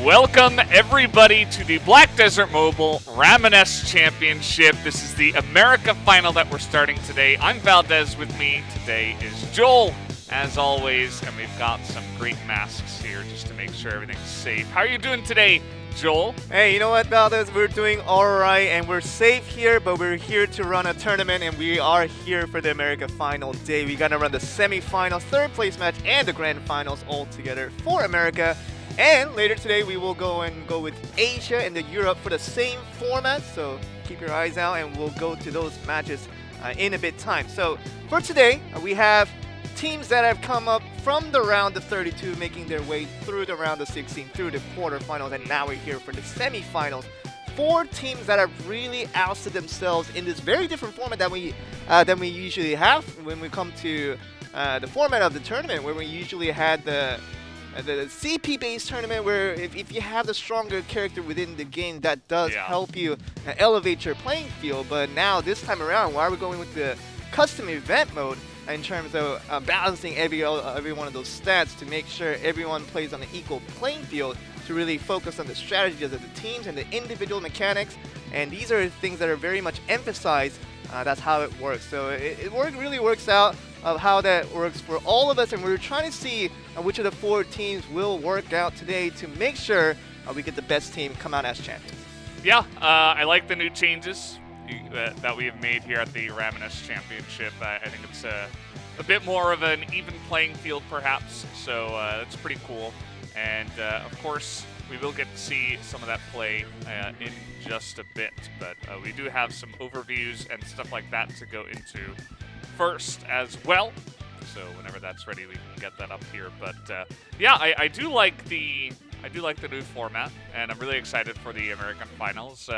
Welcome, everybody, to the Black Desert Mobile Ramoness Championship. This is the America Final that we're starting today. I'm Valdez. With me today is Joel, as always, and we've got some great masks here just to make sure everything's safe. How are you doing today, Joel? Hey, you know what, Valdez? We're doing all right, and we're safe here, but we're here to run a tournament, and we are here for the America Final day. We're going to run the semifinals, third place match, and the grand finals all together for America. And later today, we will go with Asia and the Europe for the same format. So keep your eyes out, and we'll go to those matches in a bit time. So for today, we have teams that have come up from the round of 32, making their way through the round of 16, through the quarterfinals, and now we're here for the semifinals. 4 teams that have really ousted themselves in this very different format than we usually have when we come to the format of the tournament, where we usually had the CP-based tournament, where if you have the stronger character within the game, that does help you elevate your playing field. But now, this time around, why are we going with the custom event mode in terms of balancing every one of those stats to make sure everyone plays on an equal playing field, to really focus on the strategies of the teams and the individual mechanics. And these are things that are very much emphasized. That's how it works. So it really works out of how that works for all of us, and we're trying to see which of the 4 teams will work out today to make sure we get the best team come out as champions. Yeah, I like the new changes that we have made here at the Ramoness Championship. I think it's a bit more of an even playing field, perhaps, so that's pretty cool. And, of course, we will get to see some of that play in just a bit, but we do have some overviews and stuff like that to go into first as well. So whenever that's ready, we can get that up here. But yeah, I do like the new format, and I'm really excited for the American Finals.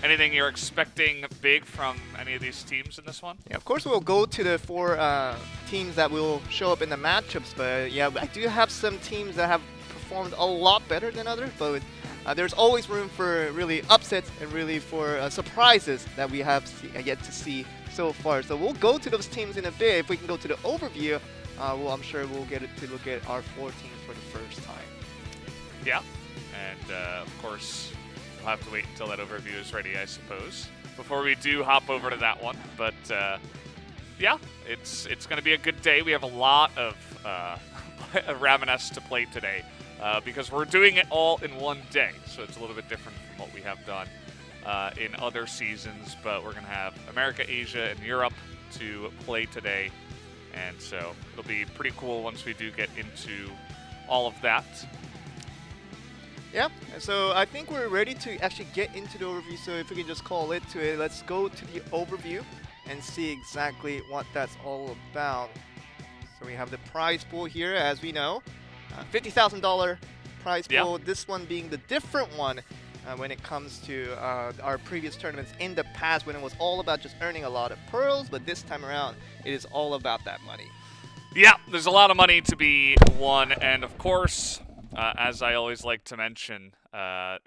Anything you're expecting big from any of these teams in this one? Yeah, of course we'll go to the 4 teams that will show up in the matchups, but yeah, I do have some teams that have performed a lot better than others, but there's always room for really upsets and really for surprises that we have yet to see so far. So we'll go to those teams in a bit. If we can go to the overview, I'm sure we'll get to look at our 4 teams for the first time. Yeah, and of course, we'll have to wait until that overview is ready, I suppose, before we do hop over to that one. But yeah, it's going to be a good day. We have a lot of Ramoness to play today because we're doing it all in one day, so it's a little bit different from what we have done in other seasons. But we're going to have America, Asia, and Europe to play today, and so it'll be pretty cool once we do get into all of that. Yeah, so I think we're ready to actually get into the overview, so if we can just call it to it, let's go to the overview and see exactly what that's all about. So we have the prize pool here, as we know, $50,000 prize pool, this one being the different one when it comes to our previous tournaments in the past, when it was all about just earning a lot of pearls, but this time around, it is all about that money. Yeah, there's a lot of money to be won, and of course, as I always like to mention,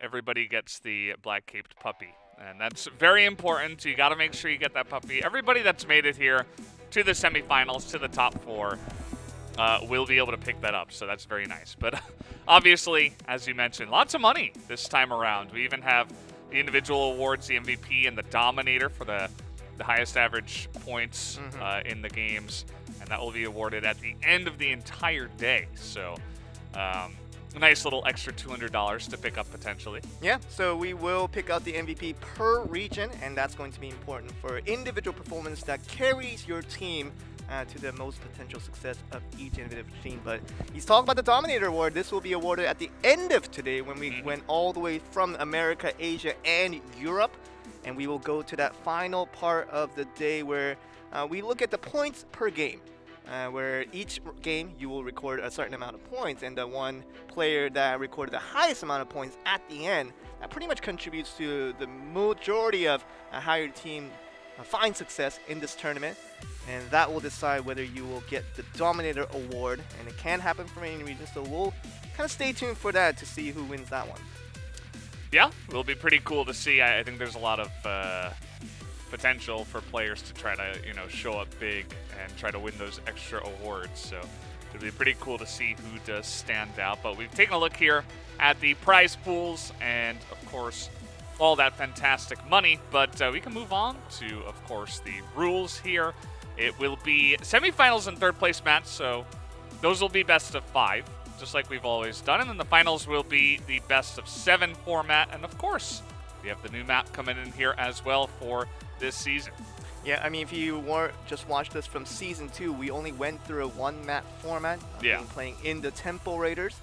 everybody gets the black-caped puppy, and that's very important. You got to make sure you get that puppy. Everybody that's made it here to the semifinals, to the top 4, will be able to pick that up, so that's very nice. But obviously, as you mentioned, lots of money this time around. We even have the individual awards, the MVP and the Dominator for the highest average points in the games, and that will be awarded at the end of the entire day. So a nice little extra $200 to pick up potentially. Yeah, so we will pick out the MVP per region, and that's going to be important for individual performance that carries your team to the most potential success of each individual team. But he's talking about the Dominator Award. This will be awarded at the end of today when we went all the way from America, Asia, and Europe. And we will go to that final part of the day where we look at the points per game. Where each game you will record a certain amount of points, and the one player that recorded the highest amount of points at the end, that pretty much contributes to the majority of how your team finds success in this tournament, and that will decide whether you will get the Dominator Award, and it can happen from any region, so we'll kind of stay tuned for that to see who wins that one. Yeah, it'll be pretty cool to see. I think there's a lot of potential for players to try to, show up big and try to win those extra awards. So it'll be pretty cool to see who does stand out. But we've taken a look here at the prize pools and, of course, all that fantastic money. But we can move on to, of course, the rules here. It will be semifinals and third place match, so those will be best of 5, just like we've always done. And then the finals will be the best of 7 format. And, of course, we have the new map coming in here as well for this season. Yeah, I mean, if you weren't just watched this from Season 2, we only went through a 1-map format. Playing in the Temple Raiders.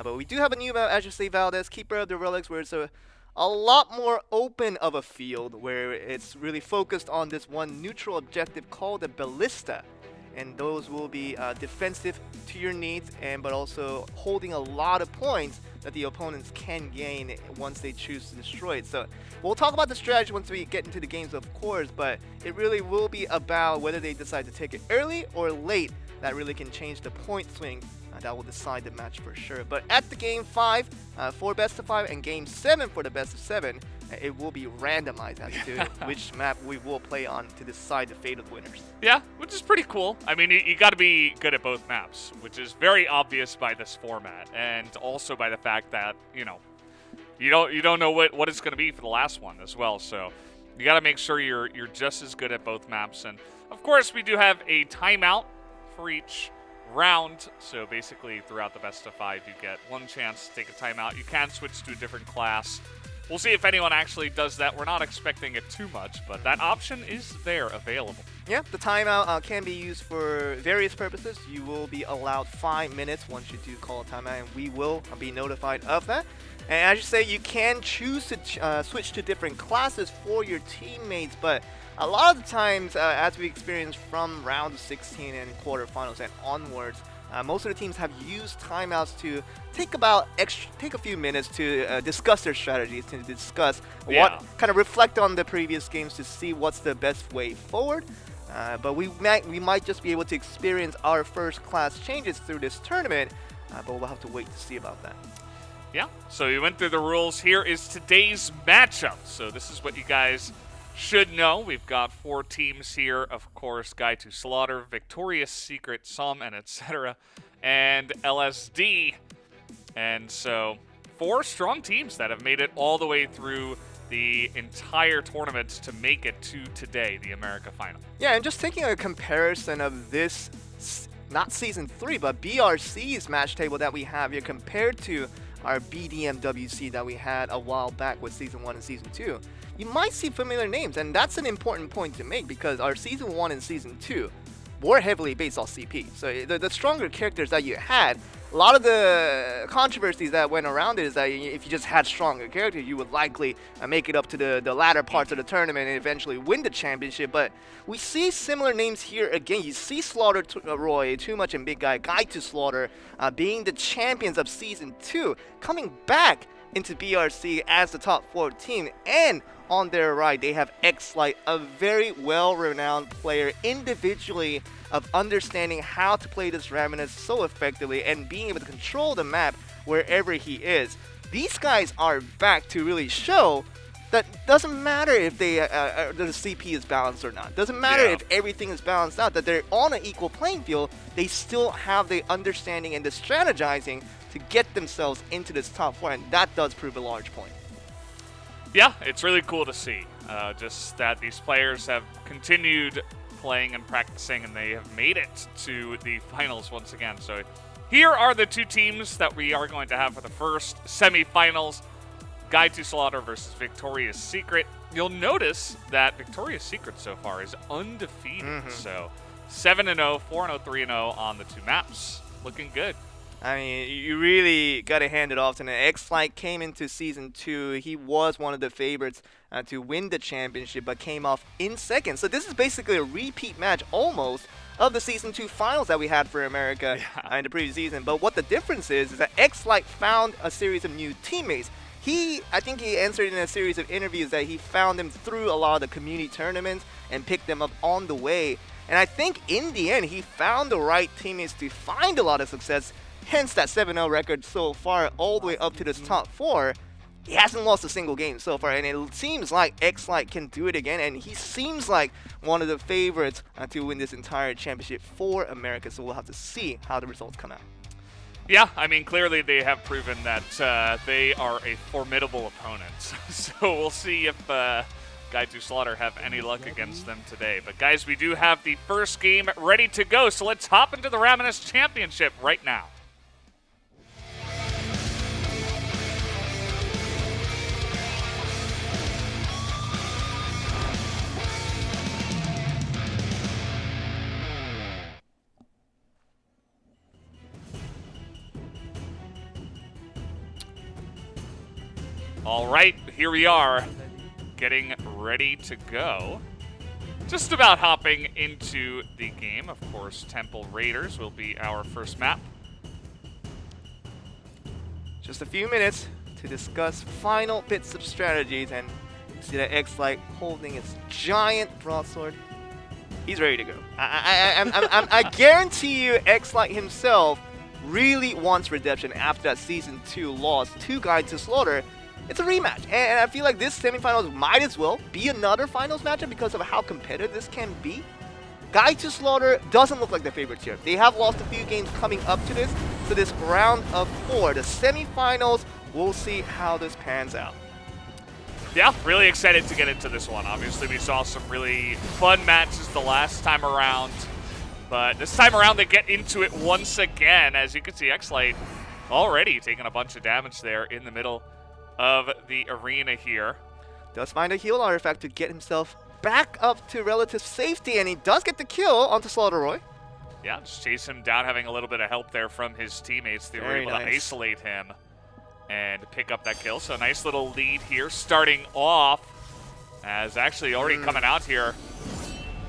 But we do have a new map, as you say, Valdez, Keeper of the Relics, where it's a lot more open of a field, where it's really focused on this one neutral objective called the Ballista. And those will be defensive to your needs, but also holding a lot of points that the opponents can gain once they choose to destroy it. So we'll talk about the strategy once we get into the games, of course, but it really will be about whether they decide to take it early or late. That really can change the point swing. That will decide the match for sure. But at the game 5 for best of 5 and game 7 for the best of 7, it will be randomized as to which map we will play on to decide the fate of the winners. Yeah, which is pretty cool. I mean, you got to be good at both maps, which is very obvious by this format, and also by the fact that you don't know what it's going to be for the last one as well. So you got to make sure you're just as good at both maps. And of course, we do have a timeout for each round. So basically, throughout the best of 5, you get one chance to take a timeout. You can switch to a different class. We'll see if anyone actually does that. We're not expecting it too much, but that option is there available. Yeah, the timeout can be used for various purposes. You will be allowed 5 minutes once you do call a timeout, and we will be notified of that. And as you say, you can choose to switch to different classes for your teammates, but a lot of the times, as we experienced from round 16 and quarterfinals and onwards, most of the teams have used timeouts to take a few minutes to discuss their strategies, to discuss what kind of reflect on the previous games to see what's the best way forward. But we might just be able to experience our first class changes through this tournament, but we'll have to wait to see about that. Yeah, so we went through the rules. Here is today's matchup. So this is what you guys should know. We've got 4 teams here, of course, Guide to Slaughter, Victorious Secret, Some, and etc., and LSD. And so 4 strong teams that have made it all the way through the entire tournament to make it to today, the America Final. Yeah, and just taking a comparison of this, not Season 3, but BRC's match table that we have here compared to our BDM WC that we had a while back with Season 1 and Season 2. You might see familiar names, and that's an important point to make because our Season 1 and Season 2 were heavily based on CP. So the stronger characters that you had, a lot of the controversies that went around it is that if you just had stronger characters, you would likely make it up to the latter parts of the tournament and eventually win the championship. But we see similar names here again. You see Slaughter Roy, Too Much, and Big Guide to Slaughter being the champions of Season 2, coming back into BRC as the top 4 team, and on their right they have X-Light, a very well-renowned player individually of understanding how to play this Ramoness so effectively and being able to control the map wherever he is. These guys are back to really show that doesn't matter if the CP is balanced or not. Doesn't matter if everything is balanced out, that they're on an equal playing field. They still have the understanding and the strategizing to get themselves into this top 4, and that does prove a large point. Yeah, it's really cool to see. Just that these players have continued playing and practicing, and they have made it to the finals once again. So here are the 2 teams that we are going to have for the first semifinals. Guide to Slaughter versus Victorious Secret. You'll notice that Victorious Secret so far is undefeated. So 7-0, 4-0, 3-0 on the 2 maps. Looking good. I mean, you really got to hand it off to him. X-Light came into Season 2. He was one of the favorites to win the championship, but came off in second. So this is basically a repeat match almost of the Season 2 finals that we had for America in the previous season. But what the difference is that X-Light found a series of new teammates. I think he answered in a series of interviews that he found them through a lot of the community tournaments and picked them up on the way. And I think in the end, he found the right teammates to find a lot of success. Hence that 7-0 record so far, all the way up to this top 4. he hasn't lost a single game so far, and it seems like X-Light can do it again, and he seems like one of the favorites to win this entire championship for America, so we'll have to see how the results come out. Yeah, I mean, clearly they have proven that they are a formidable opponent. So we'll see if Guy to Slaughter have any luck against them today. But guys, we do have the first game ready to go, so let's hop into the Ramoness Championship right now. All right, here we are, getting ready to go. Just about hopping into the game. Of course, Temple Raiders will be our first map. Just a few minutes to discuss final bits of strategies, and you see that X-Light holding his giant broadsword. He's ready to go. I guarantee you X-Light himself really wants redemption after that Season 2 loss to Guide to Slaughter. It's a rematch, and I feel like this semifinals might as well be another finals matchup because of how competitive this can be. Guide to Slaughter doesn't look like the favorites here. They have lost a few games coming up to this, so this round of 4, the semifinals, we'll see how this pans out. Yeah, really excited to get into this one. Obviously, we saw some really fun matches the last time around, but this time around they get into it once again. As you can see, X-Light already taking a bunch of damage there in the middle of the arena here. Does find a heal artifact to get himself back up to relative safety, and he does get the kill onto Slaughterroy. Yeah, just chase him down, having a little bit of help there from his teammates. They were able to isolate him and pick up that kill. So a nice little lead here starting off, as actually already coming out here.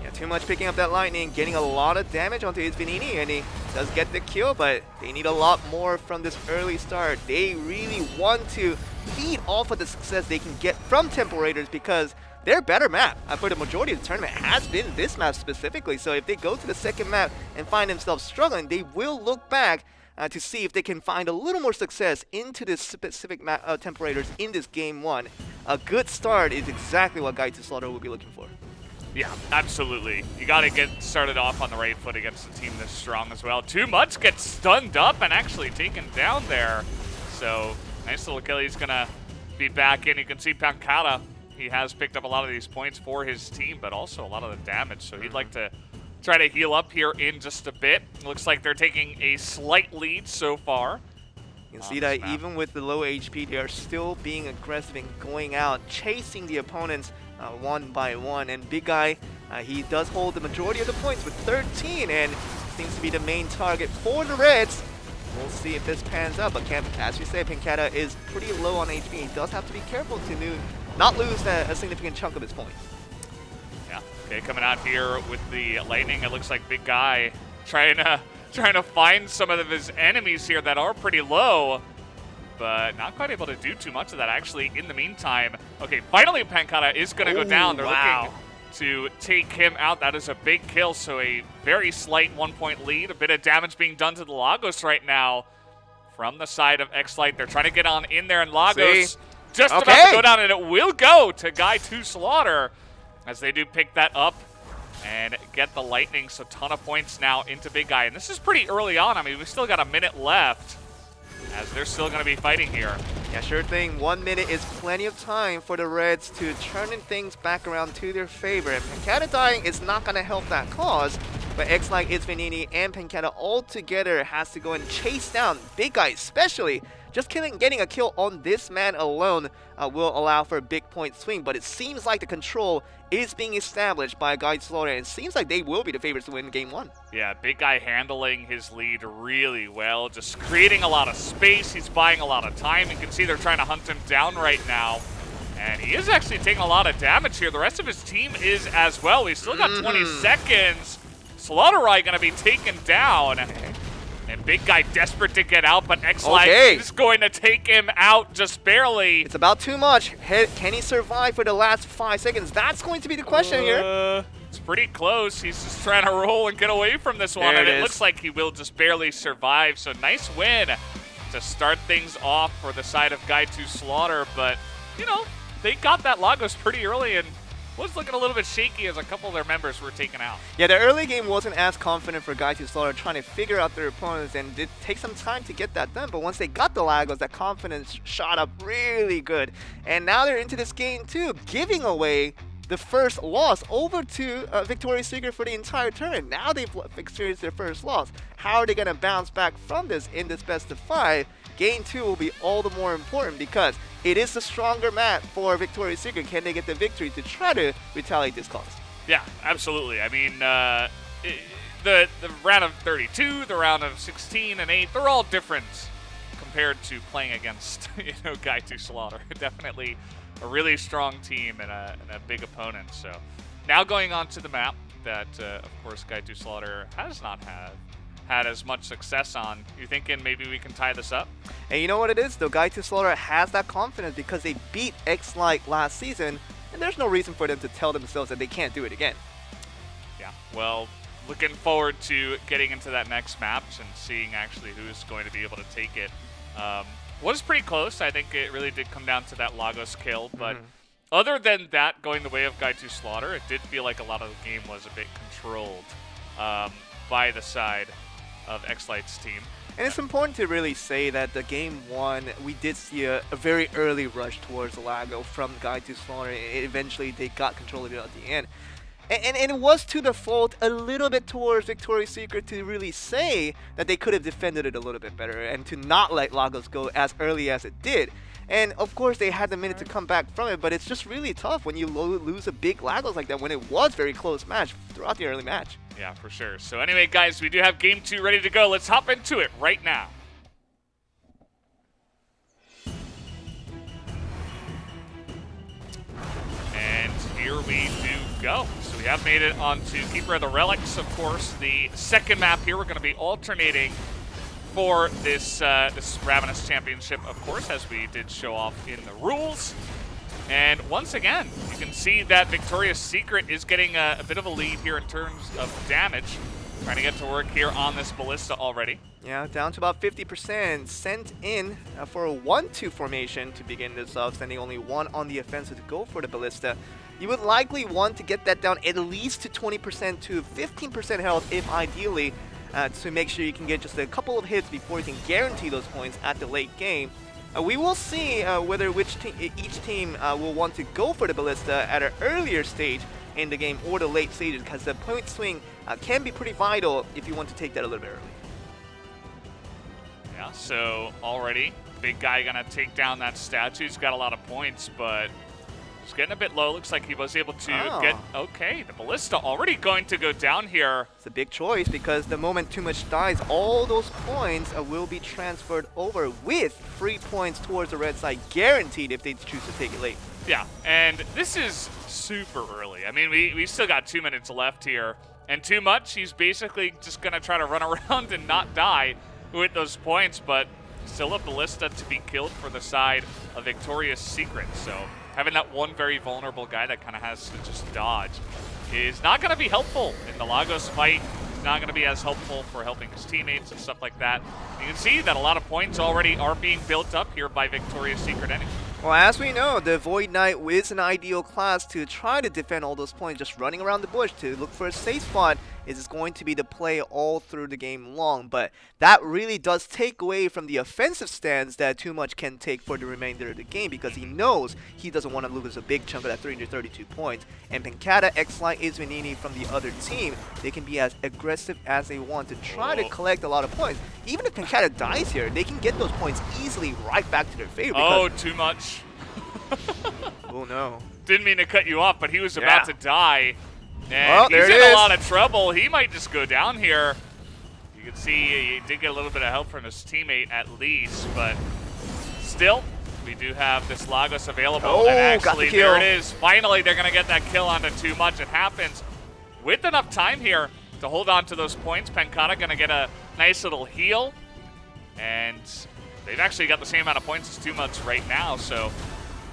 Yeah, too much picking up that lightning, getting a lot of damage onto his Venini, and he does get the kill, but they need a lot more from this early start. They really want to feed off of the success they can get from Temple Raiders, because their better map for the majority of the tournament has been this map specifically. So if they go to the second map and find themselves struggling, they will look back to see if they can find a little more success into this specific map, Temple Raiders in this game 1. A good start is exactly what Guide to Slaughter will be looking for. Yeah, absolutely. You got to get started off on the right foot against a team this strong as well. Too much gets stunned up and actually taken down there. So nice little kill. He's going to be back in. You can see Pancata. He has picked up a lot of these points for his team, but also a lot of the damage. So he'd like to try to heal up here in just a bit. Looks like they're taking a slight lead so far. You can see that even with the low HP, they are still being aggressive and going out, chasing the opponents one by one. And Big Guy, he does hold the majority of the points with 13 and seems to be the main target for the Reds. We'll see if this pans out, but as we say, Pancata is pretty low on HP. He does have to be careful to not lose a significant chunk of his points. Yeah, okay, coming out here with the lightning, it looks like Big Guy trying to find some of his enemies here that are pretty low, but not quite able to do too much of that actually in the meantime. Okay, finally Pancata is going to go down. They're looking to take him out. That is a big kill, so a very slight 1-point lead. A bit of damage being done to the Lagos right now from the side of X-Light. They're trying to get on in there, and Lagos just about to go down, and it will go to Guy to Slaughter as they do pick that up and get the lightning. So ton of points now into Big Guy, and this is pretty early on. I mean, we've still got a minute left as they're still going to be fighting here. Yeah, sure thing. 1 minute is plenty of time for the Reds to turn things back around to their favor. And Pancata dying is not going to help that cause, but X-Light, Isvanini, and Pancata all together has to go and chase down Big Guy, especially. Just getting a kill on this man alone will allow for a big point swing, but it seems like the control is being established by Guide Slaughter, and it seems like they will be the favorites to win Game 1. Yeah, Big Guy handling his lead really well, just creating a lot of space. He's buying a lot of time. You can see they're trying to hunt him down right now, and he is actually taking a lot of damage here. The rest of his team is as well. We've still got 20 seconds. Slaughterroy going to be taken down. And Big Guy desperate to get out, but X-Light is going to take him out just barely. It's about too much. Can he survive for the last 5 seconds? That's going to be the question here. It's pretty close. He's just trying to roll and get away from this one, and it looks like he will just barely survive. So nice win. to start things off for the side of Guy 2 Slaughter, but, you know, they got that Lagos pretty early and was looking a little bit shaky as a couple of their members were taken out. Yeah, the early game wasn't as confident for Guy 2 Slaughter trying to figure out their opponents, and it did take some time to get that done. But once they got the Lagos, that confidence shot up really good. And now they're into this game too, giving away the first loss over to Victoria's Secret for the entire tournament. Now they've experienced their first loss. How are they going to bounce back from this in this best of 5? Game 2 will be all the more important because it is the stronger map for Victoria's Secret. Can they get the victory to try to retaliate this cost? Yeah, absolutely. I mean, the round of 32, the round of 16 and 8, they're all different compared to playing against, you know, Guy 2 Slaughter. Definitely a really strong team and a big opponent. So now going on to the map that, of course, Guy 2 Slaughter has not had as much success on. You thinking maybe we can tie this up? And you know what it is, though? Guy 2 Slaughter has that confidence because they beat X-Lite last season, and there's no reason for them to tell themselves that they can't do it again. Yeah, well, looking forward to getting into that next match and seeing actually who's going to be able to take it. Was pretty close. I think it really did come down to that Lagos kill, but other than that going the way of Guy 2 Slaughter, it did feel like a lot of the game was a bit controlled by the side of X-Lite's team. And it's important to really say that the game 1, we did see a very early rush towards Lago from Guy 2 Slaughter. Eventually, they got control of it at the end. And it was to the fault a little bit towards Victoria's Secret to really say that they could have defended it a little bit better and to not let Lagos go as early as it did. And of course, they had the minute to come back from it, but it's just really tough when you lose a big Lagos like that when it was very close match throughout the early match. Yeah, for sure. So anyway, guys, we do have game 2 ready to go. Let's hop into it right now. And here we do go. So we have made it onto Keeper of the Relics, of course. The second map here, we're going to be alternating for this this Ramoness Championship, of course, as we did show off in the rules. And once again, you can see that Victoria's Secret is getting a bit of a lead here in terms of damage. Trying to get to work here on this Ballista already. Yeah, down to about 50%. Sent in for a 1-2 formation to begin this off, sending only 1 on the offensive to go for the Ballista. You would likely want to get that down at least to 20% to 15% health, if ideally, to make sure you can get just a couple of hits before you can guarantee those points at the late game. We will see whether each team will want to go for the Ballista at an earlier stage in the game or the late stages, because the point swing can be pretty vital if you want to take that a little bit early. Yeah, so already, big guy gonna take down that statue. He's got a lot of points, but he's getting a bit low. Looks like he was able to get, okay, the Ballista already going to go down here. It's a big choice because the moment too much dies, all those points will be transferred over with free points towards the red side, guaranteed if they choose to take it late. Yeah, and this is super early. I mean, we still got 2 minutes left here, and too much, he's basically just going to try to run around and not die with those points, but still a Ballista to be killed for the side of Victoria's Secret. So having that one very vulnerable guy that kind of has to just dodge is not going to be helpful in the Lagos fight. It's not going to be as helpful for helping his teammates and stuff like that. You can see that a lot of points already are being built up here by Victoria's Secret anyway. Well, as we know, the Void Knight is an ideal class to try to defend all those points. Just running around the bush to look for a safe spot is going to be the play all through the game long. But that really does take away from the offensive stance that Too Much can take for the remainder of the game, because he knows he doesn't want to lose a big chunk of that 332 points. And Pencata, X-Lite, Ismanini from the other team, they can be as aggressive as they want to try to collect a lot of points. Even if Pencata dies here, they can get those points easily right back to their favor. Oh, Too Much. Oh no. Didn't mean to cut you off, but he was about to die. And he's in a lot of trouble. He might just go down here. You can see he did get a little bit of help from his teammate at least, but still, we do have this Lagos available. Oh, and actually, got the kill. there it is. Finally, they're going to get that kill onto Too Much. It happens with enough time here to hold on to those points. Pencata going to get a nice little heal, and they've actually got the same amount of points as Too Much right now, so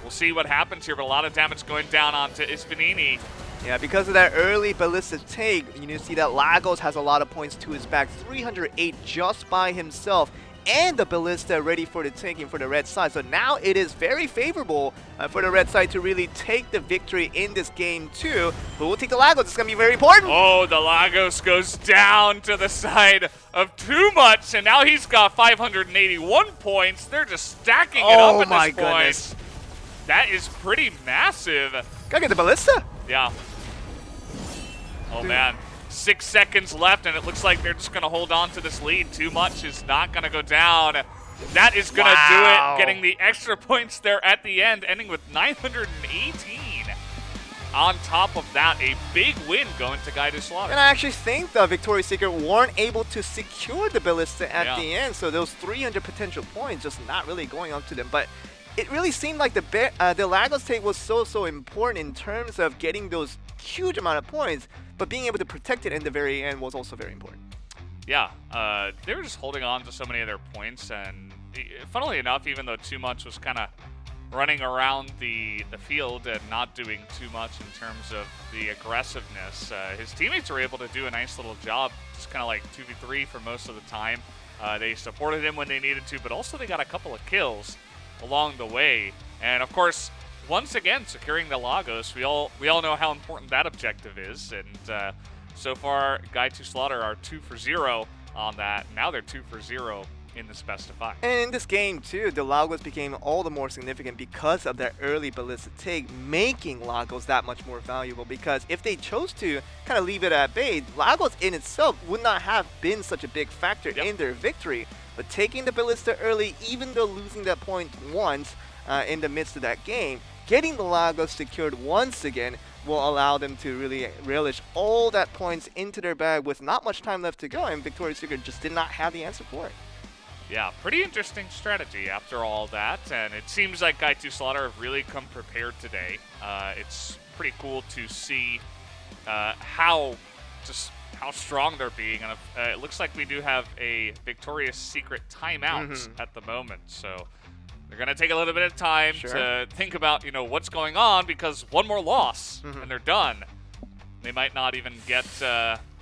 we'll see what happens here, but a lot of damage going down onto Ispanini. Yeah, because of that early Ballista take, you see that Lagos has a lot of points to his back. 308 just by himself and the Ballista ready for the taking for the red side. So now it is very favorable for the red side to really take the victory in this game too. Who will take the Lagos? It's going to be very important. Oh, the Lagos goes down to the side of too much, and now he's got 581 points. They're just stacking it up at this point. Goodness. That is pretty massive. Gotta get the Ballista. Yeah. Oh, man. 6 seconds left, and it looks like they're just going to hold on to this lead. Too much is not going to go down. That is going to do it, getting the extra points there at the end, ending with 918. On top of that, a big win going to Guy to Slaughter. And I actually think the Victoria's Secret weren't able to secure the Ballista at the end, so those 300 potential points just not really going up to them. But it really seemed like the Lagos take was so important in terms of getting those huge amount of points, but being able to protect it in the very end was also very important. Yeah, they were just holding on to so many of their points, and funnily enough, even though Too Much was kind of running around the field and not doing too much in terms of the aggressiveness, his teammates were able to do a nice little job, just kind of like 2v3 for most of the time. They supported him when they needed to, but also they got a couple of kills along the way. And of course, once again, securing the Lagos, we all know how important that objective is. And so far, Guy to Slaughter are 2 for 0 on that. Now they're 2 for 0 in this best of 5. And in this game too, the Lagos became all the more significant because of that early Ballista take, making Lagos that much more valuable. Because if they chose to kind of leave it at bay, Lagos in itself would not have been such a big factor in their victory. But taking the Ballista early, even though losing that point once in the midst of that game, getting the Lagos secured once again will allow them to really relish all that points into their bag with not much time left to go, and Victoria's Secret just did not have the answer for it. Yeah, pretty interesting strategy after all that, and it seems like Guy to Slaughter have really come prepared today. It's pretty cool to see how strong they're being, and it looks like we do have a Victoria's Secret timeout at the moment, so they're going to take a little bit of time to think about, what's going on, because one more loss and they're done. They might not even get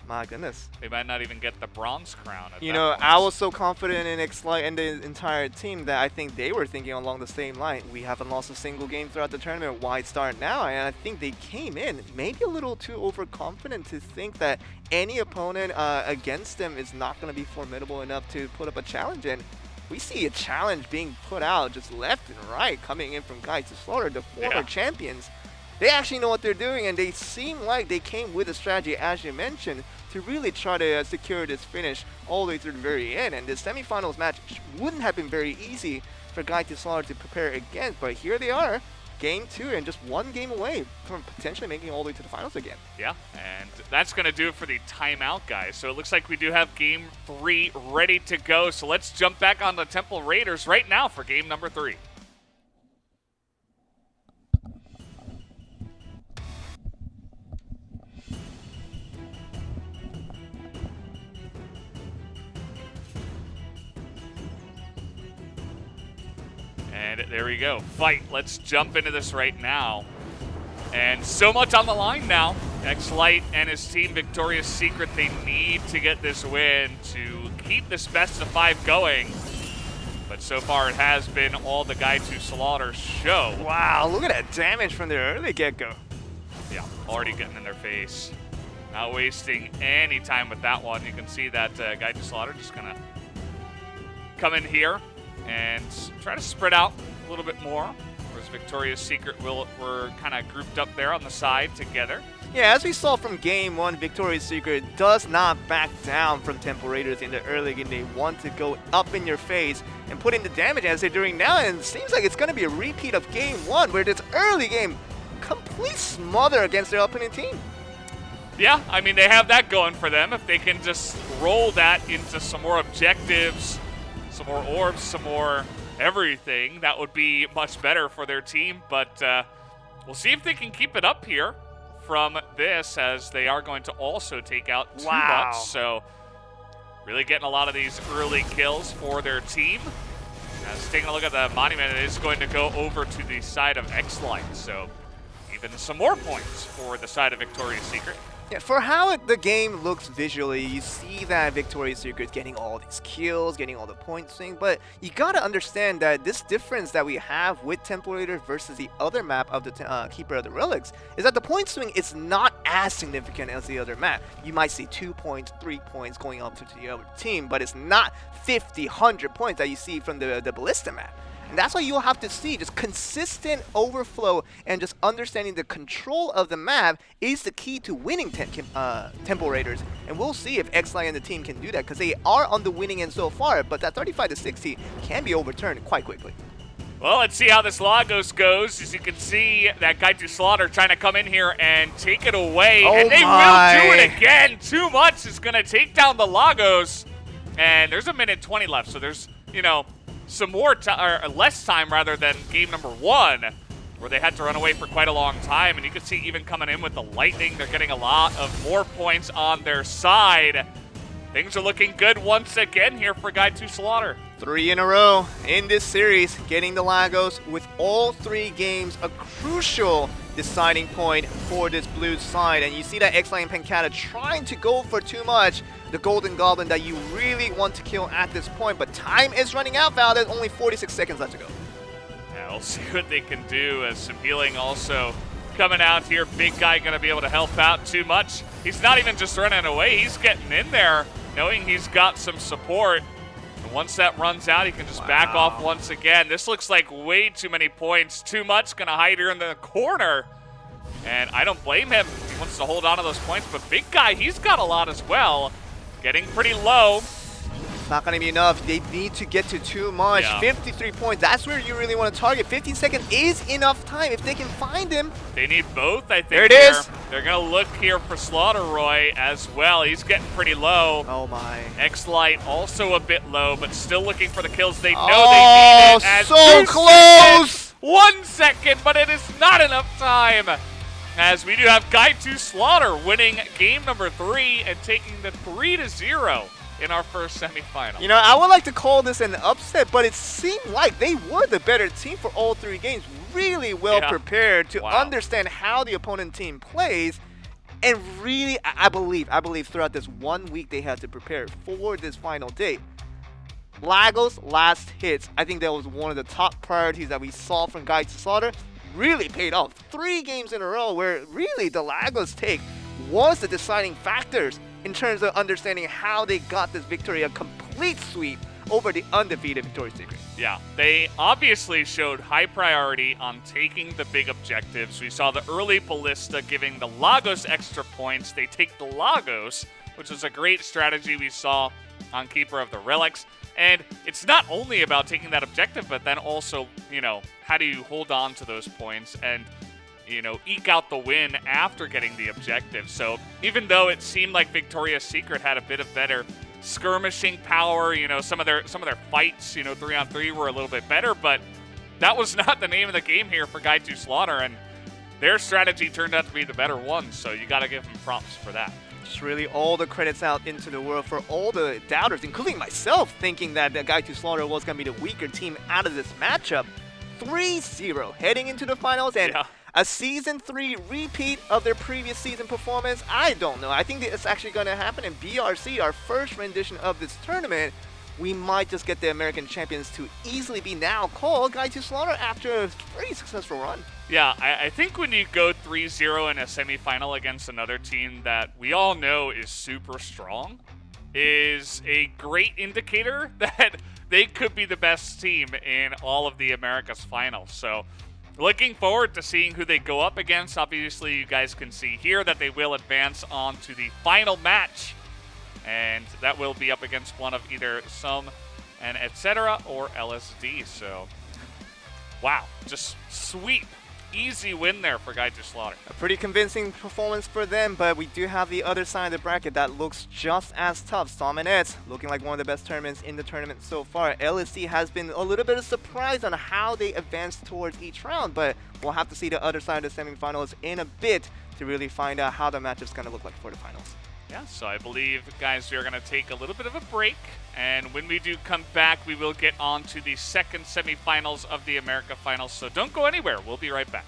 my goodness. They might not even get the bronze crown at You that know, point. I was so confident in X-Light and the entire team that I think they were thinking along the same line. We haven't lost a single game throughout the tournament. Why start now? And I think they came in maybe a little too overconfident to think that any opponent against them is not going to be formidable enough to put up a challenge. And we see a challenge being put out just left and right coming in from Guy to Slaughter, the former champions. They actually know what they're doing, and they seem like they came with a strategy, as you mentioned, to really try to secure this finish all the way through the very end. And this semifinals match wouldn't have been very easy for Guy to Slaughter to prepare against, but here they are, game 2, and just one game away from potentially making it all the way to the finals again. Yeah, and that's going to do it for the timeout, guys. So it looks like we do have game 3 ready to go. So let's jump back on the Temple Raiders right now for game number 3. And there we go. Fight. Let's jump into this right now. And so much on the line now. X-Light and his team, Victoria's Secret, they need to get this win to keep this best of 5 going. But so far it has been all the Guy to Slaughter show. Wow, look at that damage from the early get-go. Yeah, already getting in their face. Not wasting any time with that one. You can see that Guy to Slaughter just going to come in here and try to spread out a little bit more. Whereas Victoria's Secret were kind of grouped up there on the side together. Yeah, as we saw from game 1, Victoria's Secret does not back down from Temple Raiders in the early game. They want to go up in your face and put in the damage as they're doing now. And it seems like it's going to be a repeat of game 1, where this early game complete smother against their opponent team. Yeah, I mean, they have that going for them. If they can just roll that into some more objectives, some more orbs, some more everything, that would be much better for their team. But we'll see if they can keep it up here from this, as they are going to also take out Too Much. So really getting a lot of these early kills for their team. As taking a look at the monument, it is going to go over to the side of X-Light. So even some more points for the side of Victoria's Secret. Yeah, for how the game looks visually, you see that Victoria's Secret getting all these kills, getting all the points swing, but you gotta understand that this difference that we have with Temple Raiders versus the other map of the Keeper of the Relics is that the point swing is not as significant as the other map. You might see 2 points, 3 points going up to the other team, but it's not 50, 100 points that you see from the Ballista map. And that's what you'll have to see. Just consistent overflow and just understanding the control of the map is the key to winning Temple Raiders. And we'll see if Xli and the team can do that, because they are on the winning end so far, but that 35-60 can be overturned quite quickly. Well, let's see how this Lagos goes. As you can see, that guy to Slaughter trying to come in here and take it away. Oh and they my. will do it again. Too much is going to take down the Lagos. And there's a minute 20 left, so there's, you know, some more time, or less time rather than game number 1, where they had to run away for quite a long time. And you can see even coming in with the Lightning, they're getting a lot of more points on their side. Things are looking good once again here for Guide to Slaughter. 3 in a row in this series, getting the Lagos with all 3 games a crucial deciding point for this blue side. And you see that Xli and Pencata trying to go for too much, the Golden Goblin that you really want to kill at this point, but time is running out, Val. There's only 46 seconds left to go. Yeah, we'll see what they can do, as some healing also coming out here. Big guy going to be able to help out too much. He's not even just running away, he's getting in there, knowing he's got some support. And once that runs out, he can just back off once again. This looks like way too many points. Too much going to hide here in the corner. And I don't blame him. He wants to hold on to those points, but big guy, he's got a lot as well. Getting pretty low. Not going to be enough. They need to get to too much. Yeah. 53 points. That's where you really want to target. 15 seconds is enough time if they can find him. They need both, I think. There it is. They're going to look here for Slaughterroy as well. He's getting pretty low. Oh, my. X-Light also a bit low, but still looking for the kills. They know Oh, they need it. As so 2 close. seconds, 1 second, but it is not enough time. As we do have Guide to Slaughter winning game number 3 and taking the 3-0 in our first semifinal. You know, I would like to call this an upset, but it seemed like they were the better team for all 3 games. Really well prepared to understand how the opponent team plays. And really, I believe throughout this 1 week they had to prepare for this final day. Lagos' last hits, I think that was one of the top priorities that we saw from Guide to Slaughter. Really paid off. 3 games in a row where really the Lagos take was the deciding factors in terms of understanding how they got this victory, a complete sweep over the undefeated Victoria's Secret. Yeah, they obviously showed high priority on taking the big objectives. We saw the early Ballista giving the Lagos extra points. They take the Lagos, which is a great strategy we saw on Keeper of the Relics. And it's not only about taking that objective, but then also, you know, how do you hold on to those points and, you know, eke out the win after getting the objective. So even though it seemed like Victoria's Secret had a bit of better skirmishing power, you know, some of their fights, you know, 3-on-3 were a little bit better, but that was not the name of the game here for Guide to Slaughter, and their strategy turned out to be the better one, so you got to give them props for that. Just really all the credits out into the world for all the doubters, including myself, thinking that the Guide to Slaughter was going to be the weaker team out of this matchup. 3-0 heading into the finals, and a Season 3 repeat of their previous season performance. I don't know. I think it's actually going to happen in BRC, our first rendition of this tournament. We might just get the American champions to easily be now called Guide to Slaughter after a pretty successful run. Yeah, I think when you go 3-0 in a semifinal against another team that we all know is super strong is a great indicator that they could be the best team in all of the Americas finals. So looking forward to seeing who they go up against. Obviously, you guys can see here that they will advance on to the final match, and that will be up against one of either Some and Etc. or LSD. So, wow, just sweep. Easy win there for Guide to Slaughter. A pretty convincing performance for them, but we do have the other side of the bracket that looks just as tough. Ramoness looking like one of the best tournaments in the tournament so far. LSD has been a little bit of surprise on how they advance towards each round, but we'll have to see the other side of the semifinals in a bit to really find out how the matchup's going to look like for the finals. Yeah, so I believe, guys, we are going to take a little bit of a break, and when we do come back, we will get on to the second semifinals of the America Finals, so don't go anywhere. We'll be right back.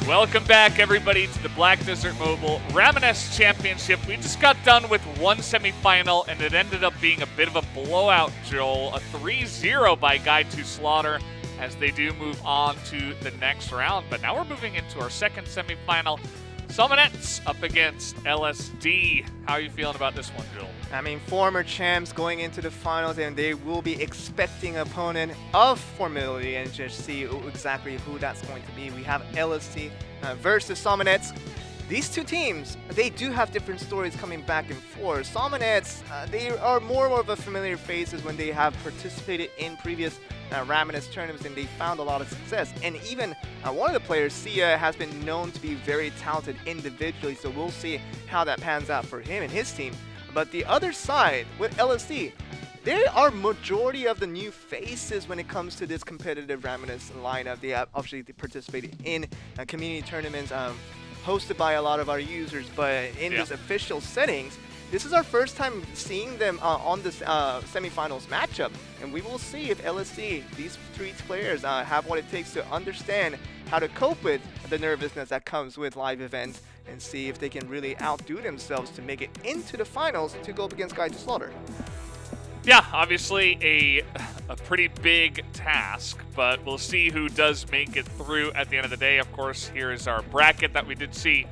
Welcome back, everybody, to the Black Desert Mobile Ramoness Championship. We just got done with one semifinal, and it ended up being a bit of a blowout, Joel. A 3-0 by Guide to Slaughter as they do move on to the next round. But now we're moving into our second semifinal. Ramoness up against LSD. How are you feeling about this one, Joel? I mean, former champs going into the finals, and they will be expecting an opponent of formidability and just see exactly who that's going to be. We have LSD versus Ramoness. These two teams, they do have different stories coming back and forth. Ramoness, they are more of a familiar faces when they have participated in previous Ramoness tournaments, and they found a lot of success. And even one of the players, Sia, has been known to be very talented individually, so we'll see how that pans out for him and his team. But the other side, with LSD, there are majority of the new faces when it comes to this competitive Ramoness lineup. They have obviously participated in community tournaments hosted by a lot of our users, but in this official settings, this is our first time seeing them on this semifinals matchup, and we will see if LSD, these three players, have what it takes to understand how to cope with the nervousness that comes with live events, and see if they can really outdo themselves to make it into the finals to go up against Guide to Slaughter. Yeah, obviously a pretty big task, but we'll see who does make it through at the end of the day. Of course, here is our bracket that we did see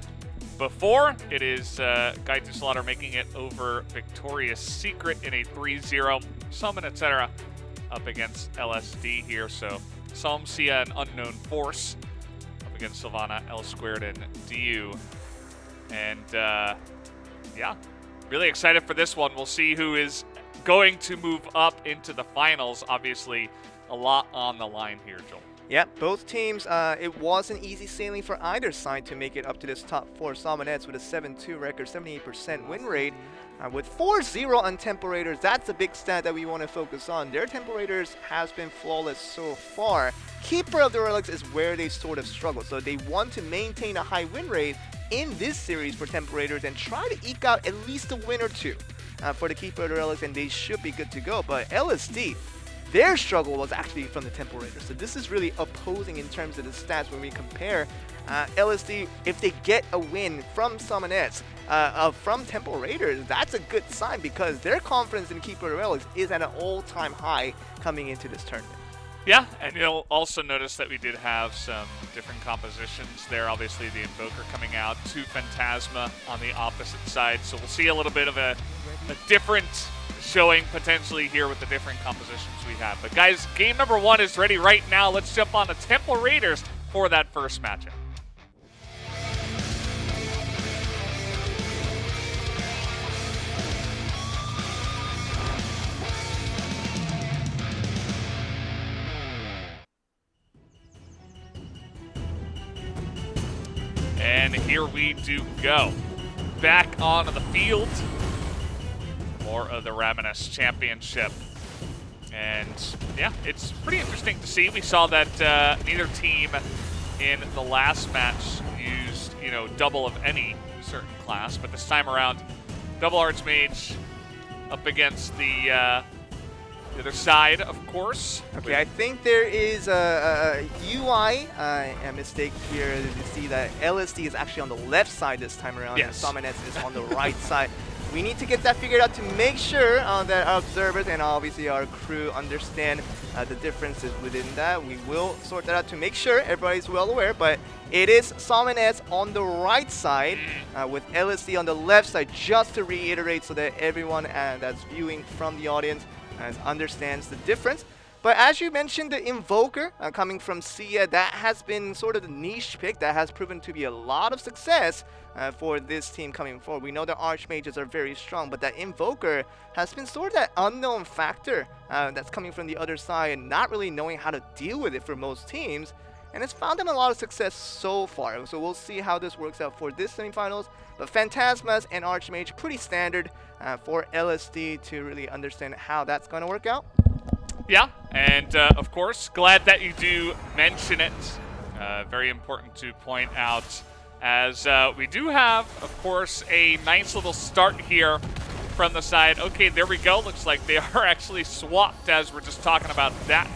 before. It is Guide to Slaughter making it over Victoria's Secret in a 3-0 summon, etc. up against LSD here. So Psalm, Sia, an unknown force up against Sylvana, L Squared, and DU. And yeah, really excited for this one. We'll see who is going to move up into the finals. Obviously, a lot on the line here, Joel. Yeah, both teams, it wasn't easy sailing for either side to make it up to this top four. Ramoness with a 7-2 record, 78% win rate. With 4-0 on Tempo Raiders, that's a big stat that we want to focus on. Their Tempo Raiders has been flawless so far. Keeper of the Relics is where they sort of struggle, so they want to maintain a high win rate in this series for Tempo Raiders and try to eke out at least a win or two for the Keeper of the Relics, and they should be good to go. But LSD, their struggle was actually from the Tempo Raiders, so this is really opposing in terms of the stats when we compare. LSD, if they get a win from Ramoness, from Tempo Raiders, that's a good sign because their confidence in Keeper of the Relics is at an all-time high coming into this tournament. Yeah, and you'll also notice that we did have some different compositions there. Obviously, the Invoker coming out to Phantasma on the opposite side, so we'll see a little bit of a different showing potentially here with the different compositions we have. But guys, game number one is ready right now. Let's jump on the Tempo Raiders for that first matchup. And here we do go. Back on the field. More of the Ramoness Championship. And yeah, it's pretty interesting to see. We saw that neither team in the last match used, double of any certain class, but this time around, double Archmage up against the other side, of course. Okay, I think there is a UI mistake here. You see that LSD is actually on the left side this time around, yes, and Ramoness is on the right side. We need to get that figured out to make sure that our observers and obviously our crew understand the differences within that. We will sort that out to make sure everybody's well aware, but it is Ramoness on the right side with LSD on the left side, just to reiterate so that everyone that's viewing from the audience understands the difference. But as you mentioned, the Invoker coming from Sia, that has been sort of the niche pick that has proven to be a lot of success for this team coming forward. We know the Archmages are very strong, but that Invoker has been sort of that unknown factor that's coming from the other side and not really knowing how to deal with it for most teams. And it's found them a lot of success so far. So we'll see how this works out for this semifinals. But Phantasmas and Archmage, pretty standard for LSD to really understand how that's going to work out. Yeah, and of course, glad that you do mention it. Very important to point out, as we do have, of course, a nice little start here from the side. Okay, there we go. Looks like they are actually swapped as we're just talking about that.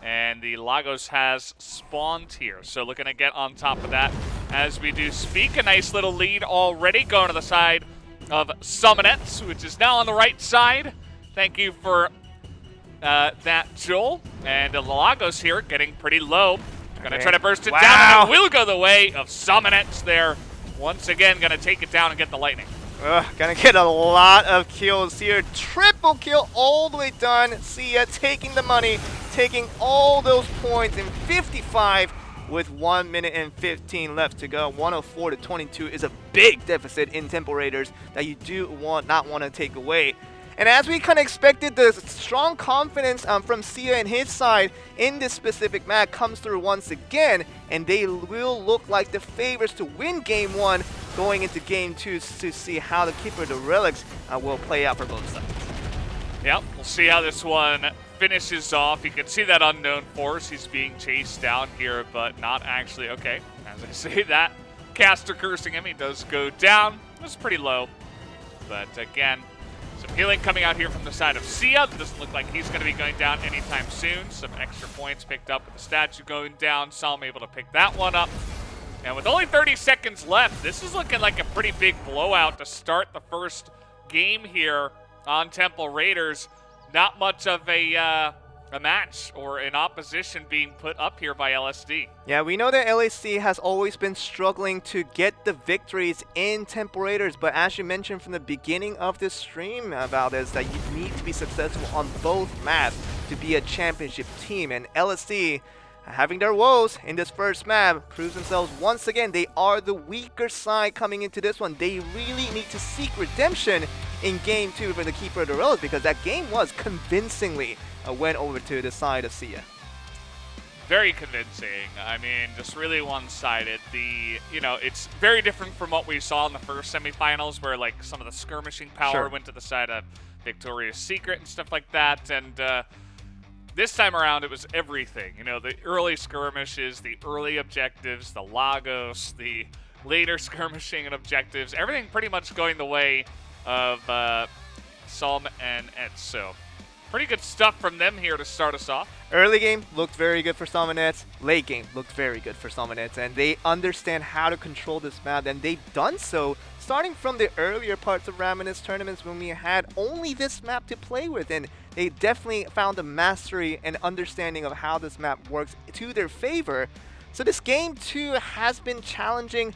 And the Lagos has spawned here. So looking to get on top of that as we do speak. A nice little lead already going to the side of Ramoness, which is now on the right side. Thank you for that, Joel. And the Lagos here getting pretty low. Gonna try to burst it down, and it will go the way of Ramoness there. Once again, gonna take it down and get the lightning. Gonna get a lot of kills here. Triple kill all the way done. Sia taking the money, taking all those points in 55 with 1 minute and 15 left to go. 104 to 22 is a big deficit in Tempo Raiders that you do not want to take away. And as we kind of expected, the strong confidence from Sia and his side in this specific map comes through once again, and they will look like the favorites to win Game 1 going into Game 2 to see how the Keeper of the Relics will play out for both sides. Yep, we'll see how this one finishes off. You can see that unknown force. He's being chased down here, but not actually. Okay, as I say that, caster cursing him, he does go down. It was pretty low, but again, some healing coming out here from the side of Sia. Doesn't look like he's going to be going down anytime soon. Some extra points picked up with the statue going down. Salm able to pick that one up. And with only 30 seconds left, this is looking like a pretty big blowout to start the first game here on Temple Raiders. Not much of a match or an opposition being put up here by LSD. Yeah, we know that LAC has always been struggling to get the victories in Temple Raiders, but as you mentioned from the beginning of this stream about this, that you need to be successful on both maps to be a championship team, and LSD having their woes in this first map proves themselves once again. They are the weaker side coming into this one. They really need to seek redemption in Game 2 for the Keeper of the Relics, because that game was convincingly went over to the side of Sia. Very convincing. I mean, just really one-sided. It's very different from what we saw in the first semifinals, where like some of the skirmishing power went to the side of Victoria's Secret and stuff like that. And this time around, it was everything. You know, the early skirmishes, the early objectives, the Lagos, the later skirmishing and objectives, everything pretty much going the way of Salm and Etz. So pretty good stuff from them here to start us off. Early game looked very good for Ramoness. Late game looked very good for Ramoness, and they understand how to control this map, and they've done so starting from the earlier parts of Ramoness tournaments when we had only this map to play with, and they definitely found a mastery and understanding of how this map works to their favor. So this Game 2 has been challenging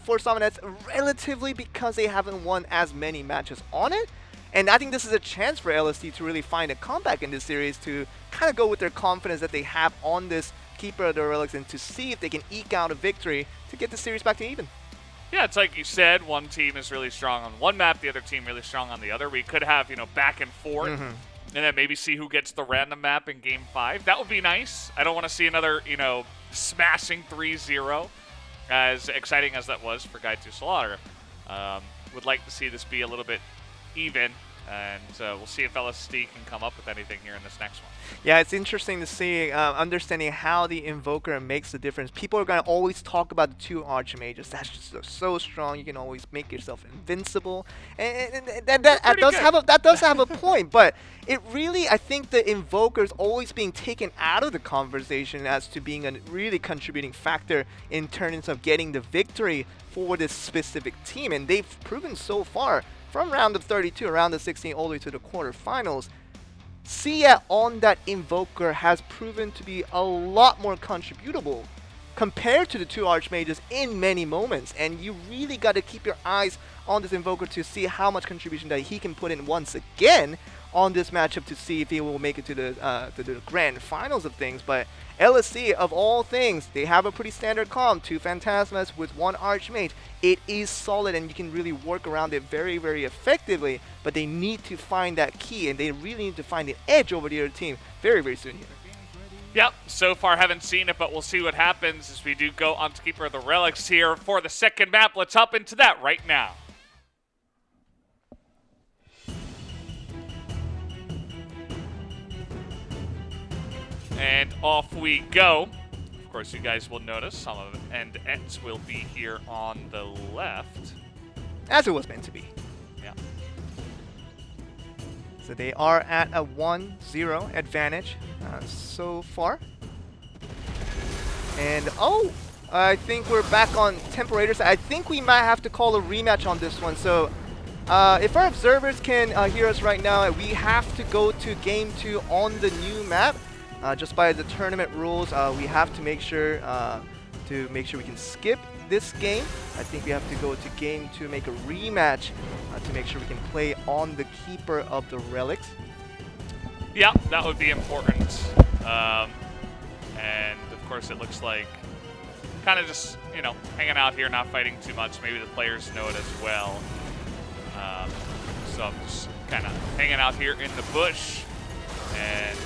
for Ramoness relatively because they haven't won as many matches on it. And I think this is a chance for LSD to really find a comeback in this series, to kind of go with their confidence that they have on this Keeper of the Relics and to see if they can eke out a victory to get the series back to even. Yeah, it's like you said, one team is really strong on one map, the other team really strong on the other. We could have, back and forth, and then maybe see who gets the random map in Game 5. That would be nice. I don't want to see another, smashing 3-0, as exciting as that was for Guide to Slaughter. Would like to see this be a little bit even, and we'll see if LSD can come up with anything here in this next one. Yeah, it's interesting to see, understanding how the Invoker makes the difference. People are going to always talk about the two Archmages. That's just so strong. You can always make yourself invincible. And that does have a point, but it really, I think the Invoker is always being taken out of the conversation as to being a really contributing factor in terms of getting the victory for this specific team. And they've proven so far, from round of 32, round of 16, all the way to the quarterfinals, Sia on that Invoker has proven to be a lot more contributable compared to the two Archmages in many moments. And you really got to keep your eyes on this Invoker to see how much contribution that he can put in once again on this matchup, to see if he will make it to the grand finals of things. But LSC, of all things, they have a pretty standard comp, 2 Phantasmas with 1 Archmage. It is solid, and you can really work around it very, very effectively, but they need to find that key, and they really need to find an edge over the other team very, very soon here. Yep, so far haven't seen it, but we'll see what happens as we do go on to Keeper of the Relics here for the second map. Let's hop into that right now. And off we go. Of course, you guys will notice some of it, and Etz will be here on the left. As it was meant to be. Yeah. So they are at a 1-0 advantage so far. And oh, I think we're back on Temporators. I think we might have to call a rematch on this one. So if our observers can hear us right now, we have to go to Game 2 on the new map. Just by the tournament rules, we have to make sure we can skip this game. I think we have to go to Game 2, make a rematch to make sure we can play on the Keeper of the Relics. Yeah, that would be important. And of course, it looks like kind of just, you know, hanging out here, not fighting too much. Maybe the players know it as well. So I'm just kind of hanging out here in the bush, and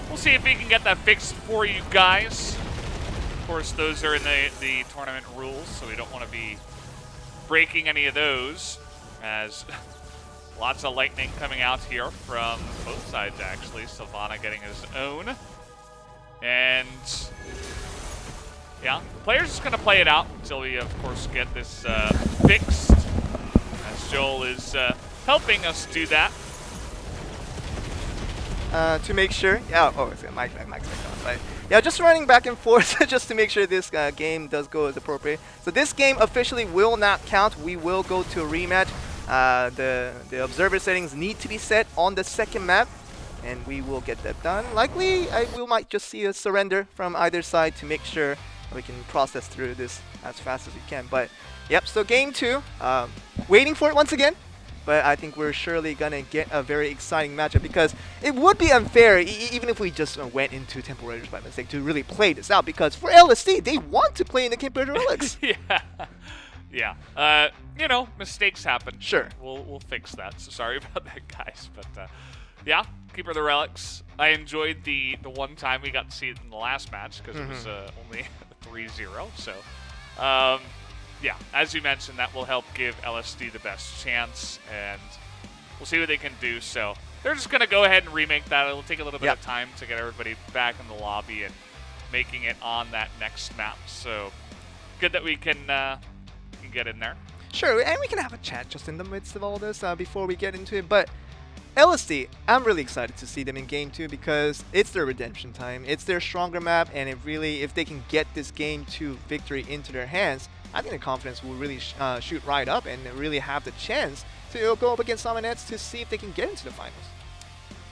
we'll see if we can get that fixed for you guys. Of course, those are in the tournament rules, so we don't want to be breaking any of those, as lots of lightning coming out here from both sides, actually. Sylvana getting his own. And yeah, the players just going to play it out until we, of course, get this fixed, as Joel is helping us do that. To make sure, it's Mike's back on, but yeah, just running back and forth just to make sure this game does go as appropriate. So this game officially will not count. We will go to a rematch. The observer settings need to be set on the second map, and we will get that done. Likely, we might just see a surrender from either side to make sure we can process through this as fast as we can. But yep, so Game 2, waiting for it once again. But I think we're surely going to get a very exciting matchup, because it would be unfair, even if we just went into Temple Raiders by mistake, to really play this out. Because for LSD, they want to play in the Keeper Relics. Yeah. You know, mistakes happen. Sure. We'll fix that. So sorry about that, guys. But yeah, Keeper of the Relics. I enjoyed the one time we got to see it in the last match, because it was only 3-0. So yeah, as you mentioned, that will help give LSD the best chance, and we'll see what they can do. So they're just going to go ahead and remake that. It'll take a little bit of time to get everybody back in the lobby and making it on that next map. So good that we can get in there. Sure, and we can have a chat just in the midst of all this before we get into it. But LSD, I'm really excited to see them in Game 2, because it's their redemption time. It's their stronger map, and if they can get this Game 2 victory into their hands, I think the confidence will really shoot right up and really have the chance to go up against Ramoness to see if they can get into the finals.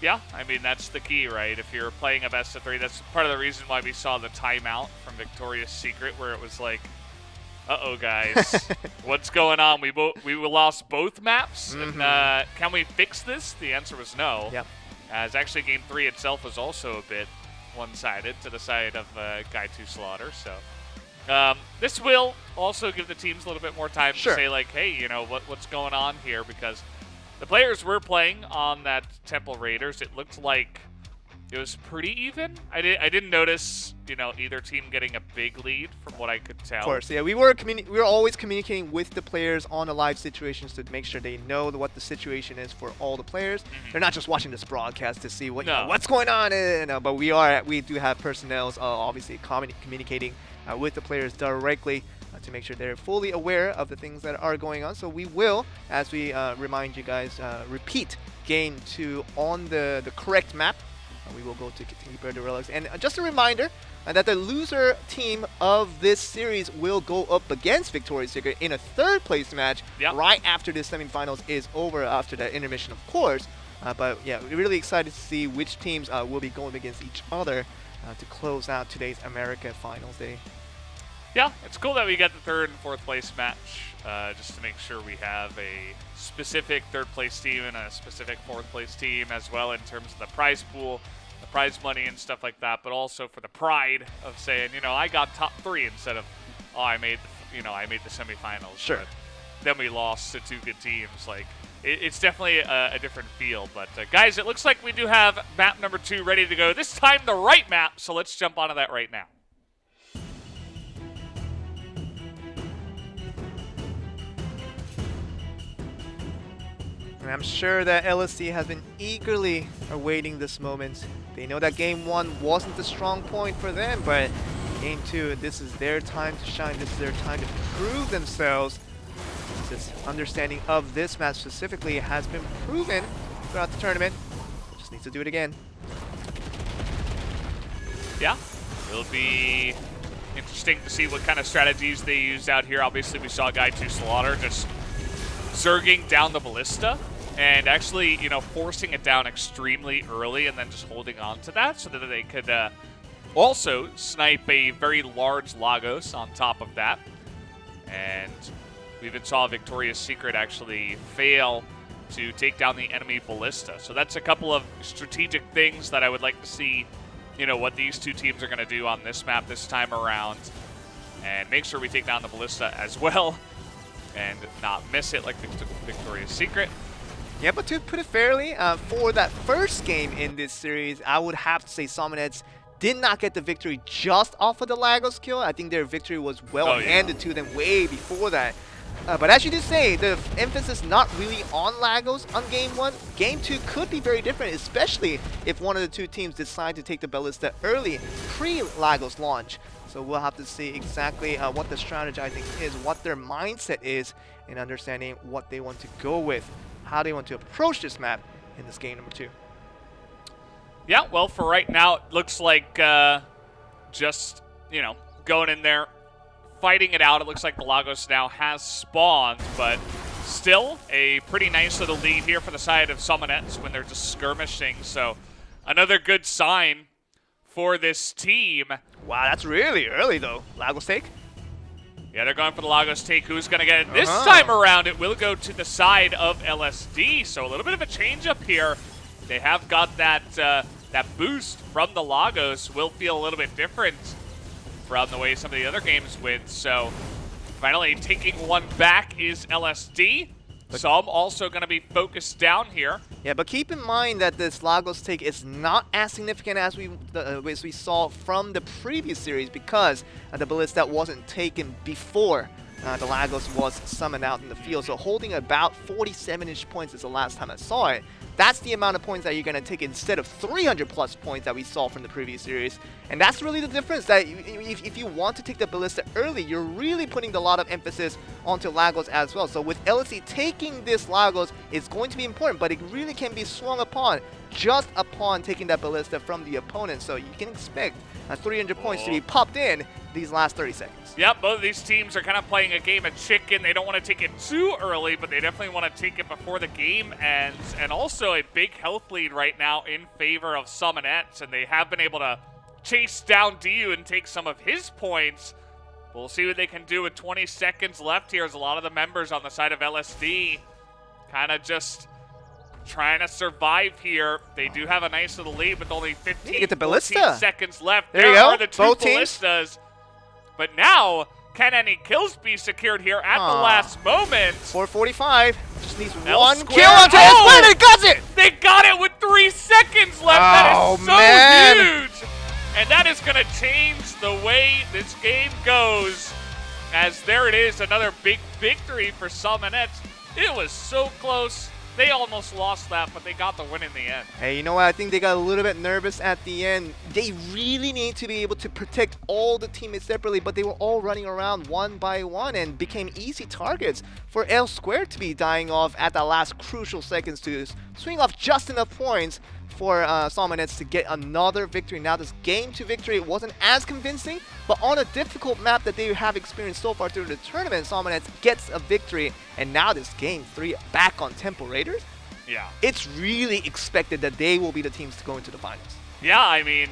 Yeah, I mean, that's the key, right? If you're playing a best of 3, that's part of the reason why we saw the timeout from Victoria's Secret, where it was like, uh-oh, guys, what's going on? We lost both maps, and can we fix this? The answer was no. Yep. As actually Game 3 itself was also a bit one-sided to the side of Guy 2 Slaughter, so this will also give the teams a little bit more time to say, like, hey, you know, what's going on here? Because the players were playing on that Temple Raiders, it looked like it was pretty even. I didn't notice, you know, either team getting a big lead from what I could tell. Of course, yeah. We were always communicating with the players on the live situations to make sure they know what the situation is for all the players. They're not just watching this broadcast to see what's going on. But we do have personnel obviously communicating with the players directly to make sure they're fully aware of the things that are going on. So we will, as we remind you guys, repeat Game 2 on the correct map. We will go to Keeper of the Relics. And just a reminder that the loser team of this series will go up against Victoria's Secret in a third-place match right after the semifinals is over, after the intermission, of course. But yeah, we're really excited to see which teams will be going against each other to close out today's America Finals Day. Yeah, it's cool that we get the third and fourth place match, just to make sure we have a specific third place team and a specific fourth place team as well, in terms of the prize pool, the prize money and stuff like that, but also for the pride of saying, you know, I got top 3 instead of, oh, I made the semifinals. Sure. But then we lost to 2 good teams. Like, it's definitely a different feel. But guys, it looks like we do have map number 2 ready to go. This time the right map, so let's jump onto that right now. And I'm sure that LSD has been eagerly awaiting this moment. They know that Game 1 wasn't the strong point for them, but Game 2, this is their time to shine. This is their time to prove themselves. This understanding of this match specifically has been proven throughout the tournament. Just needs to do it again. Yeah. It'll be interesting to see what kind of strategies they use out here. Obviously, we saw Guy 2 Slaughter just zerging down the ballista and actually, forcing it down extremely early and then just holding on to that so that they could also snipe a very large Lagos on top of that. And we even saw Victoria's Secret actually fail to take down the enemy ballista. So that's a couple of strategic things that I would like to see, what these two teams are going to do on this map this time around. And make sure we take down the ballista as well and not miss it like Victoria's Secret. Yeah, but to put it fairly, for that first game in this series, I would have to say Ramoness did not get the victory just off of the Lagos kill. I think their victory was well handed to them way before that. But as you did say, the emphasis not really on Lagos on Game 1. Game 2 could be very different, especially if one of the two teams decide to take the ballista early, pre-Lagos launch. So we'll have to see exactly what the strategizing is, what their mindset is, and understanding what they want to go with, how they want to approach this map in this game number 2. Yeah, well, for right now, it looks like just, going in there, fighting it out. It looks like the Lagos now has spawned, but still a pretty nice little lead here for the side of Ramoness when they're just skirmishing. So another good sign for this team. Wow, that's really early, though. Lagos take? Yeah, they're going for the Lagos take. Who's going to get it? This time around, it will go to the side of LSD. So a little bit of a change up here. They have got that that boost from the Lagos. Will feel a little bit different from the way some of the other games went. So finally taking one back is LSD. Some also going to be focused down here. Yeah, but keep in mind that this Lagos take is not as significant as we saw from the previous series because the ballista wasn't taken before the Lagos was summoned out in the field. So holding about 47-ish points is the last time I saw it. That's the amount of points that you're going to take instead of 300 plus points that we saw from the previous series. And that's really the difference, that if you want to take the ballista early, you're really putting a lot of emphasis onto Lagos as well. So with LSD taking this Lagos, it's going to be important, but it really can be swung upon just upon taking that ballista from the opponent. So you can expect 300 points to be popped in these last 30 seconds. Yep, both of these teams are kind of playing a game of chicken. They don't want to take it too early, but they definitely want to take it before the game ends. And also a big health lead right now in favor of Ramoness, and they have been able to chase down Diu and take some of his points. We'll see what they can do with 20 seconds left here as a lot of the members on the side of LSD kind of just trying to survive here. They do have a nice little lead with only 15 seconds left. There you go. Are the two ballistas. But now, can any kills be secured here at the last moment? 4:45. Just needs L one squared. kill onto L squared. They got it! They got it with 3 seconds left. That is so huge. And that is going to change the way this game goes. As there it is, another big victory for Ramoness. It was so close. They almost lost that, but they got the win in the end. Hey, you know what? I think they got a little bit nervous at the end. They really need to be able to protect all the teammates separately, but they were all running around one by one and became easy targets for L squared to be dying off at the last crucial seconds to swing off just enough points for Ramoness to get another victory. Now this game 2 victory wasn't as convincing, but on a difficult map that they have experienced so far through the tournament, Ramoness gets a victory, and now this game 3 back on Temple Raiders. Yeah. It's really expected that they will be the teams to go into the finals. Yeah, I mean,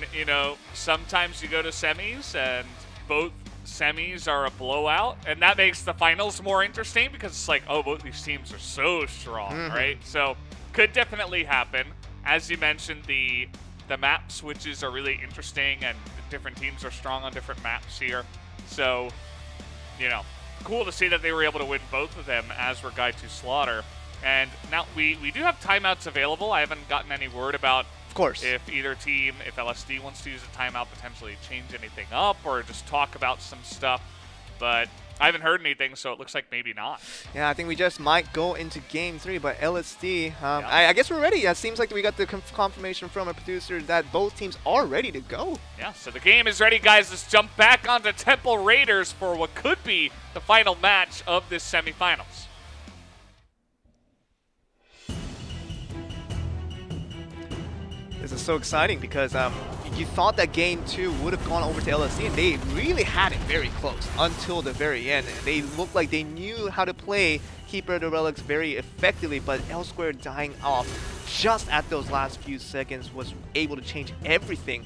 sometimes you go to semis and both semis are a blowout, and that makes the finals more interesting because it's like, oh, both these teams are so strong, right? So could definitely happen. As you mentioned, the map switches are really interesting, and different teams are strong on different maps here. So, cool to see that they were able to win both of them as were Guy 2 Slaughter. And now we do have timeouts available. I haven't gotten any word about, of course, if either team, if LSD wants to use a timeout, potentially change anything up or just talk about some stuff. But I haven't heard anything, so it looks like maybe not. Yeah, I think we just might go into Game 3, but LSD, I guess we're ready. It seems like we got the confirmation from a producer that both teams are ready to go. Yeah, so the game is ready, guys. Let's jump back onto Temple Raiders for what could be the final match of this semifinals. This is so exciting because you thought that game 2 would have gone over to LSD, and they really had it very close until the very end. They looked like they knew how to play Keeper of the Relics very effectively, but Elsewhere dying off just at those last few seconds was able to change everything.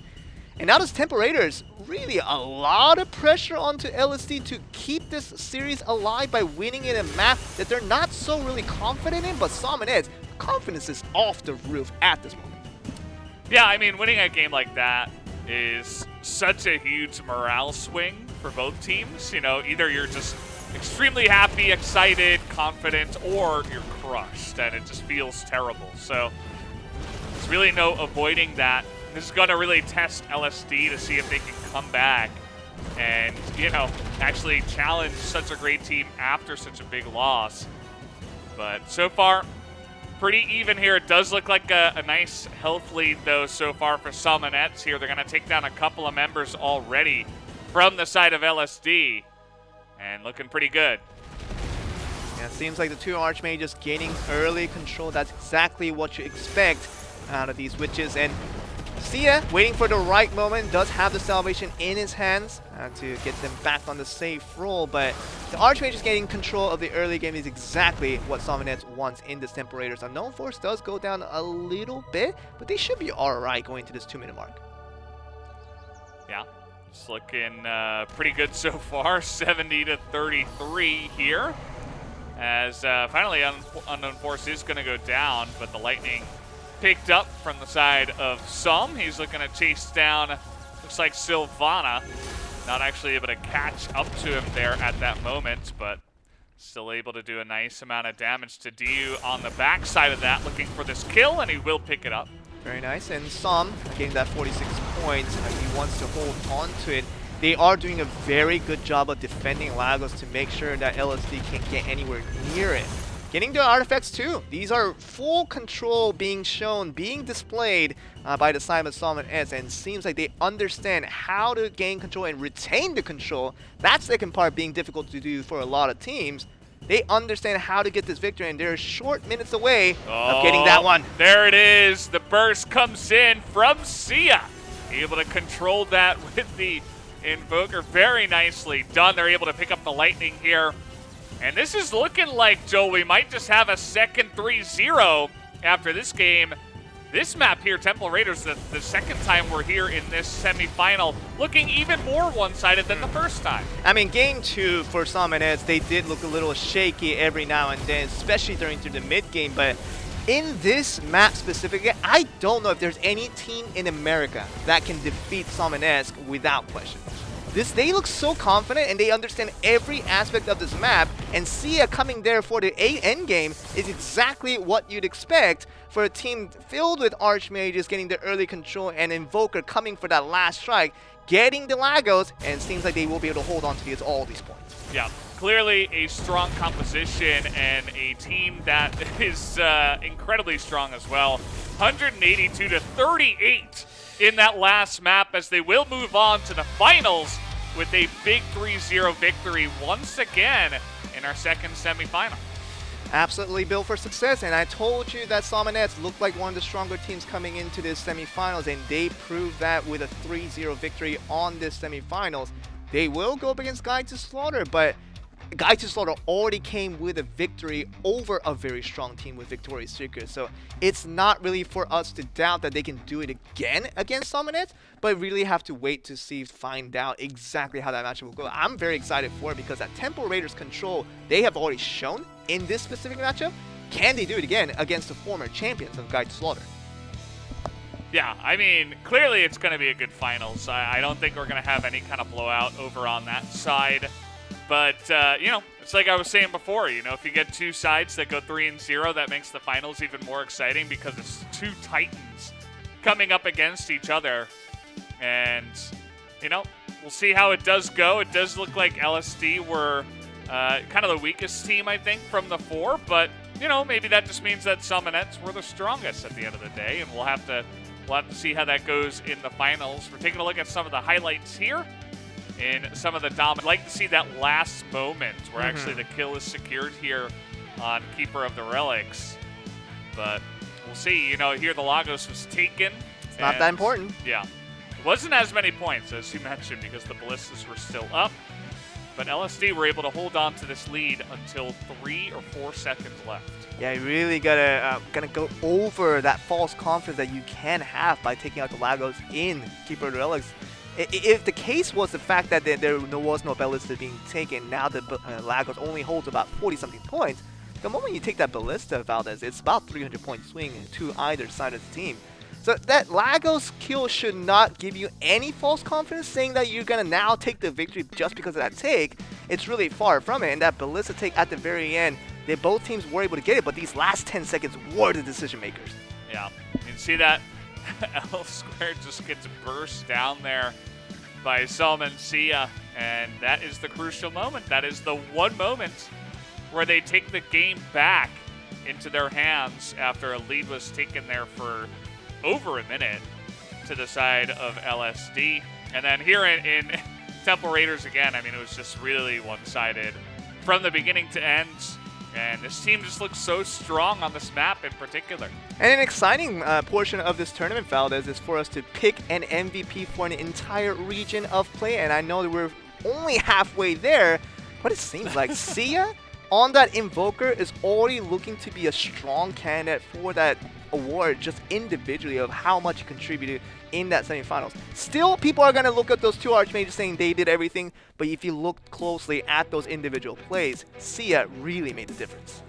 And now this Temple Raiders, really a lot of pressure onto LSD to keep this series alive by winning in a map that they're not so really confident in, but Ramoness, confidence is off the roof at this moment. Yeah, I mean, winning a game like that is such a huge morale swing for both teams. You know, either you're just extremely happy, excited, confident, or you're crushed, and it just feels terrible. So there's really no avoiding that. This is going to really test LSD to see if they can come back and, you know, actually challenge such a great team after such a big loss. But so far, pretty even here. It does look like a nice health lead, though, so far for Ramoness here. They're going to take down a couple of members already from the side of LSD, and looking pretty good. Yeah, it seems like the two Archmages gaining early control. That's exactly what you expect out of these witches. And Sia, waiting for the right moment, does have the salvation in his hands to get them back on the safe roll, but the Archmage is getting control of the early game is exactly what Ramoness wants in this Temple Raiders. Unknown Force does go down a little bit, but they should be alright going to this 2-minute mark. Yeah, it's looking pretty good so far, 70-33 here, as finally Unknown Force is going to go down, but the Lightning picked up from the side of Som. He's looking to chase down, looks like Sylvana. Not actually able to catch up to him there at that moment, but still able to do a nice amount of damage to Diu on the backside of that, looking for this kill, and he will pick it up. Very nice, and Som getting that 46 points. He wants to hold on to it. They are doing a very good job of defending Lagos to make sure that LSD can't get anywhere near it. Getting the artifacts too. These are full control being shown, being displayed by the side of Ramoness, and it seems like they understand how to gain control and retain the control. That second part being difficult to do for a lot of teams. They understand how to get this victory, and they're short minutes away of getting that one. There it is. The burst comes in from Sia. Able to control that with the Invoker. Very nicely done. They're able to pick up the Lightning here. And this is looking like, Joe, we might just have a second 3-0 after this game. This map here, Temple Raiders, the second time we're here in this semifinal, looking even more one-sided than the first time. I mean, game 2 for Ramoness, they did look a little shaky every now and then, especially during the mid-game, but in this map specifically, I don't know if there's any team in America that can defeat Ramoness without question. They look so confident, and they understand every aspect of this map, and Sia coming there for the end game is exactly what you'd expect for a team filled with Archmages getting the early control, and Invoker coming for that last strike, getting the Lagos, and it seems like they will be able to hold on to all these points. Yeah, clearly a strong composition and a team that is incredibly strong as well. 182-38 in that last map, as they will move on to the finals with a big 3-0 victory once again in our second semifinal. Absolutely built for success, and I told you that Ramoness looked like one of the stronger teams coming into this semifinals, and they proved that with a 3-0 victory on this semifinals. They will go up against Guide to Slaughter, but Guide to Slaughter already came with a victory over a very strong team with Victoria's Secret, so it's not really for us to doubt that they can do it again against Ramoness, but really have to wait to see, find out exactly how that matchup will go. I'm very excited for it because that Temple Raiders control they have already shown in this specific matchup. Can they do it again against the former champions of Guide to Slaughter? Yeah, I mean, clearly it's going to be a good finals. I don't think we're going to have any kind of blowout over on that side. But, you know, it's like I was saying before, you know, if you get two sides that go 3-0, that makes the finals even more exciting because it's two titans coming up against each other. And, you know, we'll see how it does go. It does look like LSD were kind of the weakest team, I think, from the four. But, you know, maybe that just means that Ramoness were the strongest at the end of the day. And we'll have to see how that goes in the finals. We're taking a look at some of the highlights here. In some of the I'd like to see that last moment where actually the kill is secured here on Keeper of the Relics. But we'll see. You know, here the Lagos was taken It's not that important. Yeah. It wasn't as many points, as you mentioned, because the ballistas were still up. But LSD were able to hold on to this lead until 3 or 4 seconds left. Yeah, you really gotta go over that false confidence that you can have by taking out the Lagos in Keeper of the Relics. If the case was the fact that there was no ballista being taken, now the Lagos only holds about 40-something points. The moment you take that ballista, Valdez, it's about 300-point swing to either side of the team. So that Lagos kill should not give you any false confidence saying that you're going to now take the victory just because of that take. It's really far from it. And that ballista take at the very end, both teams were able to get it, but these last 10 seconds were the decision makers. Yeah, you can see that L squared just gets burst down there by Salman Sia, and that is the crucial moment. That is the one moment where they take the game back into their hands after a lead was taken there for over a minute to the side of LSD. And then here in Temple Raiders again, I mean, it was just really one-sided from the beginning to end. And this team just looks so strong on this map in particular. And an exciting portion of this tournament, Valdez, is for us to pick an MVP for an entire region of play. And I know that we're only halfway there, but it seems like Sia on that Invoker is already looking to be a strong candidate for that award just individually of how much he contributed in that semifinals. Still, people are going to look at those two Archmages saying they did everything, but if you look closely at those individual plays, Sia really made the difference.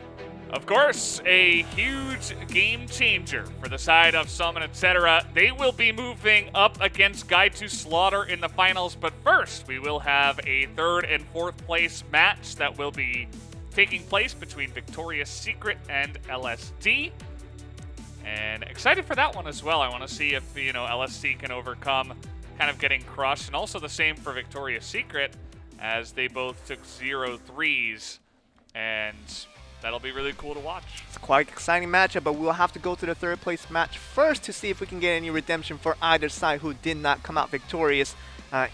Of course, a huge game changer for the side of Summon, etc. They will be moving up against Guide to Slaughter in the finals, but first we will have a 3rd and 4th place match that will be taking place between Victoria's Secret and LSD. And excited for that one as well. I want to see if, LSD can overcome kind of getting crushed. And also the same for Victoria's Secret, as they both took 0-3s. And that'll be really cool to watch. It's quite an exciting matchup, but we'll have to go to the 3rd place match first to see if we can get any redemption for either side who did not come out victorious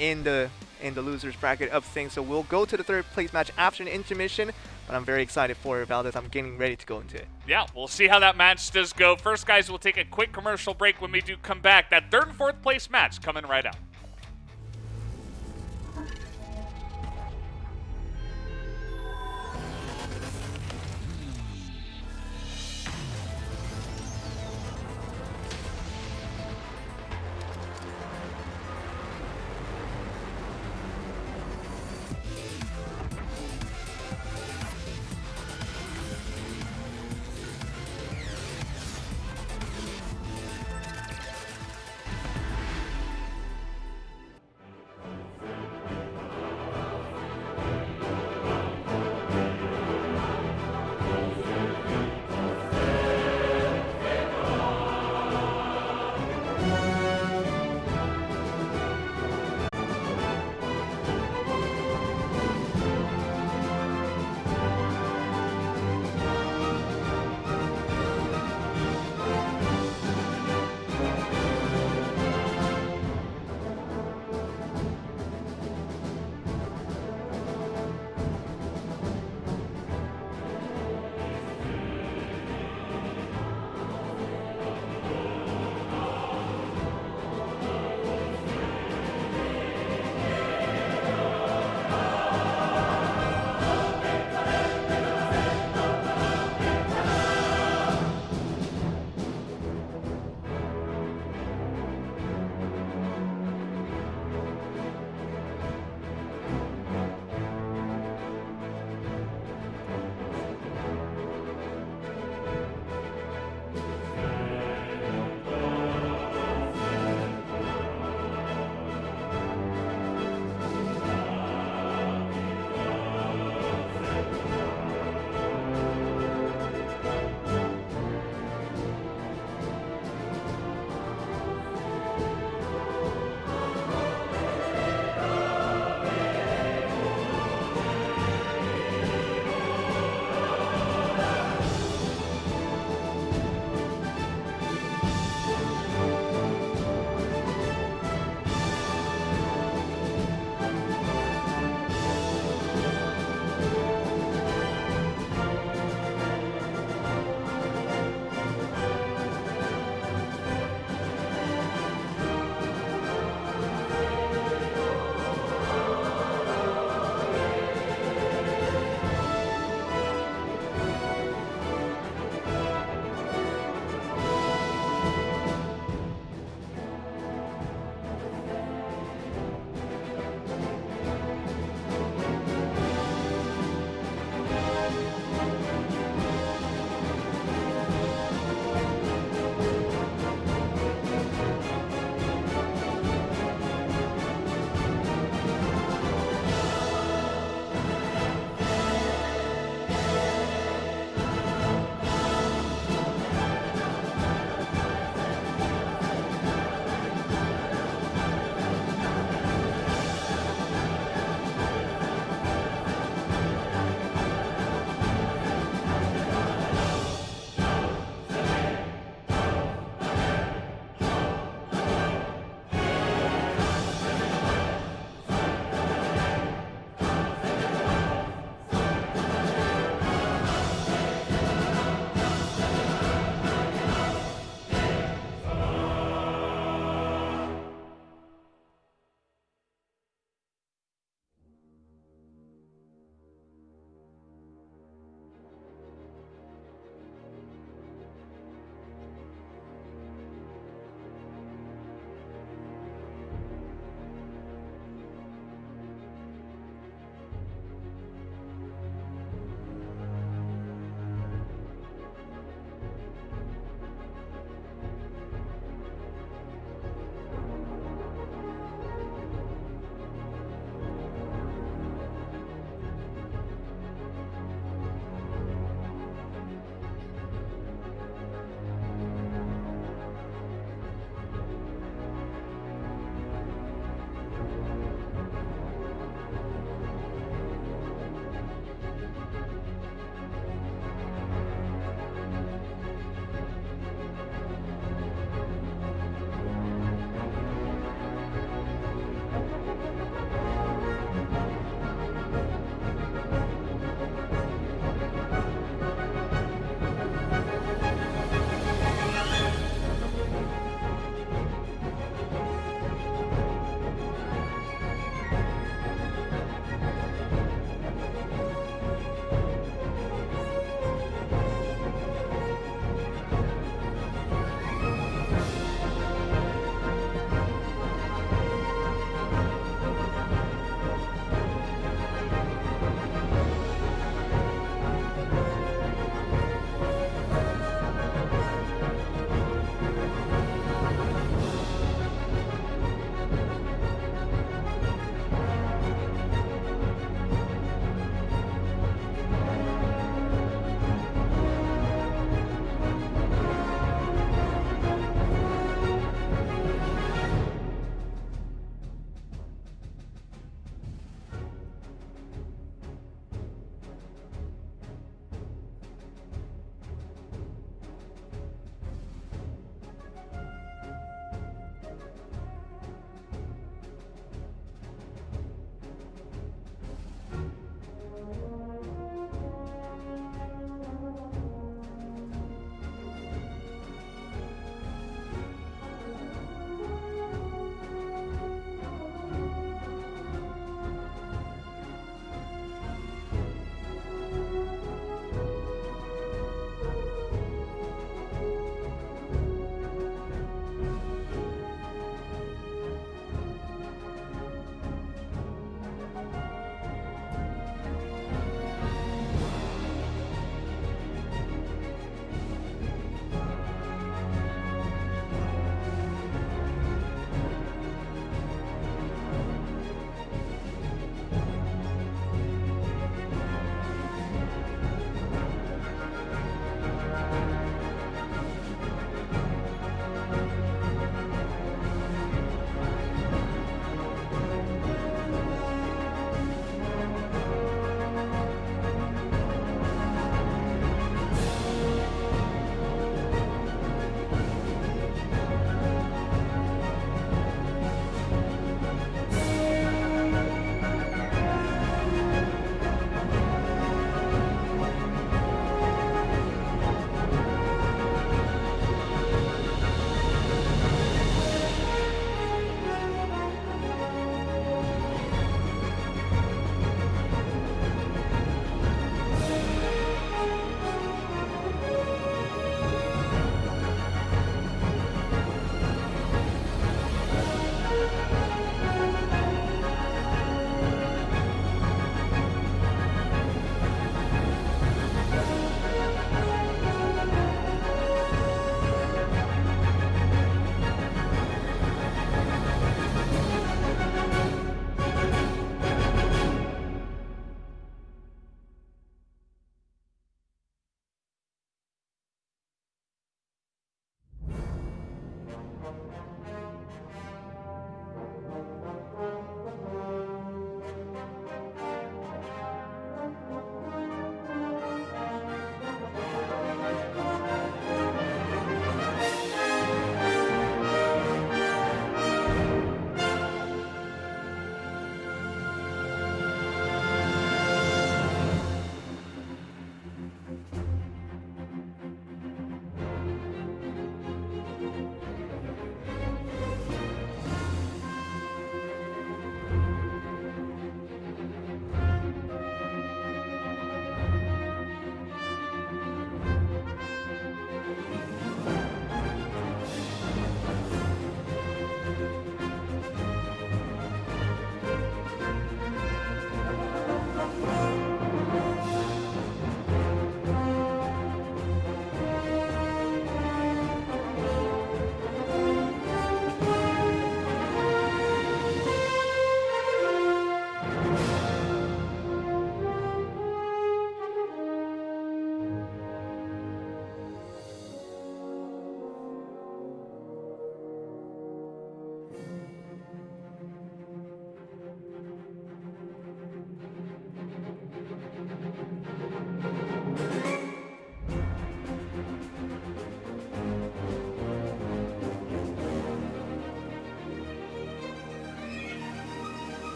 in the losers bracket of things. So we'll go to the 3rd place match after an intermission. But I'm very excited for it, Valdez. I'm getting ready to go into it. Yeah, we'll see how that match does go. First, guys, we'll take a quick commercial break. When we do come back, that 3rd and 4th place match coming right out.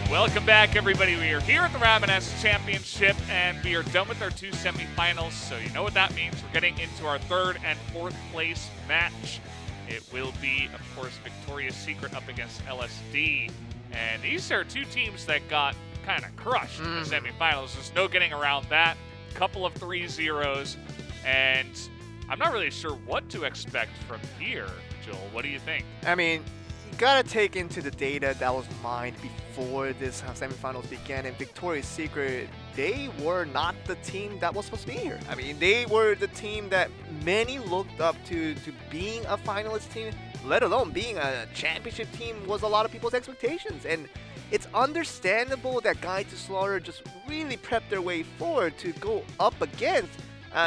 Welcome back, everybody. We are here at the Ramoness Championship, and we are done with our 2 semifinals, so you know what that means. We're getting into our 3rd and 4th place match. It will be, of course, Victoria's Secret up against LSD, and these are 2 teams that got kind of crushed in the semifinals. There's no getting around that. Couple of 3-0s, and I'm not really sure what to expect from here. Joel, what do you think? I mean, you gotta take into the data that was mined before this semifinals began, and Victoria's Secret, they were not the team that was supposed to be here. I mean, they were the team that many looked up to being a finalist team, let alone being a championship team was a lot of people's expectations. And it's understandable that Guide to Slaughter just really prepped their way forward to go up against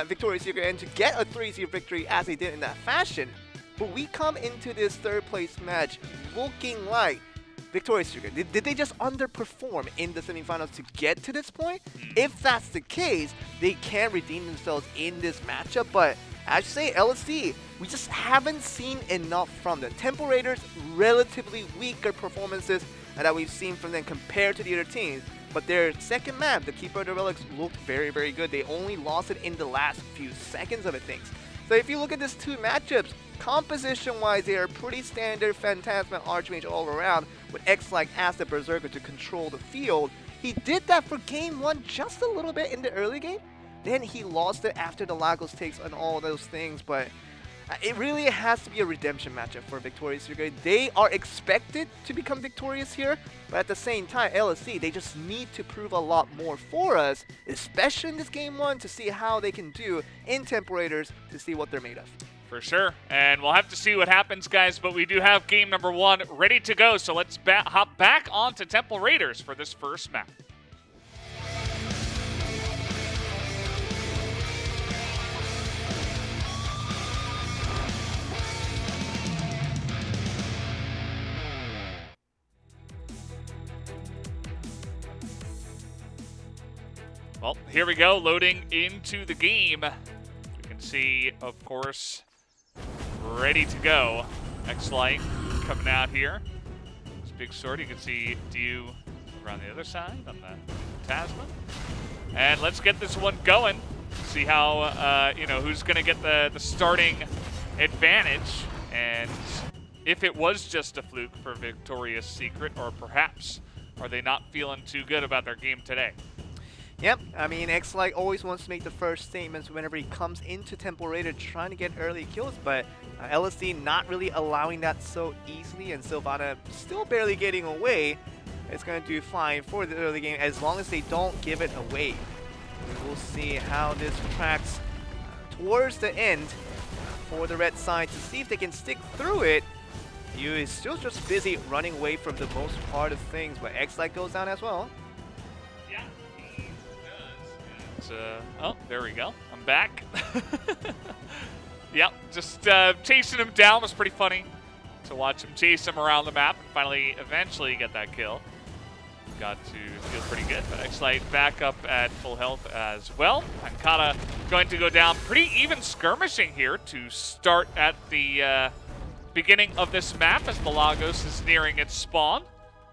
Victoria's Secret and to get a 3-0 victory as they did in that fashion. But we come into this 3rd place match looking like Victoria's Secret. Did they just underperform in the semifinals to get to this point? If that's the case, they can redeem themselves in this matchup. But as you say, LSD, we just haven't seen enough from them. Temple Raiders, relatively weaker performances that we've seen from them compared to the other teams. But their second map, the Keeper of the Relics, looked very, very good. They only lost it in the last few seconds of it, things. So if you look at these two matchups, composition-wise, they are pretty standard Phantasma Archmage all around, with X-Like as the Berserker to control the field. He did that for game 1 just a little bit in the early game. Then he lost it after the Lagos takes and all those things, but it really has to be a redemption matchup for Victorious Secret. They are expected to become victorious here, but at the same time, LSD, they just need to prove a lot more for us, especially in this game 1, to see how they can do in Temporators, to see what they're made of. For sure, and we'll have to see what happens, guys, but we do have game number 1 ready to go, so let's hop back onto Temple Raiders for this first map. Well, here we go, loading into the game. You can see, of course, ready to go. X-Light coming out here. This big sword, you can see Dew around the other side on the Tasma. And let's get this one going. See how, who's going to get the starting advantage. And if it was just a fluke for Victorious Secret, or perhaps are they not feeling too good about their game today? Yep, I mean, X-Light always wants to make the first statements whenever he comes into Temple Raider trying to get early kills, but LSD not really allowing that so easily, and Sylvana still barely getting away. It's going to do fine for the early game as long as they don't give it away. We'll see how this tracks towards the end for the red side to see if they can stick through it. Yu is still just busy running away from the most part of things, but X-Light goes down as well. Oh, there we go. I'm back. Yep, just chasing him down was pretty funny to watch him chase him around the map and finally, eventually get that kill. Got to feel pretty good, but X-Light back up at full health as well. Ankata going to go down. Pretty even skirmishing here to start at the beginning of this map as the Lagos is nearing its spawn.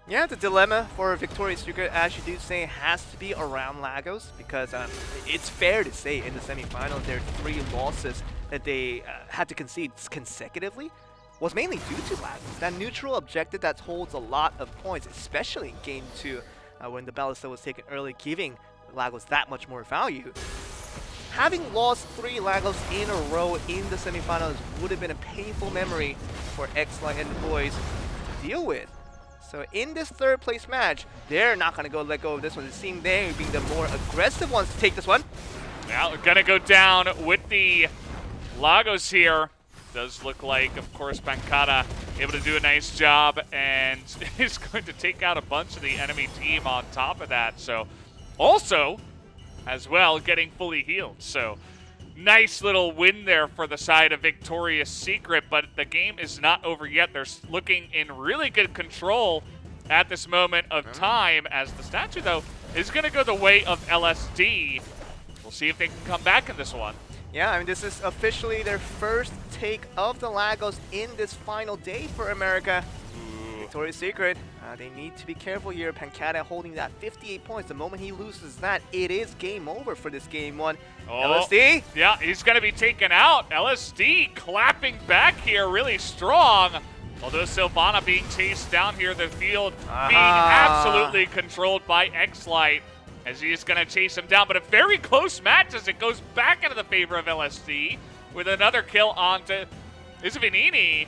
Yeah, the dilemma for Victorious Secret, as you do say, has to be around Lagos, because it's fair to say in the semifinals, their 3 losses that they had to concede consecutively was mainly due to Lagos. That neutral objective that holds a lot of points, especially in Game 2, when the Ballista was taken early, giving Lagos that much more value. Having lost 3 Lagos in a row in the semifinals would have been a painful memory for X-Light and the boys to deal with. So in this 3rd place match, they're not going to let go of this one. It seems they being the more aggressive ones to take this one. Now we're going to go down with the Lagos here. Does look like, of course, Bankata able to do a nice job and is going to take out a bunch of the enemy team on top of that. So also, as well, getting fully healed. So nice little win there for the side of Victorious Secret, but the game is not over yet. They're looking in really good control at this moment of time, as the statue, though, is going to go the way of LSD. We'll see if they can come back in this one. Yeah, I mean, this is officially their first take of the Lagos in this final day for America. Victorious Secret, they need to be careful here. Pankata holding that 58 points. The moment he loses that, it is game over for this game 1. Oh, LSD? Yeah, he's going to be taken out. LSD clapping back here really strong. Although Sylvana being chased down here, the field being absolutely controlled by X-Light as he is going to chase him down. But a very close match as it goes back into the favor of LSD with another kill onto Izvinini.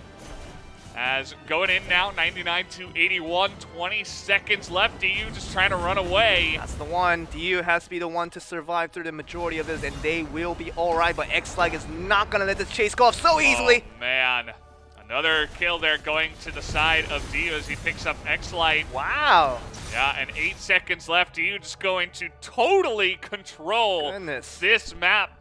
As going in now, 99 to 81, 20 seconds left. DU just trying to run away. That's the one. DU has to be the one to survive through the majority of this, and they will be all right. But X-Like is not going to let the chase go off so easily. Oh, man. Another kill there going to the side of DU as he picks up X-Light. Wow. Yeah, and 8 seconds left. DU just going to totally control this map.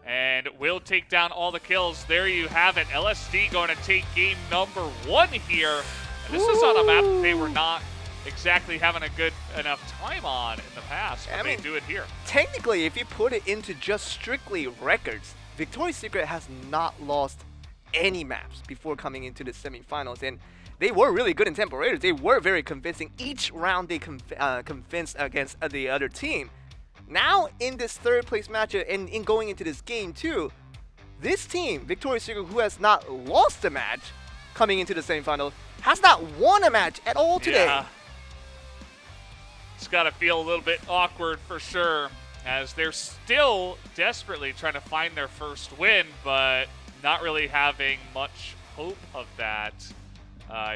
And will take down all the kills. There you have it. LSD going to take game number 1 here. And this is on a map that they were not exactly having a good enough time on in the past, but they do it here. Technically, if you put it into just strictly records, Victorious Secret has not lost any maps before coming into the semifinals. And they were really good in Temple Raiders. They were very convincing. Each round they convinced against the other team. Now, in this 3rd place matchup and in going into this game too, this team, Victoria's Secret, who has not lost a match coming into the semifinal, has not won a match at all today. Yeah. It's got to feel a little bit awkward for sure, as they're still desperately trying to find their first win, but not really having much hope of that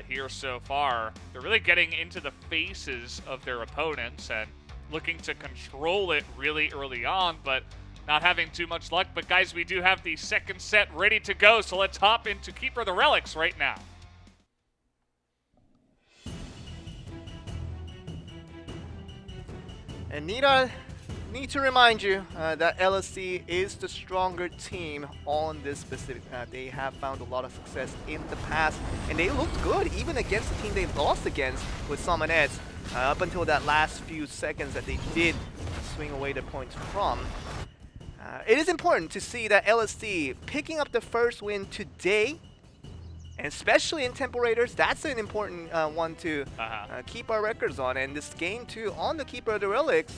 here so far. They're really getting into the faces of their opponents and looking to control it really early on, but not having too much luck. But guys, we do have the second set ready to go, so let's hop into Keeper of the Relics right now. And need to remind you that LSD is the stronger team on this specific map. They have found a lot of success in the past, and they looked good even against the team they lost against with Ramoness up until that last few seconds that they did swing away the points from. It is important to see that LSD picking up the first win today, and especially in Temple Raiders. That's an important one to keep our records on. And this game too, on the Keeper of the Relics,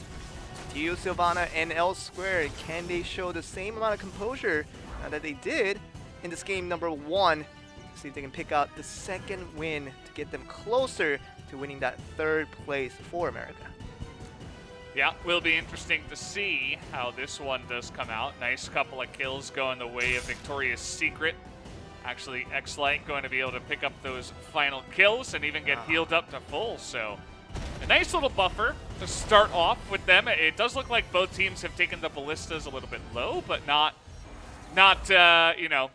Tio, Sylvana, and L Square, can they show the same amount of composure that they did in this game number 1 to see if they can pick out the second win to get them closer to winning that third place for America. Yeah, will be interesting to see how this one does come out. Nice couple of kills going the way of Victoria's Secret. Actually, X-Light going to be able to pick up those final kills and even get healed up to full. So a nice little buffer to start off with them. It does look like both teams have taken the ballistas a little bit low, but not you know,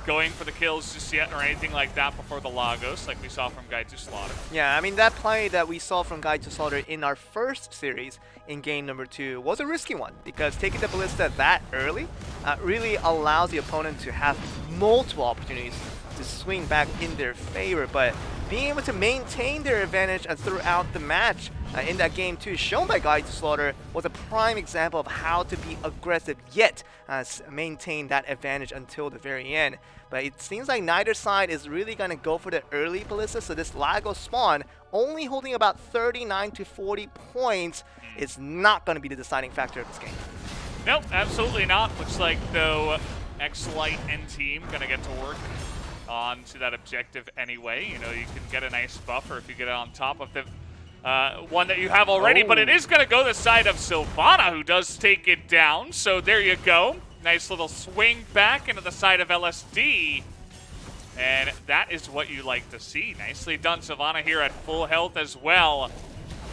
going for the kills just yet or anything like that before the Lagos, like we saw from Guide to Slaughter. Yeah, I mean, that play that we saw from Guide to Slaughter in our first series in game number 2 was a risky one, because taking the ballista that early really allows the opponent to have multiple opportunities to swing back in their favor. But being able to maintain their advantage throughout the match in that game 2, shown by Guide to Slaughter, was a prime example of how to be aggressive yet maintain that advantage until the very end. But it seems like neither side is really going to go for the early ballista, so this Lagos spawn, only holding about 39 to 40 points, is not going to be the deciding factor of this game. Nope, absolutely not. Looks like, though, X-Light and team going to get to work on to that objective anyway. You know, you can get a nice buffer if you get it on top of the one that you have already, but it is going to go the side of Sylvana, who does take it down. So there you go. Nice little swing back into the side of LSD. And that is what you like to see. Nicely done, Sylvana here at full health as well.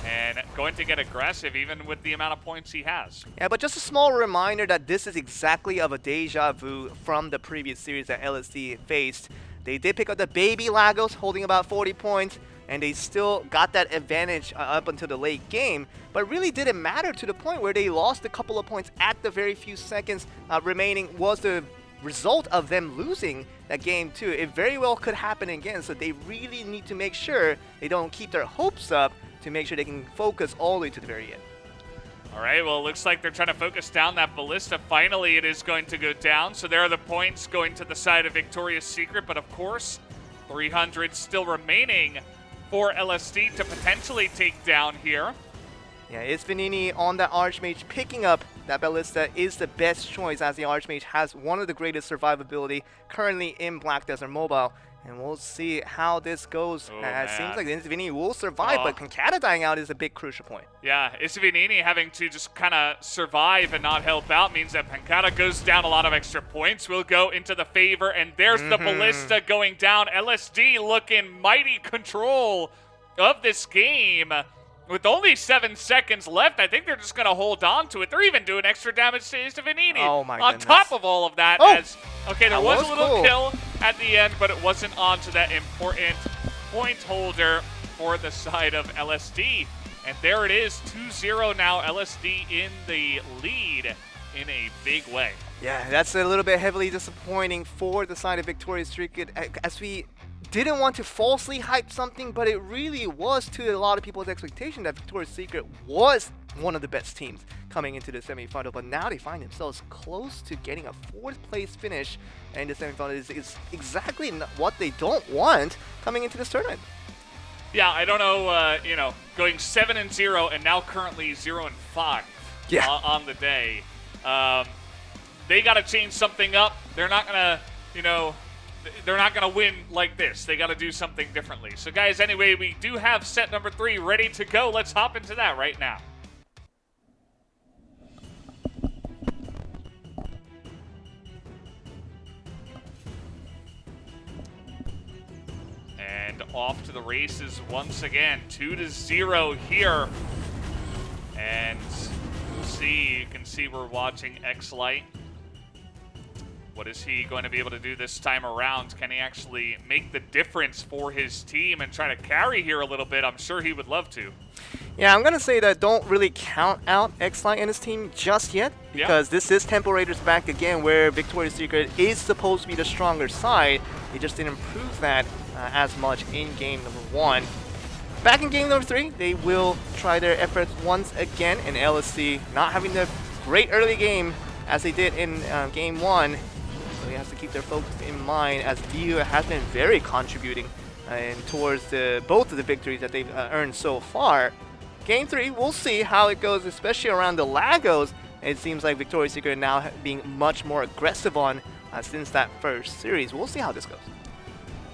And going to get aggressive even with the amount of points he has. Yeah, but just a small reminder that this is exactly of a deja vu from the previous series that LSD faced. They did pick up the baby Lagos holding about 40 points, and they still got that advantage up until the late game, but really didn't matter to the point where they lost a couple of points at the very few seconds remaining was the result of them losing that game too. It very well could happen again, so they really need to make sure they don't keep their hopes up to make sure they can focus all the way to the very end. All right, well, it looks like they're trying to focus down that ballista. Finally, it is going to go down, so there are the points going to the side of Victoria's Secret, but of course, 300 still remaining for LSD to potentially take down here. Yeah, it's Vanini on the Archmage. Picking up that ballista is the best choice, as the Archmage has one of the greatest survivability currently in Black Desert Mobile. And we'll see how this goes. It seems like Vanini will survive, but Kankata dying out is a big crucial point. Yeah, Isvanini having to just kind of survive and not help out means that Pankata goes down. A lot of extra points will go into the favor, and there's the ballista going down. LSD looking mighty control of this game. With only 7 seconds left, I think they're just going to hold on to it. They're even doing extra damage to Isvanini. Oh my on goodness. top of all of that. Okay, there was a little kill at the end, but it wasn't onto that important point holder for the side of LSD. And there it is, 2-0 now, LSD in the lead in a big way. Yeah, that's a little bit heavily disappointing for the side of Victoria's Secret, as we didn't want to falsely hype something, but it really was to a lot of people's expectation that Victoria's Secret was one of the best teams coming into the semifinal, but now they find themselves close to getting a 4th place finish, and the semifinal is exactly what they don't want coming into this tournament. Yeah, I don't know, you know, going 7-0 and now currently 0-5 on the day. they got to change something up. They're not going to, you know, they're not going to win like this. They got to do something differently. So, guys, anyway, we do have set number 3 ready to go. Let's hop into that right now. And off to the races once again. 2-0 here. And we'll see. You can see we're watching X-Light. What is he going to be able to do this time around? Can he actually make the difference for his team and try to carry here a little bit? I'm sure he would love to. Yeah, I'm going to say that don't really count out X-Light and his team just yet, because this is Temple Raiders back again, where Victoria's Secret is supposed to be the stronger side. They just didn't prove that as much in game number 1. Back in game number 3, they will try their efforts once again, and LSC not having the great early game as they did in game 1. So they have to keep their focus in mind, as DU has been very contributing and towards both of the victories that they've earned so far. Game 3, we'll see how it goes, especially around the Lagos. It seems like Victoria's Secret now being much more aggressive on since that first series. We'll see how this goes.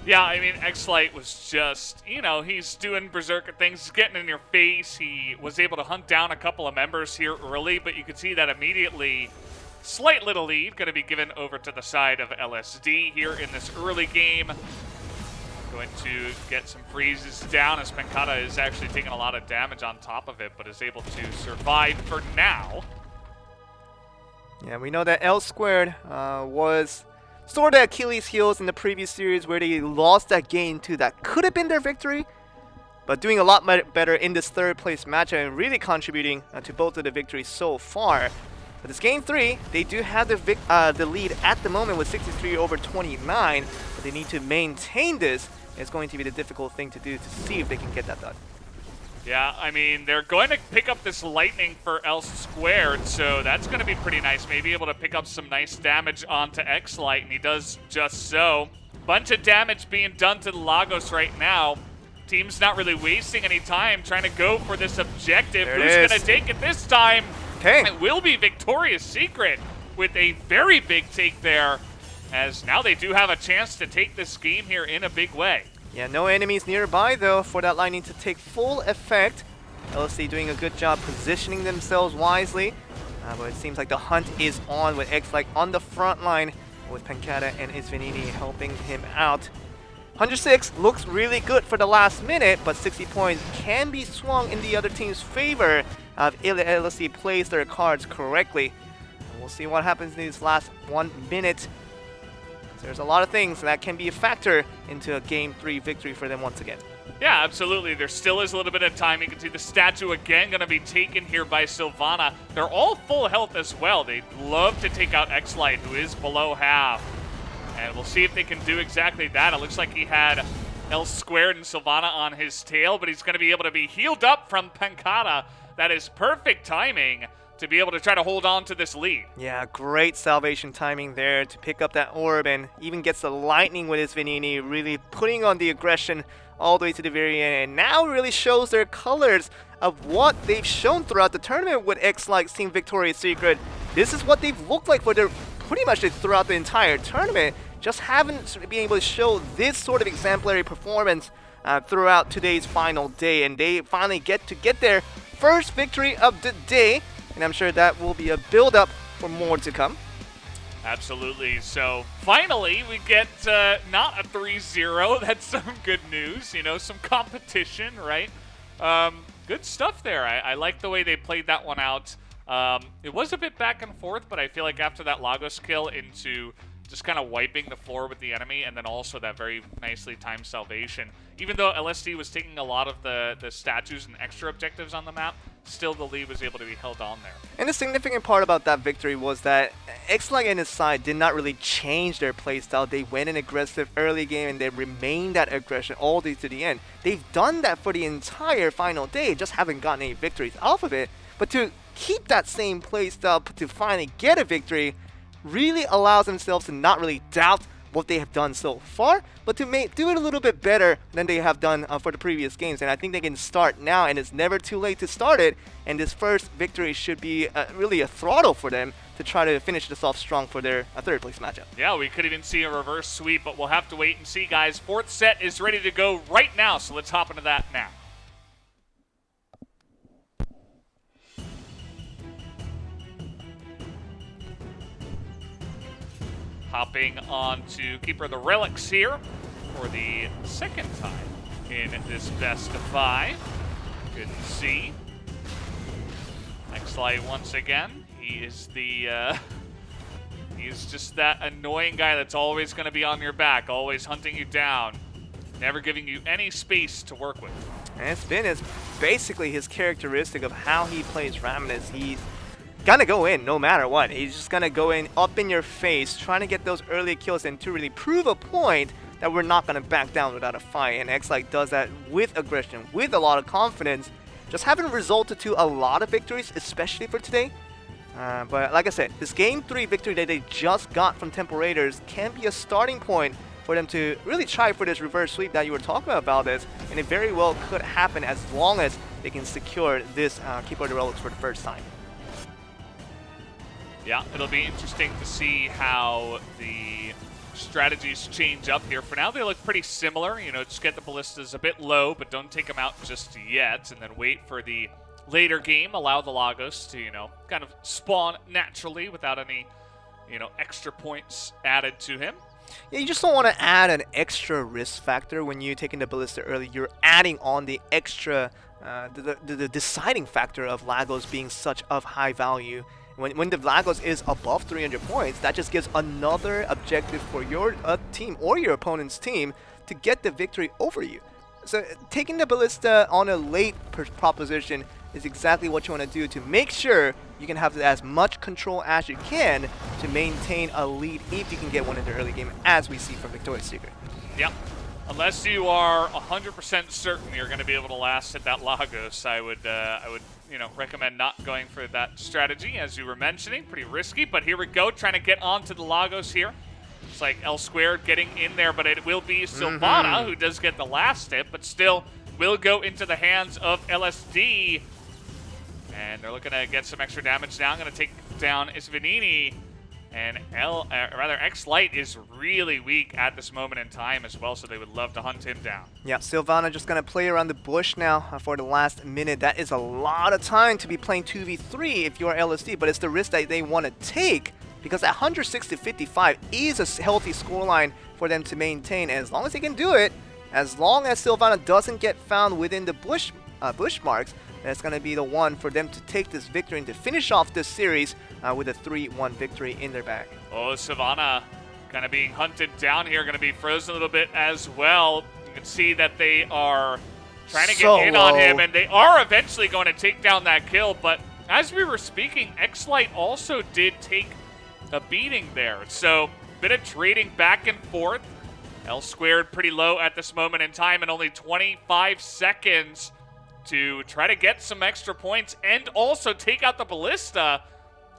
Yeah, I mean, X-Light was just, you know, he's doing berserker things, he's getting in your face. He was able to hunt down a couple of members here early, but you could see that immediately. Slight little lead going to be given over to the side of LSD here in this early game. Going to get some freezes down as Pankata is actually taking a lot of damage on top of it, but is able to survive for now. Yeah, we know that L Squared was sort of Achilles' heels in the previous series, where they lost that game 2 that could have been their victory, but doing a lot better in this third place matchup and really contributing to both of the victories so far. But this game 3, they do have the lead at the moment with 63/29, but they need to maintain this. It's going to be the difficult thing to do to see if they can get that done. Yeah, I mean, they're going to pick up this lightning for L Squared, so that's going to be pretty nice. Maybe able to pick up some nice damage onto X-Light, and he does just so. Bunch of damage being done to the Lagos right now. Team's not really wasting any time trying to go for this objective. Who's going to take it this time? Okay. It will be Victoria's Secret with a very big take there, as now they do have a chance to take this game here in a big way. Yeah, no enemies nearby though for that lightning to take full effect. LSC doing a good job positioning themselves wisely, but it seems like the hunt is on with X-Light on the front line, with Pankata and Isvanini helping him out. 106 looks really good for the last minute, but 60 points can be swung in the other team's favor if LSC plays their cards correctly. And we'll see what happens in this last 1 minute. There's a lot of things that can be a factor into a Game 3 victory for them once again. Yeah, absolutely. There still is a little bit of time. You can see the statue again going to be taken here by Sylvana. They're all full health as well. They'd love to take out X-Light, who is below half. And we'll see if they can do exactly that. It looks like he had L Squared and Sylvana on his tail, but he's going to be able to be healed up from Pankata. That is perfect timing to be able to try to hold on to this lead. Yeah, great salvation timing there to pick up that orb, and even gets the lightning with his Vanini, really putting on the aggression all the way to the very end, and now really shows their colors of what they've shown throughout the tournament with X-Light Team Victoria's Secret. This is what they've looked like for their pretty much throughout the entire tournament. Just haven't been able to show this sort of exemplary performance throughout today's final day, and they finally get their first victory of the day. And I'm sure that will be a build-up for more to come. Absolutely. So finally, we get not a 3-0. That's some good news. You know, some competition, right? Good stuff there. I like the way they played that one out. It was a bit back and forth, but I feel like after that Lagos kill into just kind of wiping the floor with the enemy, and then also that very nicely timed salvation. Even though LSD was taking a lot of the statues and extra objectives on the map, still the lead was able to be held on there. And the significant part about that victory was that X-Light and his side did not really change their playstyle. They went in aggressive early game, and they remained that aggression all the way to the end. They've done that for the entire final day, just haven't gotten any victories off of it. But to keep that same playstyle to finally get a victory really allows themselves to not really doubt what they have done so far, but to do it a little bit better than they have done for the previous games. And I think they can start now, and it's never too late to start it. And this first victory should be really a throttle for them to try to finish this off strong for their third place matchup. Yeah, we could even see a reverse sweep, but we'll have to wait and see, guys. Fourth set is ready to go right now, so let's hop into that now. Hopping on to Keeper of the Relics here for the second time in this best of 5. Good to see. X-Light once again. He is he's just that annoying guy that's always going to be on your back, always hunting you down, never giving you any space to work with. And it's been basically his characteristic of how he plays Ramoness. He's gonna go in no matter what. He's just gonna go in up in your face, trying to get those early kills and to really prove a point that we're not gonna back down without a fight. And X-Light does that with aggression, with a lot of confidence. Just haven't resulted to a lot of victories, especially for today. But like I said, this Game 3 victory that they just got from Temple Raiders can be a starting point for them to really try for this reverse sweep that you were talking about this. And it very well could happen as long as they can secure this Keeper of the Relics for the first time. Yeah, it'll be interesting to see how the strategies change up here. For now, they look pretty similar. You know, just get the ballistas a bit low, but don't take them out just yet, and then wait for the later game. Allow the Lagos to, you know, kind of spawn naturally without any, you know, extra points added to him. Yeah, you just don't want to add an extra risk factor when you're taking the ballista early. You're adding on the extra, the deciding factor of Lagos being such of high value. When the Lagos is above 300 points, that just gives another objective for your team or your opponent's team to get the victory over you. So taking the ballista on a late proposition is exactly what you want to do to make sure you can have as much control as you can to maintain a lead if you can get one in the early game, as we see from Victoria's Secret. Yep. Unless you are 100% certain you're going to be able to last at that Lagos, I would you know, recommend not going for that strategy, as you were mentioning. Pretty risky, but here we go, trying to get onto the Lagos here. It's like L squared getting in there, but it will be Sylvana who does get the last hit, but still will go into the hands of LSD. And they're looking to get some extra damage now. I'm going to take down Isvanini. And X-Light is really weak at this moment in time as well, so they would love to hunt him down. Yeah, Sylvana just going to play around the bush now for the last minute. That is a lot of time to be playing 2v3 if you're LSD, but it's the risk that they want to take because 160-55 is a healthy scoreline for them to maintain. And as long as they can do it, as long as Sylvana doesn't get found within the bush marks, that's going to be the one for them to take this victory and to finish off this series with a 3-1 victory in their bag. Oh, Savannah kind of being hunted down here, going to be frozen a little bit as well. You can see that they are trying to get in on him, and they are eventually going to take down that kill. But as we were speaking, X-Light also did take a beating there. So a bit of trading back and forth. L squared pretty low at this moment in time, and only 25 seconds to try to get some extra points and also take out the ballista.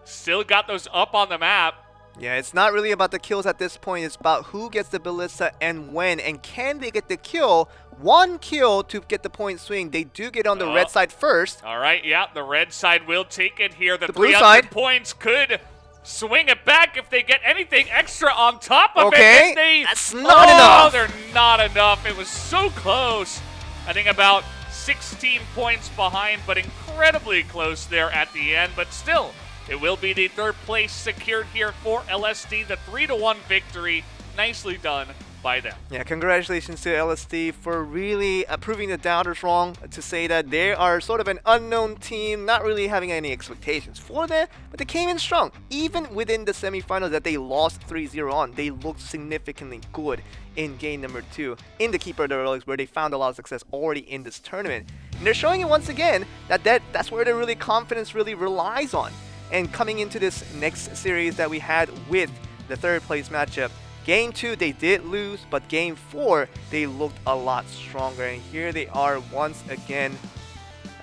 Still got those up on the map. Yeah, it's not really about the kills at this point. It's about who gets the ballista and when, and can they get the kill. One kill to get the point swing. They do get on the red side first. All right, yeah, the red side will take it here. The blue 300 side points could swing it back if they get anything extra on top of it. Okay, that's not enough. Oh, they're not enough. It was so close. I think about 16 points behind, but incredibly close there at the end. But still, it will be the third place secured here for LSD. The 3-1 victory. Nicely done by them. Yeah, congratulations to LSD for really proving the doubters wrong, to say that they are sort of an unknown team, not really having any expectations for them, but they came in strong. Even within the semifinals that they lost 3-0 on, they looked significantly good in game number 2 in the Keeper of the Relics, where they found a lot of success already in this tournament. And they're showing it once again that's where their really confidence really relies on. And coming into this next series that we had with the third place matchup, Game 2 they did lose, but Game 4 they looked a lot stronger. And here they are once again,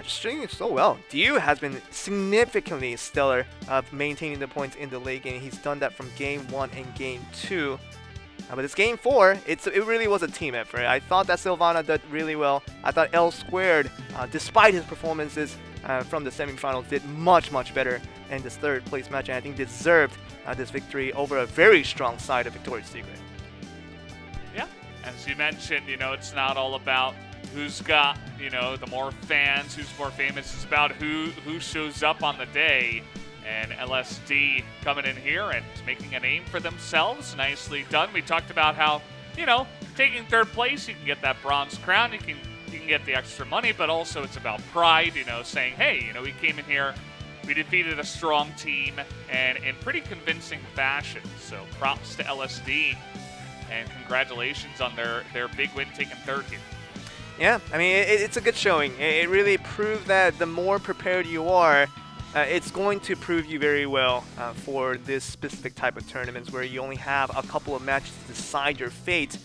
just doing it so well. Diu has been significantly stellar of maintaining the points in the late game. He's done that from Game 1 and Game 2. But it's game 4. It really was a team effort. I thought that Sylvana did really well. I thought L Squared, despite his performances from the semifinals, did much better in this third place match, and I think deserved this victory over a very strong side of Victoria's Secret. Yeah, as you mentioned, it's not all about who's got, the more fans, who's more famous. It's about who shows up on the day. And LSD coming in here and making a name for themselves. Nicely done. We talked about how, taking third place, you can get that bronze crown. You can get the extra money, but also it's about pride, saying, hey, we came in here, we defeated a strong team and in pretty convincing fashion. So props to LSD and congratulations on their big win taking third here. Yeah, I mean, it's a good showing. It really proved that the more prepared you are, it's going to prove you very well for this specific type of tournaments where you only have a couple of matches to decide your fate.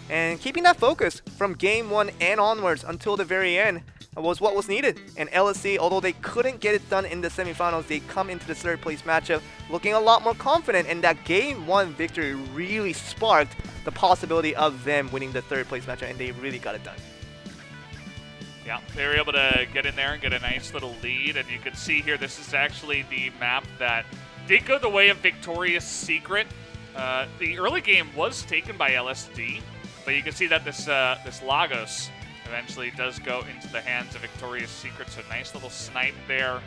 And keeping that focus from game 1 and onwards until the very end was what was needed. And LSC, although they couldn't get it done in the semifinals, they come into the third place matchup looking a lot more confident, and that game 1 victory really sparked the possibility of them winning the third place matchup, and they really got it done. Yeah, they were able to get in there and get a nice little lead, and you can see here this is actually the map that did go the way of Victoria's Secret. The early game was taken by LSD, but you can see that this Lagos eventually does go into the hands of Victoria's Secret, so nice little snipe there,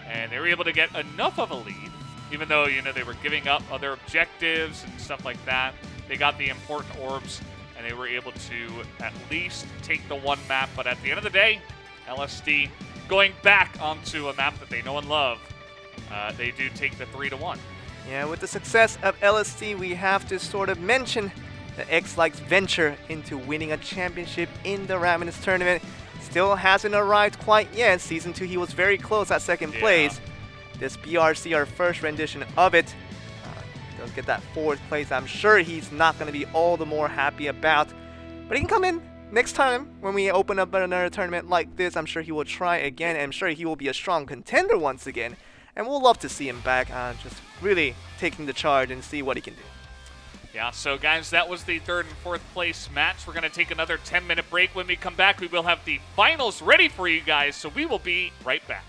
and they were able to get enough of a lead, even though they were giving up other objectives and stuff like that. They got the important orbs, and they were able to at least take the one map. But at the end of the day, LSD going back onto a map that they know and love, they do take the 3-1. Yeah, with the success of LSD, we have to sort of mention the X-Like's venture into winning a championship in the Ramoness tournament. Still hasn't arrived quite yet. Season 2, he was very close at second place. This BRC, our first rendition of it, does get that 4th place. I'm sure he's not going to be all the more happy about, but he can come in next time when we open up another tournament like this. I'm sure he will try again, and I'm sure he will be a strong contender once again, and we'll love to see him back, just really taking the charge and see what he can do. Yeah, so guys, that was the 3rd and 4th place match. We're going to take another 10-minute break. When we come back, we will have the finals ready for you guys, so we will be right back.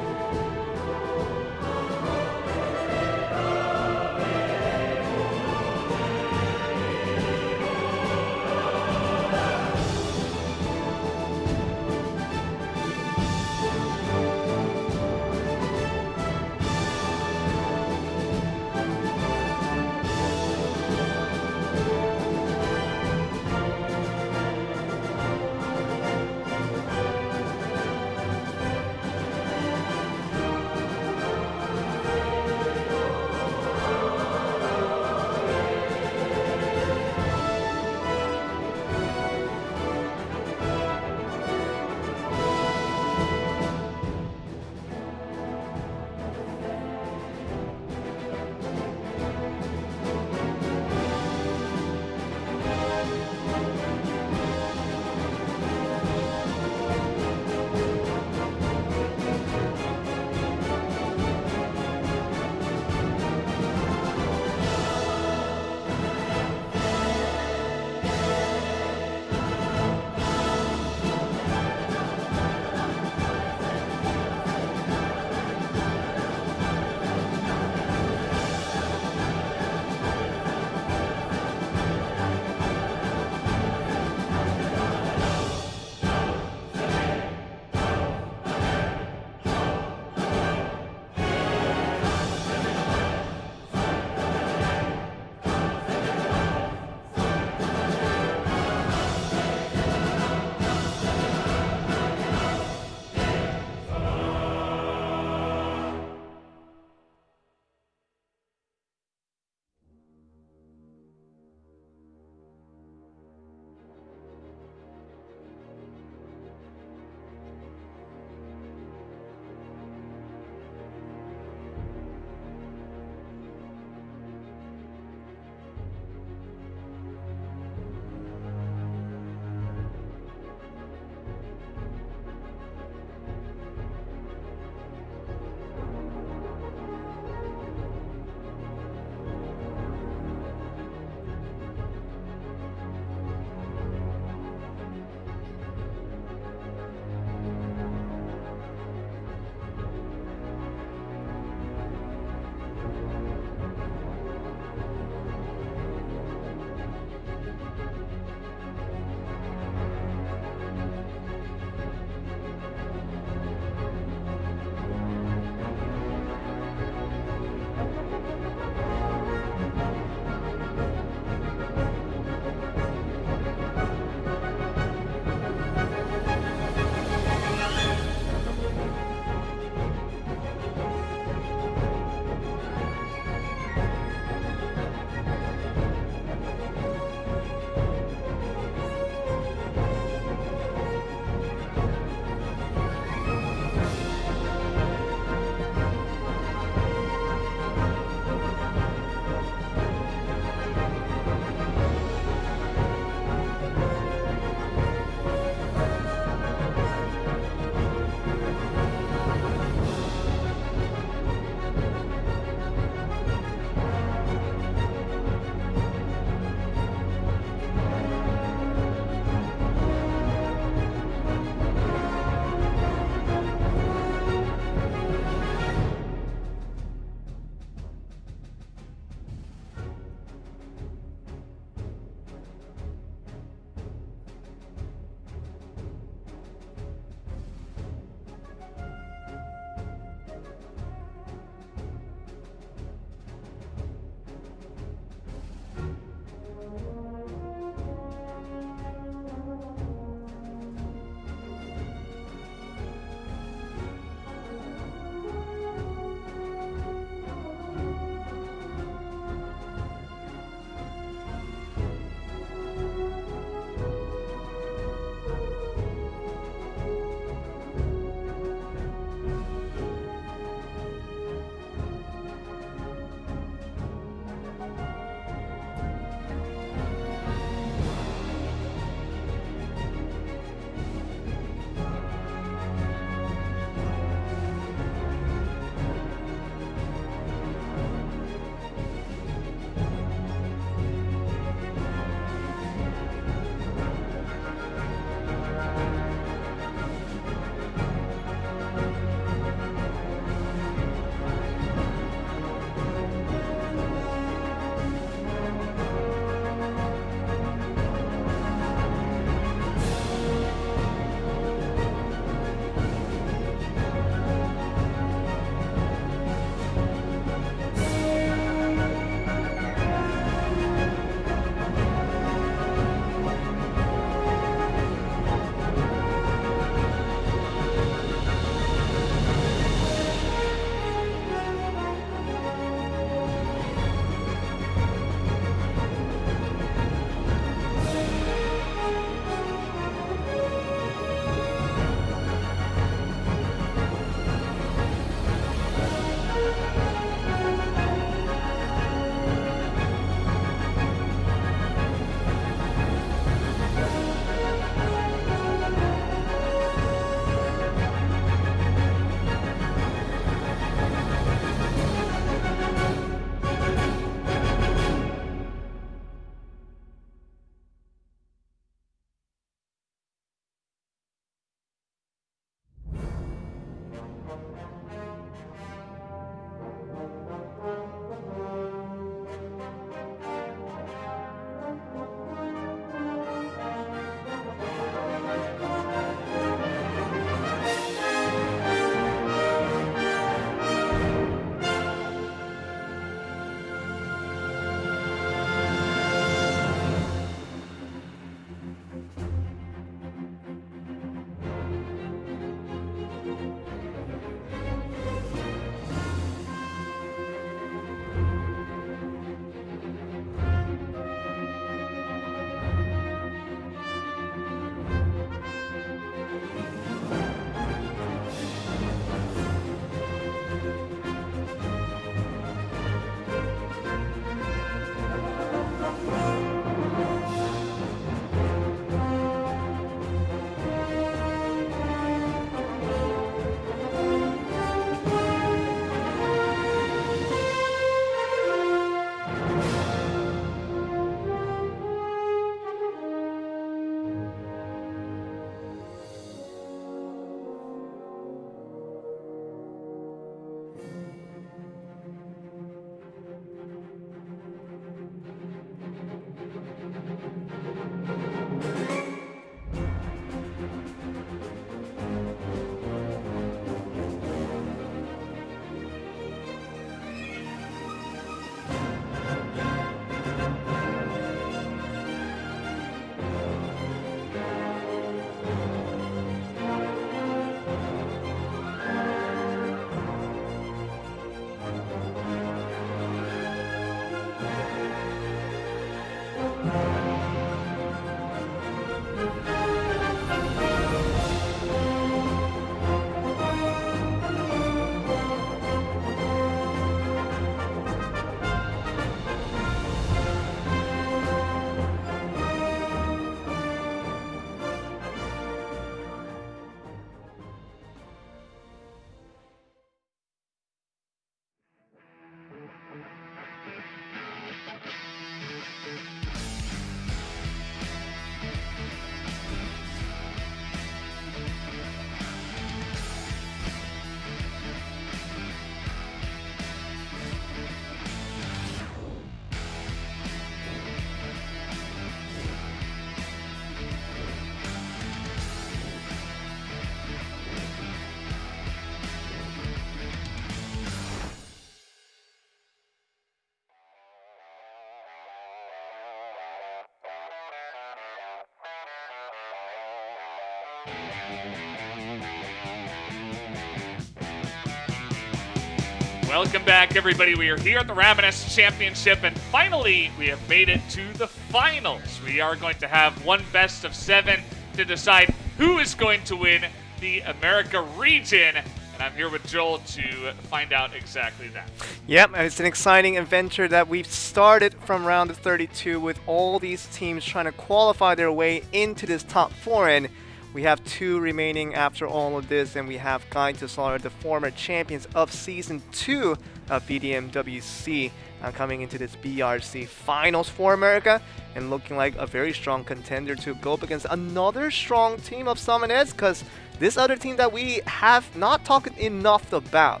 Welcome back, everybody. We are here at the Ramoness Championship, and finally, we have made it to the finals. We are going to have one best of 7 to decide who is going to win the America region, and I'm here with Joel to find out exactly that. Yep, it's an exciting adventure that we've started from round of 32 with all these teams trying to qualify their way into this top 4, and we have 2 remaining after all of this, and we have Guide to Slaughter, the former champions of Season 2 of BDM WC, coming into this BRC Finals for America, and looking like a very strong contender to go up against another strong team of Ramoness, because this other team that we have not talked enough about.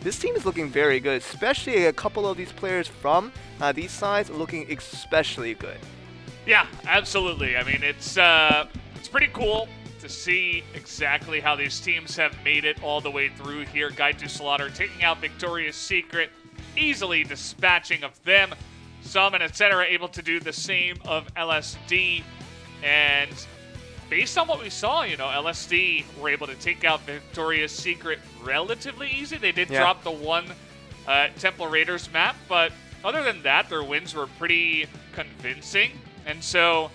This team is looking very good, especially a couple of these players from these sides looking especially good. Yeah, absolutely. I mean, it's pretty cool to see exactly how these teams have made it all the way through here. Guide to Slaughter taking out Victoria's Secret, easily dispatching of them. Some and etc. able to do the same of LSD. And based on what we saw, you know, LSD were able to take out Victoria's Secret relatively easy. They did drop the one Temple Raiders map, but other than that, their wins were pretty convincing. And so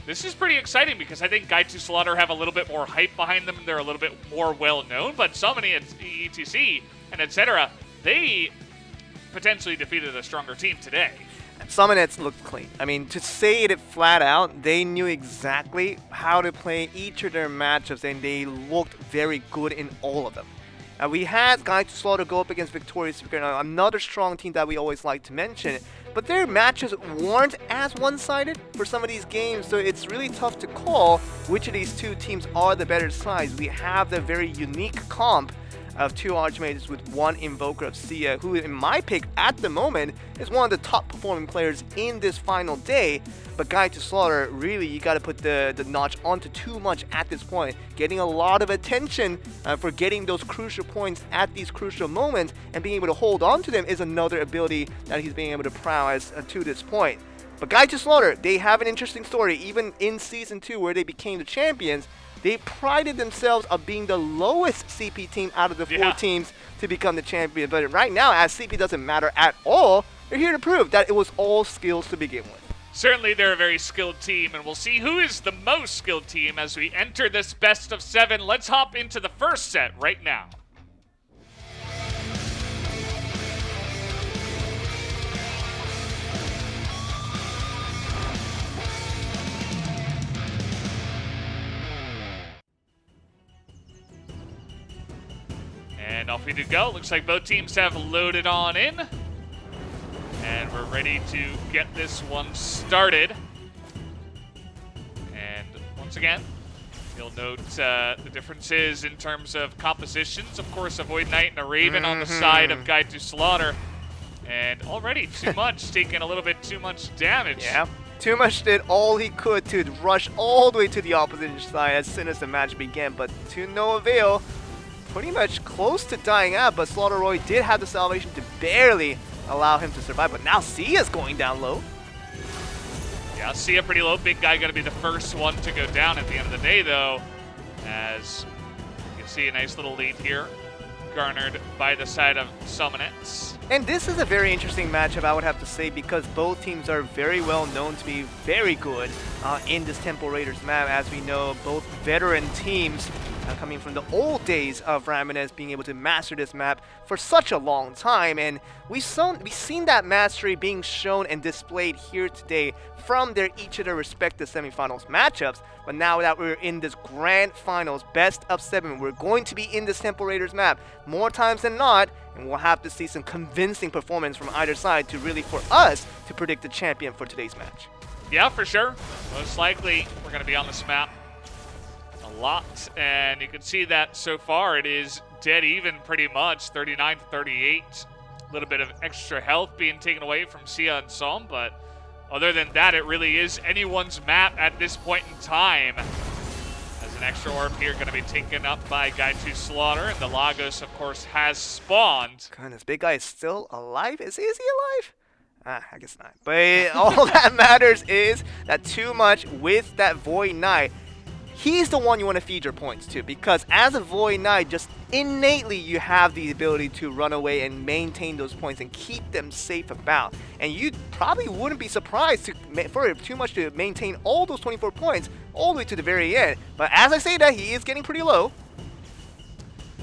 this is pretty exciting because I think Guide to Slaughter have a little bit more hype behind them. They're a little bit more well-known, but Summoning and ETC and etc., they potentially defeated a stronger team today. Ramoness looked clean. I mean, to say it flat out, they knew exactly how to play each of their matchups, and they looked very good in all of them. We had Guide to Slaughter go up against Victoria's Secret, another strong team that we always like to mention, but their matches weren't as one-sided for some of these games, so it's really tough to call which of these 2 teams are the better sides. We have the very unique comp of 2 Archmages with 1 Invoker of Sia, who in my pick at the moment is one of the top performing players in this final day. But Guide to Slaughter, really, you got to put the notch onto too much at this point. Getting a lot of attention for getting those crucial points at these crucial moments, and being able to hold on to them is another ability that he's being able to prowess to this point. But Guide to Slaughter, they have an interesting story. Even in Season 2, where they became the champions, they prided themselves of being the lowest CP team out of the 4 teams to become the champion. But right now, as CP doesn't matter at all, they're here to prove that it was all skills to begin with. Certainly, they're a very skilled team, and we'll see who is the most skilled team as we enter this best of 7. Let's hop into the first set right now. And off we do go. Looks like both teams have loaded on in. And we're ready to get this one started. And once again, you'll note the differences in terms of compositions. Of course, a Void Knight and a Raven on the side of Guide to Slaughter. And already too much, taking a little bit too much damage. Yeah. Too much did all he could to rush all the way to the opposition side as soon as the match began, but to no avail. Pretty much close to dying out, but Slaughter Roy did have the salvation to barely allow him to survive. But now Sia's going down low. Yeah, Sia pretty low. Big guy going to be the first one to go down at the end of the day, though, as you can see a nice little lead here garnered by the side of Ramoness. And this is a very interesting matchup, I would have to say, because both teams are very well known to be very good in this Temple Raiders map. As we know, both veteran teams coming from the old days of Ramoness being able to master this map for such a long time, and we've seen that mastery being shown and displayed here today from each of their respective semifinals matchups. But now that we're in this grand finals, best of 7, we're going to be in this Temple Raiders map more times than not, and we'll have to see some convincing performance from either side to really, for us, to predict the champion for today's match. Yeah, for sure. Most likely, we're going to be on this map lot, and you can see that so far it is dead even pretty much, 39 to 38. A little bit of extra health being taken away from Sia and Som, but other than that, it really is anyone's map at this point in time. As an extra orb here going to be taken up by Guide to Slaughter, and the Lagos, of course, has spawned. Goodness, big guy is still alive? Is he alive? I guess not. But all that matters is that too much with that Void Knight. he's the one you want to feed your points to, because as a Void Knight, just innately you have the ability to run away and maintain those points and keep them safe about. And you probably wouldn't be surprised for too much to maintain all those 24 points all the way to the very end. But as I say that, he is getting pretty low.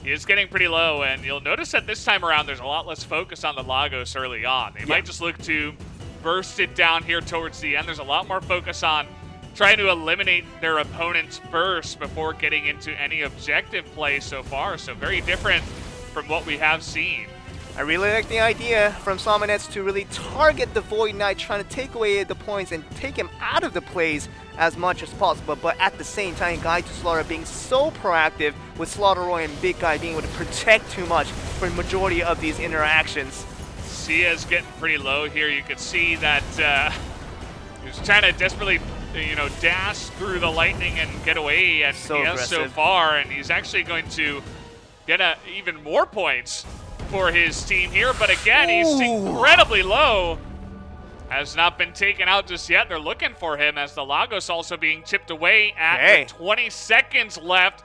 He is getting pretty low, and you'll notice that this time around there's a lot less focus on the Lagos early on. They might just look to burst it down here towards the end. There's a lot more focus on trying to eliminate their opponent's burst before getting into any objective play so far. So very different from what we have seen. I really like the idea from Ramoness to really target the Void Knight, trying to take away the points and take him out of the plays as much as possible. But at the same time, Guy to Slaughter being so proactive with Slaughter Roy and Big Guy being able to protect too much for the majority of these interactions. Sia's getting pretty low here. You can see that he was trying to desperately dash through the lightning and get away, and so he has aggressive so far, and he's actually going to get even more points for his team here. But again, he's incredibly low. Has not been taken out just yet. They're looking for him as the Lagos also being chipped away at 20 seconds left.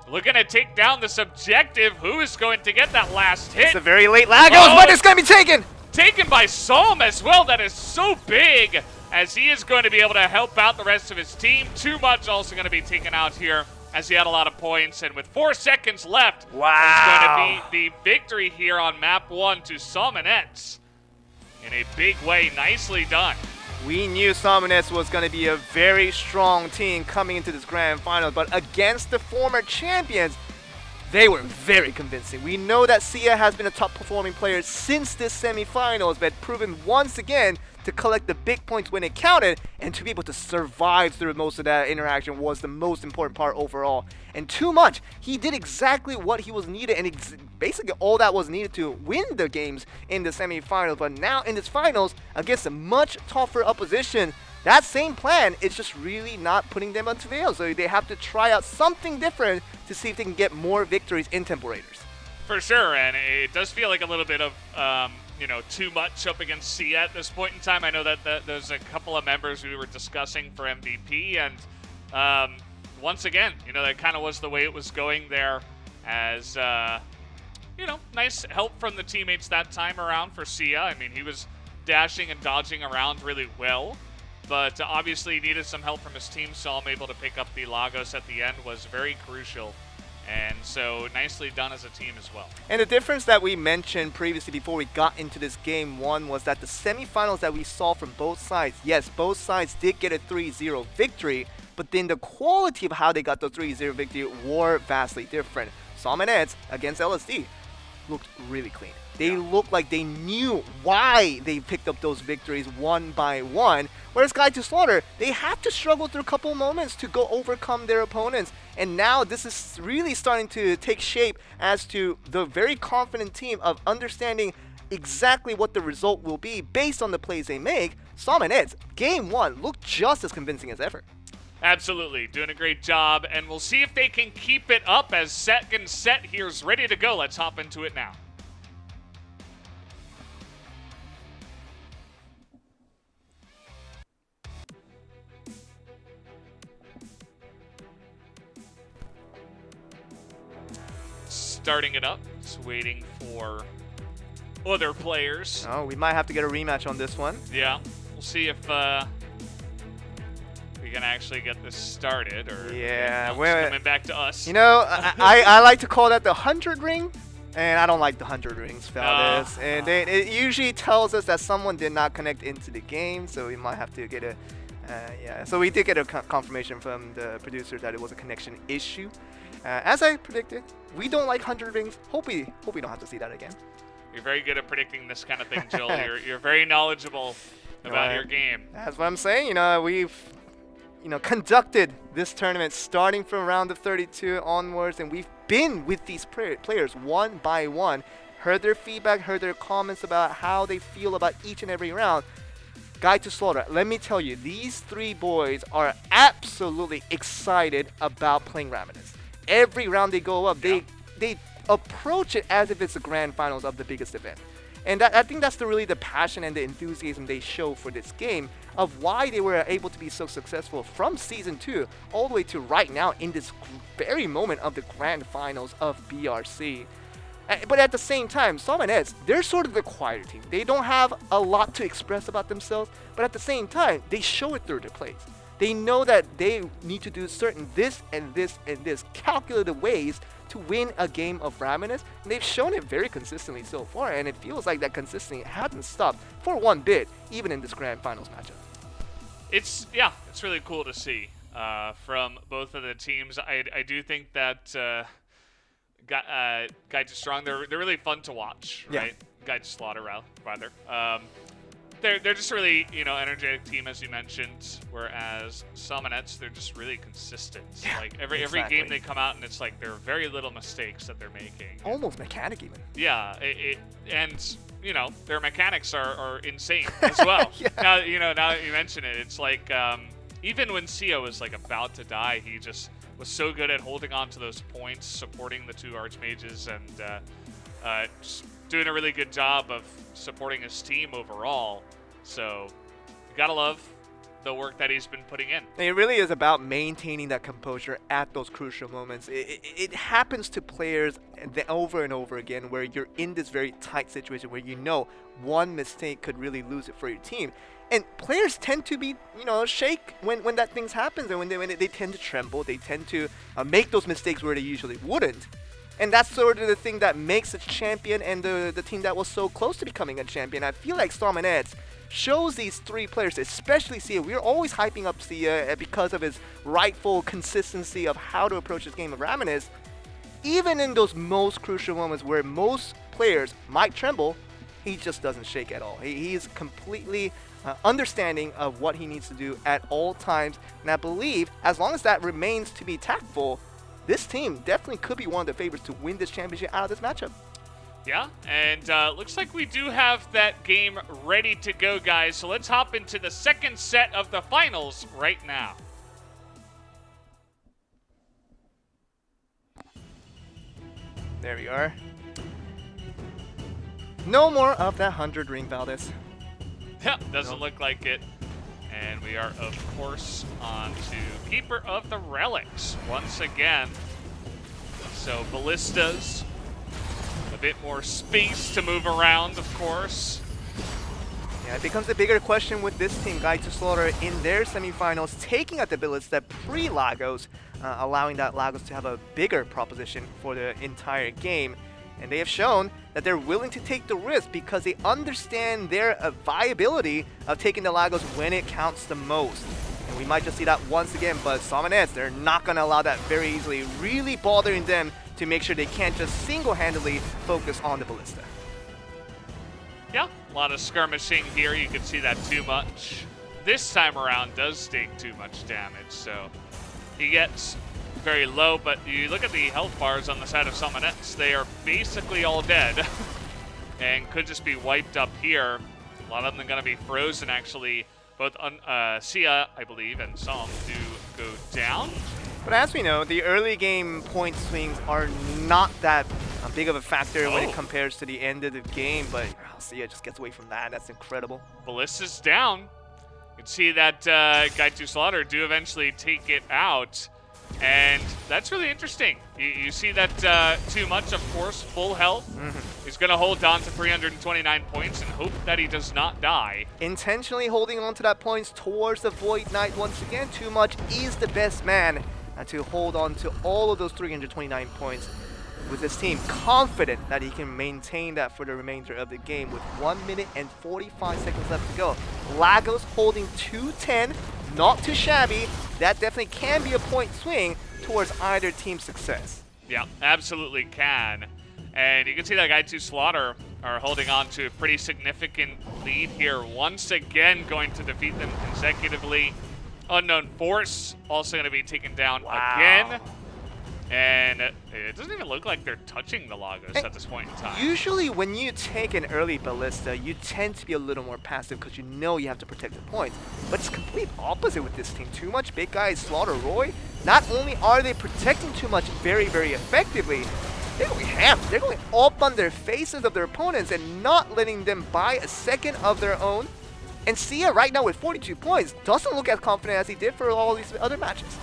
Looking to take down this objective. Who is going to get that last hit? It's a very late Lagos, but it's going to be taken! Taken by Psalm as well. That is so big, as he is going to be able to help out the rest of his team. Too much also going to be taken out here, as he had a lot of points. And with 4 seconds left, it's going to be the victory here on map 1 to Ramoness in a big way. Nicely done. We knew Ramoness was going to be a very strong team coming into this grand final, but against the former champions, they were very convincing. We know that Sia has been a top performing player since this semifinals, but proven once again to collect the big points when it counted, and to be able to survive through most of that interaction was the most important part overall. And too much, he did exactly what he was needed, and basically all that was needed to win the games in the semifinals. But now in this finals, against a much tougher opposition, that same plan is just really not putting them onto veil. So they have to try out something different to see if they can get more victories in Temple Raiders. For sure, and it does feel like a little bit of too much up against Sia at this point in time. I know that there's a couple of members we were discussing for MVP, and once again, that kind of was the way it was going there, as nice help from the teammates that time around for Sia. I mean, he was dashing and dodging around really well, but obviously needed some help from his team, so I'm able to pick up the Lagos at the end was very crucial. And so nicely done as a team as well. And the difference that we mentioned previously before we got into this game 1 was that the semifinals that we saw from both sides, yes, both sides did get a 3-0 victory, but then the quality of how they got the 3-0 victory were vastly different. Ramoness against LSD looked really clean. They looked like they knew why they picked up those victories one by one. Whereas Guy to Slaughter, they have to struggle through a couple moments to go overcome their opponents. And now this is really starting to take shape as to the very confident team of understanding exactly what the result will be based on the plays they make. Ramoness, game 1, looked just as convincing as ever. Absolutely, doing a great job, and we'll see if they can keep it up as second set here is ready to go. Let's hop into it now. Starting it up, just waiting for other players. Oh, we might have to get a rematch on this one. Yeah, we'll see if we can actually get this started, or it's coming back to us. I like to call that the 100 ring, and I don't like the 100 rings, fellas. And it usually tells us that someone did not connect into the game, so we might have to get a so we did get a confirmation from the producer that it was a connection issue. As I predicted, we don't like 100 rings. Hope we don't have to see that again. You're very good at predicting this kind of thing, Joel. You're very knowledgeable about your game. That's what I'm saying. We've conducted this tournament starting from round of 32 onwards, and we've been with these players one by one, heard their feedback, heard their comments about how they feel about each and every round. Guy to Slaughter, let me tell you, these 3 boys are absolutely excited about playing Ramoness. Every round they go up, they approach it as if it's the grand finals of the biggest event. And I think that's really the passion and the enthusiasm they show for this game of why they were able to be so successful from Season 2 all the way to right now in this very moment of the Grand Finals of BRC. But at the same time, Ramoness, they're sort of the quieter team. They don't have a lot to express about themselves, but at the same time, they show it through their plays. They know that they need to do certain this and this and this calculated ways to win a game of Ramoness, and they've shown it very consistently so far, and it feels like that consistency hasn't stopped for one bit, even in this Grand Finals matchup. It's really cool to see from both of the teams. I do think that Guide to Strong, they're really fun to watch, right? Guide to Slaughter, rather. They're just really, energetic team, as you mentioned, whereas Ramoness, they're just really consistent. Yeah, like every game they come out and it's like there are very little mistakes that they're making. Almost mechanic even. Yeah, and their mechanics are insane as well. Now that you mention it, it's like even when Sia was like about to die, he just was so good at holding on to those points, supporting the two Archmages, and just doing a really good job of supporting his team overall. So you gotta love the work that he's been putting in. It really is about maintaining that composure at those crucial moments. It happens to players over and over again where you're in this very tight situation where one mistake could really lose it for your team. And players tend to be, shake when that things happens, and when they tend to tremble, they tend to make those mistakes where they usually wouldn't. And that's sort of the thing that makes a champion and the team that was so close to becoming a champion. I feel like Ramoness shows these three players, especially Sia. We're always hyping up Sia because of his rightful consistency of how to approach this game of Ramoness. Even in those most crucial moments where most players might tremble, he just doesn't shake at all. He's completely understanding of what he needs to do at all times. And I believe as long as that remains to be tactful, this team definitely could be one of the favorites to win this championship out of this matchup. Yeah, and looks like we do have that game ready to go, guys. So let's hop into the second set of the finals right now. There we are. No more of that 100 ring, Valdez. Yeah, doesn't look like it. And we are, of course, on to Keeper of the Relics once again. So Ballistas, a bit more space to move around, of course. Yeah, it becomes a bigger question with this team, Guide to Slaughter, in their semifinals, taking out the Ballista pre-Lagos, allowing that Lagos to have a bigger proposition for the entire game. And they have shown that they're willing to take the risk because they understand their viability of taking the Lagos when it counts the most. And we might just see that once again, but Ramoness, they're not going to allow that very easily, really bothering them to make sure they can't just single-handedly focus on the Ballista. Yeah, a lot of skirmishing here. You can see that too much. This time around does take too much damage, so he gets very low, but you look at the health bars on the side of Ramoness, they are basically all dead and could just be wiped up here. A lot of them are going to be frozen, actually. Both Sia, I believe, and Som do go down. But as we know, the early game point swings are not that big of a factor when it compares to the end of the game, but Sia just gets away from that. That's incredible. Ballista's down. You can see that Guide to Slaughter do eventually take it out. And that's really interesting. You see that too much, of course, full health. He's going to hold on to 329 points and hope that he does not die. Intentionally holding on to that points towards the Void Knight once again. Too much is the best man to hold on to all of those 329 points. With this team confident that he can maintain that for the remainder of the game with 1 minute and 45 seconds left to go. Lagos holding 210. Not too shabby. That definitely can be a point swing towards either team's success. Yeah, absolutely can. And you can see that Guide to Slaughter are holding on to a pretty significant lead here. Once again, going to defeat them consecutively. Unknown Force also going to be taken down again. And it doesn't even look like they're touching the Lagos at this point in time. Usually when you take an early Ballista, you tend to be a little more passive because you know you have to protect the points. But it's complete opposite with this team. Too much big guys slaughter Roy. Not only are they protecting too much very, very effectively, they're going ham. They're going up on their faces of their opponents and not letting them buy a second of their own. And Sia right now with 42 points doesn't look as confident as he did for all these other matches.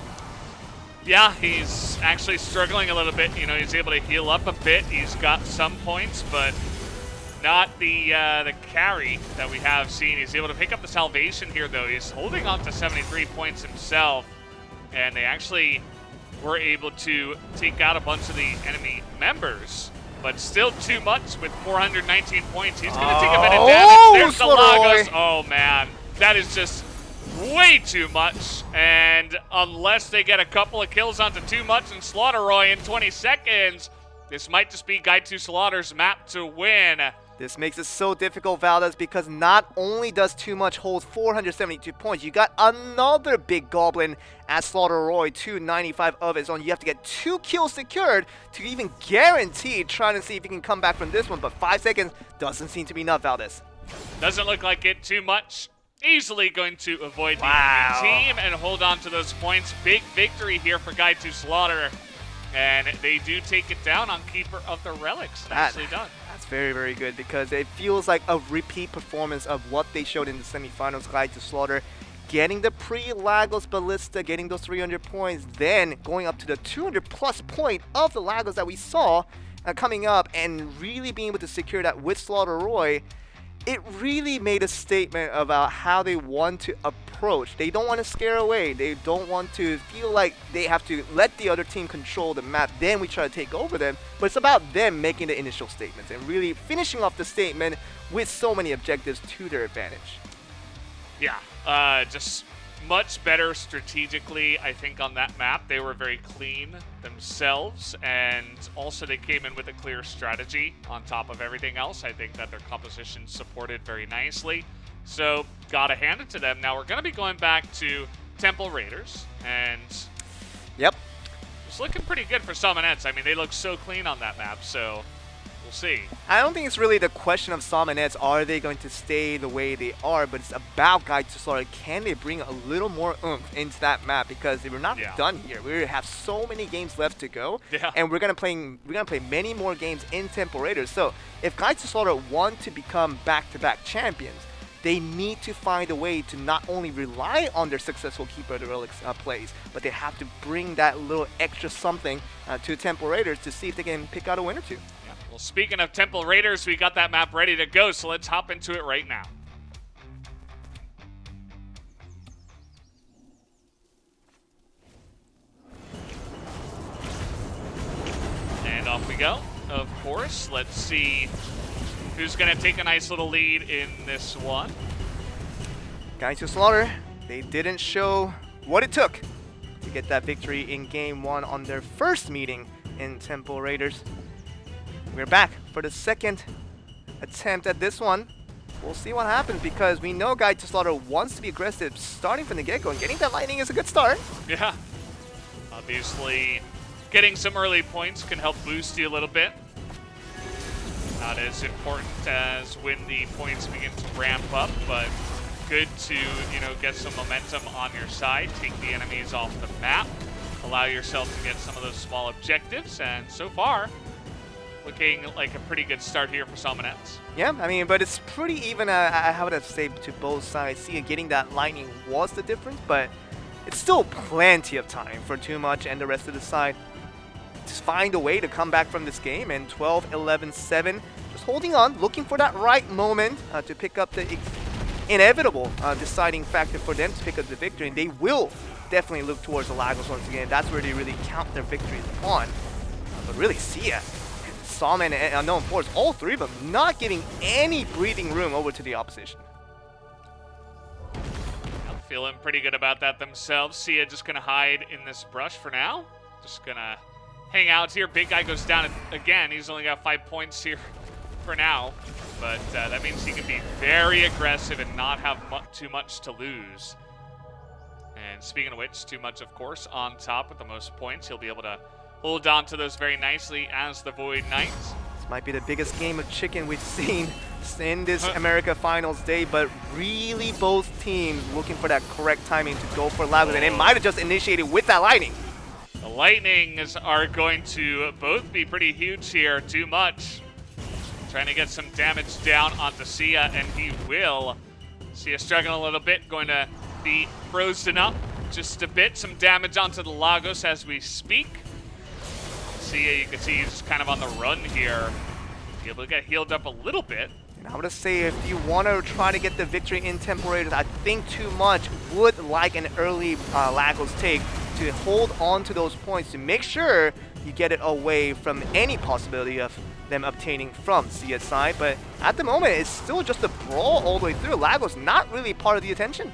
Yeah, he's actually struggling a little bit. You know, he's able to heal up a bit. He's got some points, but not the carry that we have seen. He's able to pick up the salvation here, though. He's holding on to 73 points himself, and they actually were able to take out a bunch of the enemy members, but still too much with 419 points. He's going to take a bit of damage. There's the Lagos. Oh, man. That is just way too much, and unless they get a couple of kills onto Too Much and Slaughteroy in 20 seconds, this might just be Guide to Slaughter's map to win. This makes it so difficult, Valdez, because not only does Too Much hold 472 points, you got another big goblin at Slaughteroy, 295 of his own. You have to get 2 kills secured to even guarantee trying to see if you can come back from this one, but 5 seconds doesn't seem to be enough, Valdez. Doesn't look like it. Too Much easily going to avoid the enemy team and hold on to those points. Big victory here for Guide to Slaughter, and they do take it down on Keeper of the Relics. Nicely done. That's very, very good, because it feels like a repeat performance of what they showed in the semifinals. Guide to Slaughter getting the pre-Lagos Ballista, getting those 300 points, then going up to the 200 plus point of the Lagos that we saw coming up, and really being able to secure that with Slaughteroy. It really made a statement about how they want to approach. They don't want to scare away. They don't want to feel like they have to let the other team control the map, then we try to take over them. But it's about them making the initial statements and really finishing off the statement with so many objectives to their advantage. Yeah, just much better strategically, I think, on that map. They were very clean themselves, and also they came in with a clear strategy on top of everything else. I think that their composition supported very nicely, so gotta hand it to them. Now we're gonna be going back to Temple Raiders, and yep, it's looking pretty good for Ramoness. I mean, they look so clean on that map, so we'll see. I don't think it's really the question of Ramoness, are they going to stay the way they are, but it's about Guide to Slaughter. Can they bring a little more oomph into that map, because we're not done here. We have so many games left to go, and we're gonna play many more games in Temple Raiders. So if Guide to Slaughter want to become back-to-back champions, they need to find a way to not only rely on their successful Keeper of the Relics plays, but they have to bring that little extra something to Temple Raiders to see if they can pick out a win or two. Well, speaking of Temple Raiders, we got that map ready to go, so let's hop into it right now. And off we go, of course. Let's see who's going to take a nice little lead in this one. Guide to Slaughter, they didn't show what it took to get that victory in Game 1 on their first meeting in Temple Raiders. We're back for the second attempt at this one. We'll see what happens, because we know Guide to Slaughter wants to be aggressive starting from the get-go, and getting that lightning is a good start. Yeah. Obviously, getting some early points can help boost you a little bit. Not as important as when the points begin to ramp up, but good to, you know, get some momentum on your side, take the enemies off the map, allow yourself to get some of those small objectives, and so far, looking like a pretty good start here for Ramoness. Yeah, I mean, but it's pretty even, I would have to say, to both sides. See, getting that lightning was the difference, but it's still plenty of time for Too Much and the rest of the side to find a way to come back from this game. And 12, 11, 7, just holding on, looking for that right moment to pick up the inevitable deciding factor for them to pick up the victory. And they will definitely look towards the Lagos once again. That's where they really count their victories on. But really, Sia, Salman, and Unknown Force, all three of them not giving any breathing room over to the opposition. Feeling pretty good about that themselves. Sia just going to hide in this brush for now. Just going to hang out here. Big guy goes down again. He's only got 5 points here for now. But that means he can be very aggressive and not have too much to lose. And speaking of which, Too Much, of course, on top with the most points. He'll be able to hold on to those very nicely as the Void Knight. This might be the biggest game of chicken we've seen in this America Finals day, but really both teams looking for that correct timing to go for Lagos, and it might have just initiated with that lightning. The Lightnings are going to both be pretty huge here. Too much. Trying to get some damage down onto Sia, and he will. Sia struggling a little bit, going to be frozen up just a bit. Some damage onto the Lagos as we speak. Sia, you can see he's kind of on the run here. Be able to get healed up a little bit. And I'm going to say if you want to try to get the victory in temporaries, I think Too Much would like an early Lagos take to hold on to those points to make sure you get it away from any possibility of them obtaining from Sia's side. But at the moment, it's still just a brawl all the way through. Lagos not really part of the attention.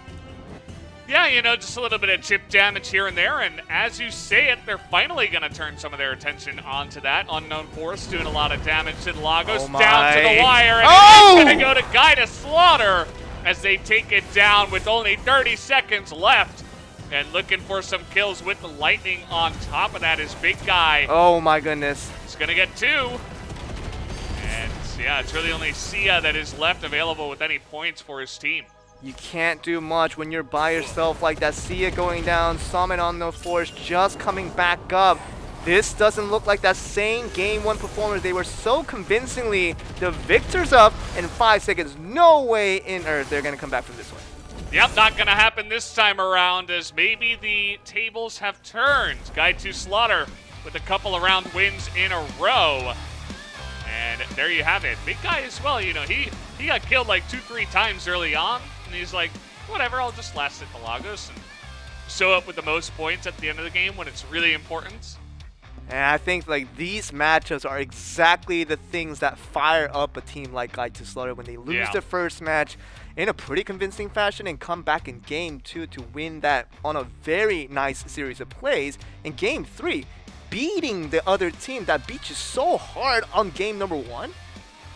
Yeah, you know, just a little bit of chip damage here and there, and as you say it, they're finally going to turn some of their attention onto that. Unknown Force doing a lot of damage to Lagos, down to the wire, and it's going to go to Guy to Slaughter as they take it down with only 30 seconds left. And looking for some kills with the Lightning on top of that is Big Guy. Oh my goodness. He's going to get 2. And yeah, it's really only Sia that is left available with any points for his team. You can't do much when you're by yourself like that. Sia going down, Summon on the Force just coming back up. This doesn't look like that same Game 1 performance. They were so convincingly the victors up in 5 seconds. No way in Earth they're going to come back from this one. Yep, not going to happen this time around as maybe the tables have turned. Guy to Slaughter with a couple of round wins in a row. And there you have it. Big Guy as well, you know, he got killed like 2-3 times early on. And he's like, whatever, I'll just last it to Lagos and show up with the most points at the end of the game when it's really important. And I think like these matchups are exactly the things that fire up a team like Guide to Slaughter when they lose the first match in a pretty convincing fashion and come back in Game 2 to win that on a very nice series of plays. In Game 3, beating the other team that beat you so hard on Game number 1.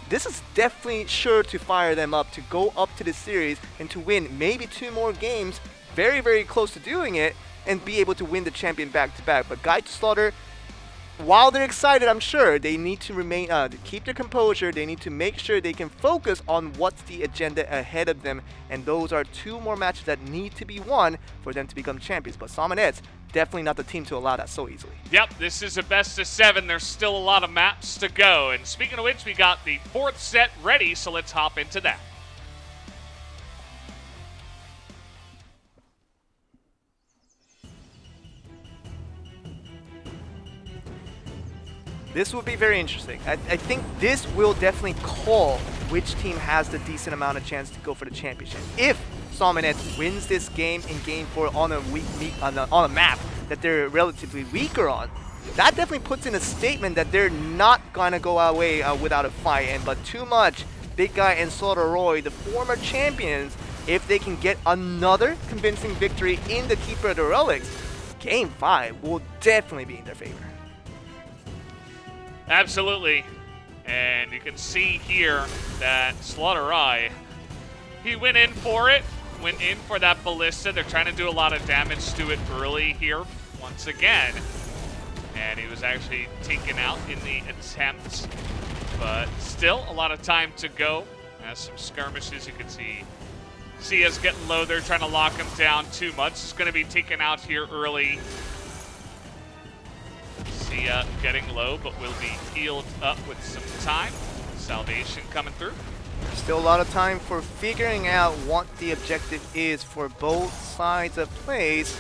This is definitely sure to fire them up to go up to the series and to win maybe 2 more games, very, very close to doing it, and be able to win the champion back-to-back. But Guide to Slaughter, while they're excited, I'm sure, they need to remain, to keep their composure. They need to make sure they can focus on what's the agenda ahead of them, and those are 2 more matches that need to be won for them to become champions. But Ramoness, definitely not the team to allow that so easily. Yep, this is a best of 7. There's still a lot of maps to go. And speaking of which, we got the 4th set ready, so let's hop into that. This will be very interesting. I think this will definitely call which team has the decent amount of chance to go for the championship. If Ramoness wins this game in Game 4 on a map that they're relatively weaker on, that definitely puts in a statement that they're not gonna go away without a fight. But Too Much, Big Guy, and Roy, the former champions, if they can get another convincing victory in the Keeper of the Relics, Game 5 will definitely be in their favor. Absolutely. And you can see here that Slaughter, he went in for it, went in for that ballista. They're trying to do a lot of damage to it early here once again. And he was actually taken out in the attempt. But still a lot of time to go. Has some skirmishes. You can see Sia's getting low. They're trying to lock him down too much. He's going to be taken out here early. Sia getting low, but will be healed up with some time. Salvation coming through. Still a lot of time for figuring out what the objective is for both sides of plays.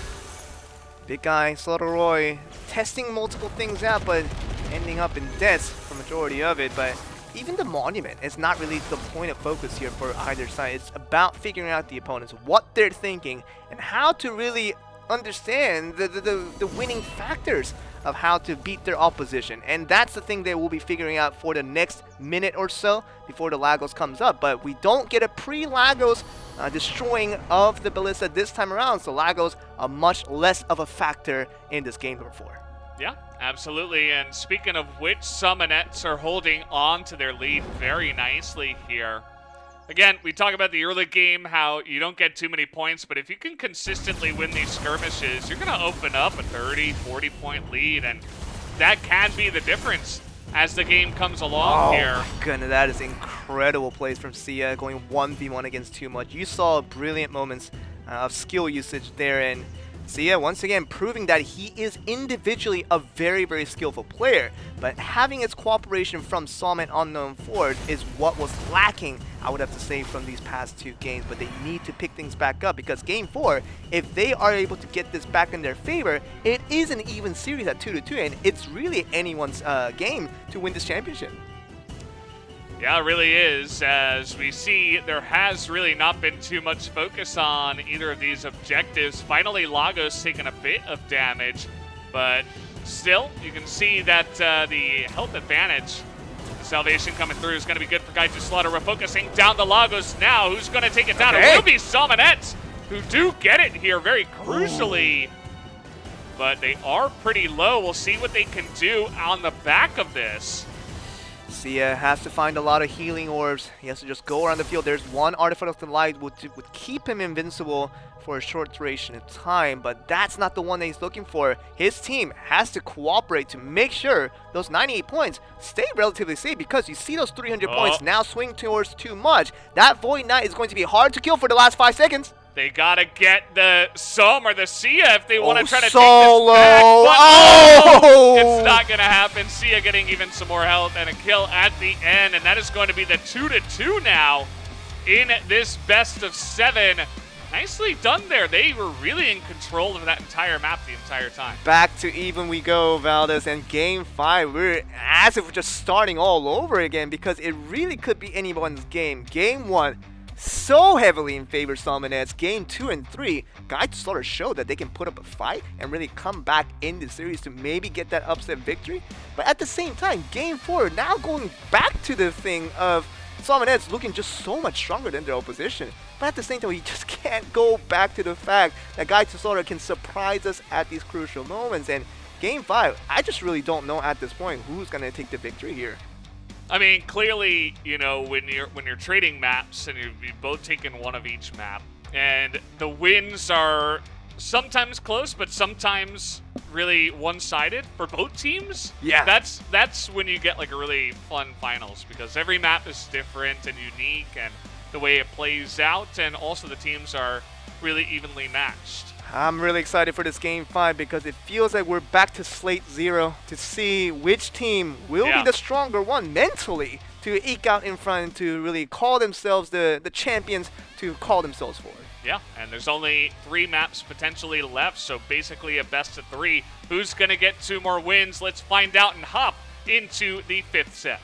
Big Guy, Roy, testing multiple things out, but ending up in deaths for majority of it. But even the monument is not really the point of focus here for either side. It's about figuring out the opponents, what they're thinking, and how to really understand the winning factors of how to beat their opposition. And that's the thing they will be figuring out for the next minute or so before the Lagos comes up. But we don't get a pre-Lagos destroying of the ballista this time around, so Lagos are much less of a factor in this game number 4. Yeah, absolutely. And speaking of which, Summonettes are holding on to their lead very nicely here. Again, we talk about the early game, how you don't get too many points, but if you can consistently win these skirmishes, you're going to open up a 30, 40-point lead, and that can be the difference as the game comes along here. Oh my goodness, that is incredible plays from Sia, going 1v1 against Too Much. You saw brilliant moments of skill usage there, and Sia once again proving that he is individually a very, very skillful player, but having his cooperation from Som and Unknown Force is what was lacking, I would have to say, from these past 2 games. But they need to pick things back up, because Game 4, if they are able to get this back in their favor, it is an even series at 2-2, and it's really anyone's game to win this championship. Yeah, it really is. As we see, there has really not been too much focus on either of these objectives. Finally, Lagos taking a bit of damage, but still, you can see that the health advantage, the salvation coming through, is going to be good for Gaiju Slaughter. We're focusing down the Lagos now. Who's going to take it down? It will be Ramoness, who do get it here very crucially, but they are pretty low. We'll see what they can do on the back of this. Sia has to find a lot of healing orbs. He has to just go around the field. There's one Artifact of the Light would keep him invincible for a short duration of time, but that's not the one that he's looking for. His team has to cooperate to make sure those 98 points stay relatively safe, because you see those 300 points now swing towards too much. That Void Knight is going to be hard to kill for the last 5 seconds. They gotta get the Som or the Sia if they want to try to Solo. take this back. Oh! It's not gonna happen. Sia getting even some more health and a kill at the end, and that is going to be the 2-2 now in this best of 7. Nicely done there. They were really in control of that entire map the entire time. Back to even we go, Valdez, and Game 5, we're as if we're just starting all over again, because it really could be anyone's game. Game 1, so heavily in favor of Ramoness. Game 2 and 3, Gaiju Slaughter showed that they can put up a fight and really come back in the series to maybe get that upset victory. But at the same time, Game 4, now going back to the thing of Ramoness looking just so much stronger than their opposition. But at the same time, we just can't go back to the fact that Gaiju Slaughter can surprise us at these crucial moments. And Game 5, I just really don't know at this point who's going to take the victory here. I mean, clearly, you know, when you're trading maps and you've both taken one of each map, and the wins are sometimes close, but sometimes really one-sided for both teams. Yeah, that's when you get like a really fun finals, because every map is different and unique, and the way it plays out, and also the teams are really evenly matched. I'm really excited for this Game 5, because it feels like we're back to Slate 0 to see which team will be the stronger one mentally to eke out in front, to really call themselves the champions, to call themselves forward. Yeah, and there's only 3 maps potentially left, so basically a best of 3. Who's going to get 2 more wins? Let's find out and hop into the 5th set.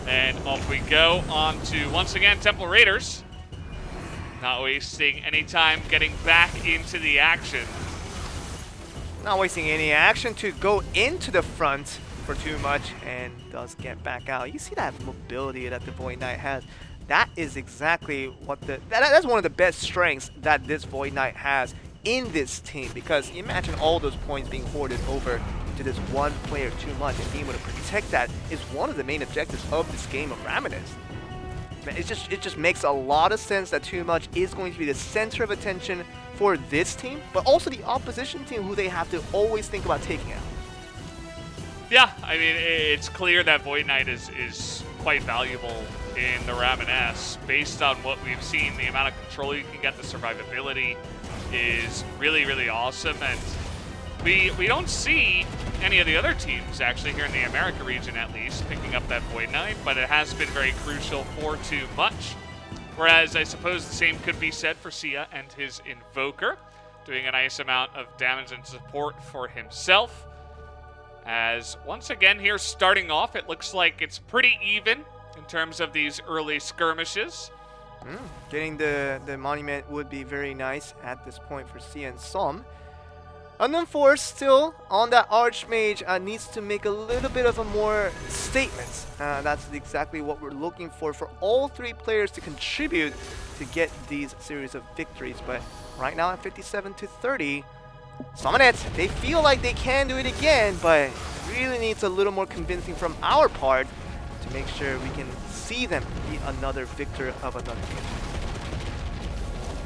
And off we go on to, once again, Temple Raiders. Not wasting any time getting back into the action. Not wasting any action to go into the front for too much, and does get back out. You see that mobility that the Void Knight has. That is exactly what that's one of the best strengths that this Void Knight has in this team, because imagine all those points being hoarded over to this one player too much, and being able to protect that is one of the main objectives of this game of Ramoness. It just makes a lot of sense that too much is going to be the center of attention for this team, but also the opposition team, who they have to always think about taking out. Yeah, I mean, it's clear that Void Knight is quite valuable in the Ramoness. Based on what we've seen, the amount of control you can get, the survivability is really, really awesome. And we don't see any of the other teams, actually, here in the America region at least, picking up that Void Knight, but it has been very crucial for too much. Whereas I suppose the same could be said for Sia and his Invoker, doing a nice amount of damage and support for himself. As once again here starting off, it looks like it's pretty even in terms of these early skirmishes. Getting the monument would be very nice at this point for Sia and Som. Unknown Force still on that Archmage needs to make a little bit of a more statement. That's exactly what we're looking for all 3 players to contribute to get these series of victories. But right now at 57-30, Ramoness, they feel like they can do it again, but really needs a little more convincing from our part to make sure we can see them be another victor of another game.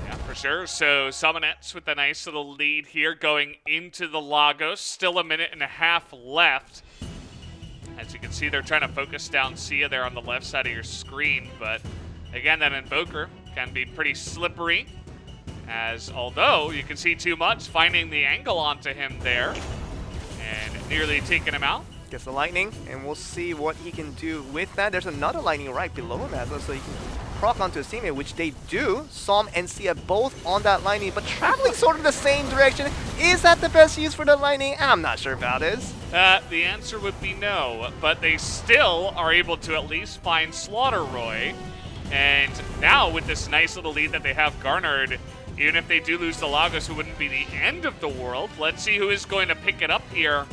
Yeah, for sure. So Ramoness with a nice little lead here going into the Lagos. Still a minute and a half left. As you can see, they're trying to focus down Sia there on the left side of your screen, but again, that Invoker can be pretty slippery, as although you can see too much, finding the angle onto him there and nearly taking him out. Gets the lightning, and we'll see what he can do with that. There's another lightning right below him as well, so he can proc onto his teammate, which they do. Som and Sia both on that lightning, but traveling sort of the same direction. Is that the best use for the lightning? I'm not sure about this. The answer would be no, but they still are able to at least find Slaughterroy. And now with this nice little lead that they have garnered, even if they do lose to Lagos, it wouldn't be the end of the world. Let's see who is going to pick it up here.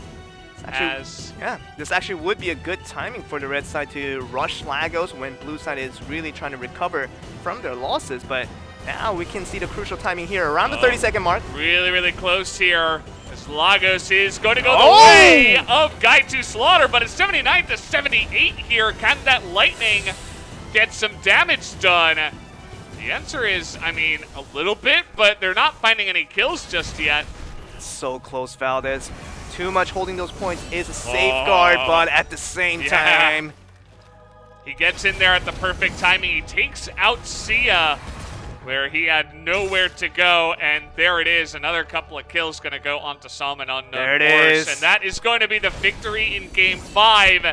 Yeah, this actually would be a good timing for the red side to rush Lagos when blue side is really trying to recover from their losses. But now we can see the crucial timing here around the 30-second mark. Really, really close here, as Lagos is going to go the way of Guy to Slaughter, but it's 79 to 78 here. Can that lightning get some damage done? The answer is, I mean, a little bit, but they're not finding any kills just yet. So close, Valdez. Too much holding those points is a safeguard, but at the same time, he gets in there at the perfect timing. He takes out Sia where he had nowhere to go, and there it is. Another couple of kills going to go onto Salmon Unknown. There it is. And that is going to be the victory in Game 5.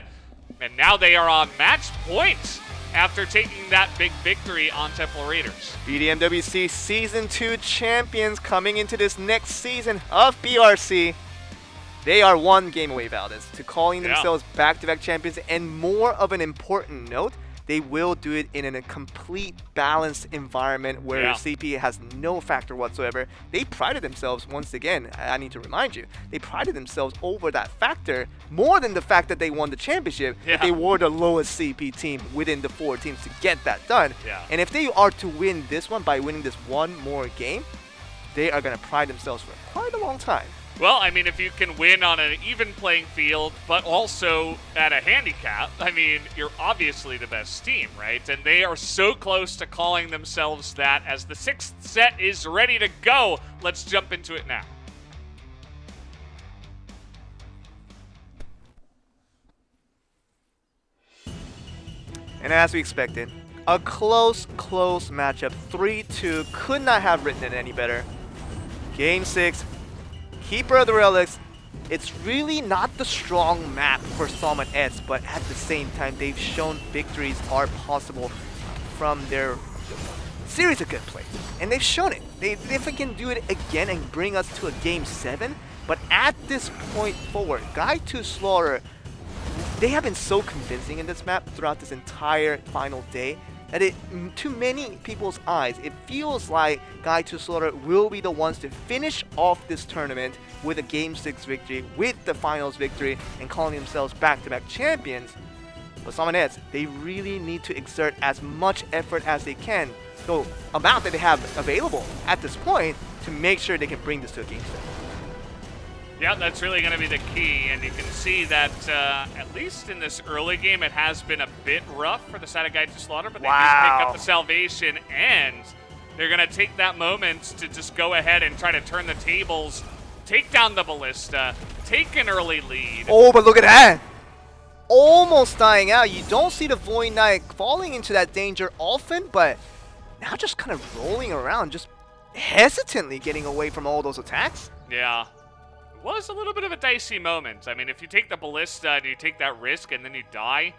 And now they are on match point after taking that big victory on Temple Raiders. BDMWC Season 2 champions coming into this next season of BRC. They are one game away, Valdez, to calling themselves back-to-back champions. And more of an important note, they will do it in a complete balanced environment where CP has no factor whatsoever. They prided themselves, once again, I need to remind you, they prided themselves over that factor more than the fact that they won the championship. That they were the lowest CP team within the 4 teams to get that done. And if they are to win this one by winning this one more game, they are going to pride themselves for quite a long time. Well, I mean, if you can win on an even playing field, but also at a handicap, I mean, you're obviously the best team, right? And they are so close to calling themselves that as the 6th set is ready to go. Let's jump into it now. And as we expected, a close matchup. 3-2, could not have written it any better. Game 6. Keeper of the Relics, it's really not the strong map for Salmon Eds, but at the same time, they've shown victories are possible from their series of good plays. And they've shown it. If they can do it again and bring us to a Game 7, but at this point forward, Guy to Slaughter, they have been so convincing in this map throughout this entire final day that to many people's eyes, it feels like Guy to Slaughter will be the ones to finish off this tournament with a Game 6 victory, with the finals victory, and calling themselves back-to-back champions. But Salmon Eds, they really need to exert as much effort as they can, the amount that they have available at this point, to make sure they can bring this to a Game 7. Yeah, that's really going to be the key, and you can see that at least in this early game, it has been a bit rough for the side of Guy to Slaughter, but they do pick up the salvation, and they're going to take that moment to just go ahead and try to turn the tables, take down the Ballista, take an early lead. Oh, but look at that! Almost dying out. You don't see the Void Knight falling into that danger often, but now just kind of rolling around, just hesitantly getting away from all those attacks. Yeah. Was a little bit of a dicey moment. I mean, if you take the Ballista and you take that risk and then you die,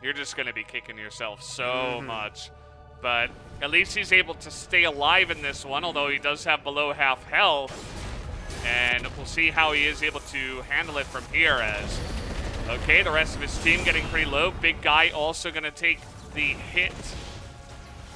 you're just going to be kicking yourself so much. But at least he's able to stay alive in this one, although he does have below half health. And we'll see how he is able to handle it from here as, okay, the rest of his team getting pretty low. Big Guy also going to take the hit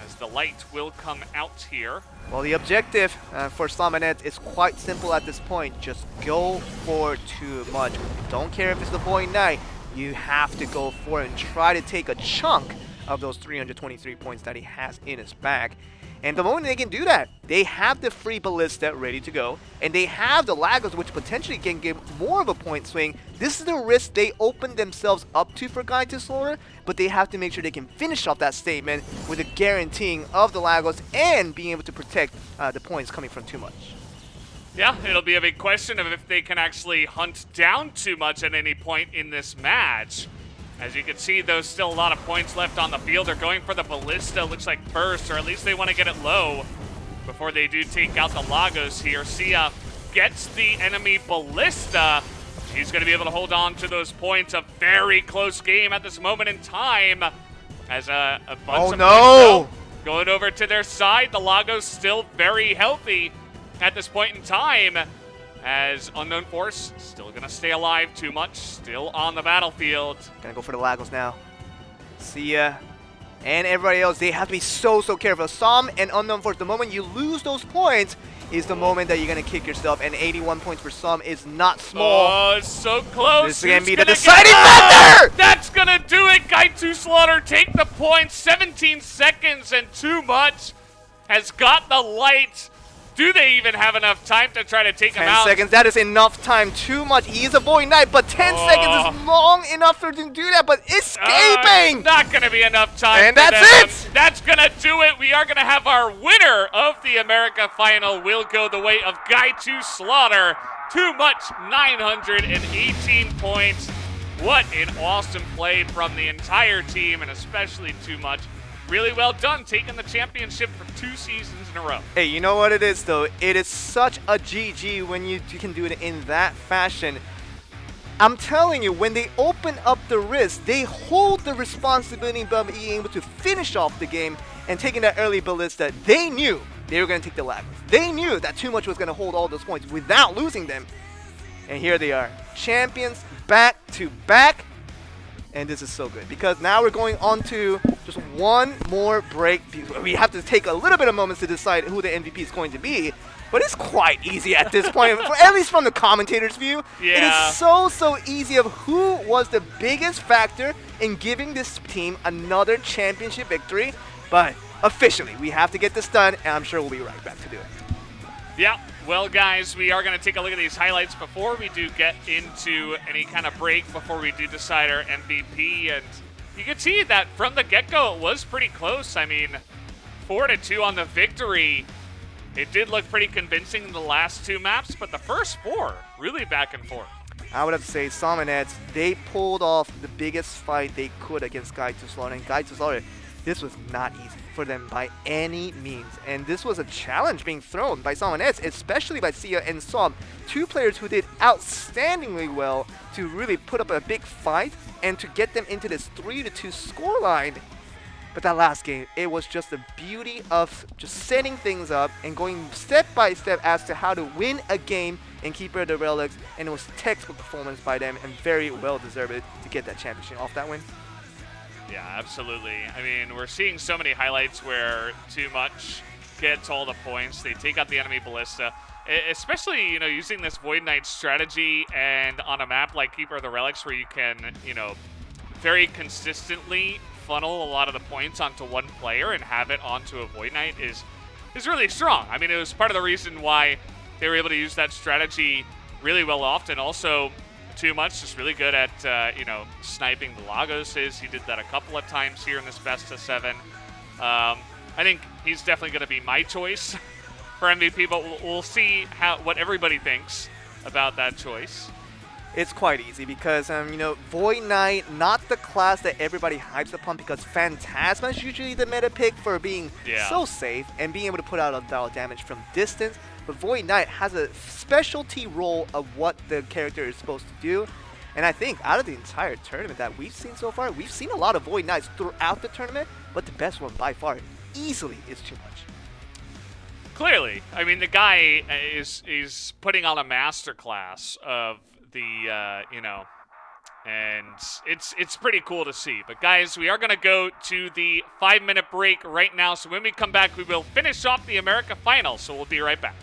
as the light will come out here. Well, the objective for Salmon Eds is quite simple at this point. Just go for too much. Don't care if it's the Void Knight. You have to go for it and try to take a chunk of those 323 points that he has in his bag. And the moment they can do that, they have the free Ballista ready to go, and they have the Lagos, which potentially can give more of a point swing. This is the risk they opened themselves up to for Guy to Slaughter, but they have to make sure they can finish off that statement with a guaranteeing of the Lagos and being able to protect the points coming from too much. Yeah, it'll be a big question of if they can actually hunt down too much at any point in this match. As you can see, there's still a lot of points left on the field. They're going for the Ballista, looks like first, or at least they want to get it low before they do take out the Lagos here. Sia gets the enemy Ballista. He's going to be able to hold on to those points. A very close game at this moment in time. As a bunch of points going over to their side. The Lagos still very healthy at this point in time, as Unknown Force still going to stay alive too much, still on the battlefield. Gonna go for the Lagos now. Sia and everybody else, they have to be so careful. Som and Unknown Force, the moment you lose those points is the moment that you're gonna kick yourself, and 81 points for Som is not small. Oh, it's so close. This is gonna be the deciding factor! That's gonna do it! Guy2 Slaughter take the points, 17 seconds and too much. Has got the light. Do they even have enough time to try to take him out? 10 seconds, that is enough time. Too much. He is a Void Knight, but 10 seconds is long enough for him to do that, but escaping! Not going to be enough time. And that's it! That's going to do it. We are going to have our winner of the America Final will go the way of Guy2 Slaughter. Too much, 918 points. What an awesome play from the entire team, and especially Too Much. Really well done, taking the championship for 2 seasons in a row. Hey, you know what it is, though? It is such a GG when you can do it in that fashion. I'm telling you, when they open up the wrist, they hold the responsibility of being able to finish off the game and taking that early Ballista. They knew they were going to take the Lagos. They knew that Too Much was going to hold all those points without losing them. And here they are, champions back to back. And this is so good, because now we're going on to just one more break. We have to take a little bit of moments to decide who the MVP is going to be, but it's quite easy at this point, at least from the commentator's view. Yeah. It is so easy of who was the biggest factor in giving this team another championship victory. But officially, we have to get this done, and I'm sure we'll be right back to do it. Yeah. Well, guys, we are going to take a look at these highlights before we do get into any kind of break, before we do decide our MVP. And you can see that from the get-go, it was pretty close. I mean, 4-2 on the victory. It did look pretty convincing in the last 2 maps, but the first 4, really back and forth. I would have to say Ramoness, they pulled off the biggest fight they could against Guy2 Slaughter. And Guy2 Slaughter, this was not easy for them by any means. And this was a challenge being thrown by Ramoness, especially by Sia and Som, 2 players who did outstandingly well to really put up a big fight and to get them into this 3-2 scoreline. But that last game, it was just the beauty of just setting things up and going step by step as to how to win a game in Keeper of the Relics, and it was textbook performance by them and very well deserved to get that championship off that win. Yeah, absolutely. I mean, we're seeing so many highlights where Too Much gets all the points. They take out the enemy Ballista, especially, you know, using this Void Knight strategy, and on a map like Keeper of the Relics where you can, you know, very consistently funnel a lot of the points onto one player and have it onto a Void Knight is really strong. I mean, it was part of the reason why they were able to use that strategy really well often. Also, Too Much just really good at, you know, sniping the Lagoses. He did that a couple of times here in this best of 7. I think he's definitely going to be my choice for MVP, but we'll see what everybody thinks about that choice. It's quite easy because, you know, Void Knight, not the class that everybody hypes upon, because Phantasma is usually the meta pick for being so safe and being able to put out a lot of damage from distance. But Void Knight has a specialty role of what the character is supposed to do. And I think out of the entire tournament that we've seen so far, we've seen a lot of Void Knights throughout the tournament, but the best one by far easily is Too Much. Clearly. I mean, the guy is putting on a masterclass of the, you know, and it's pretty cool to see. But guys, we are going to go to the 5-minute break right now. So when we come back, we will finish off the America Final. So we'll be right back.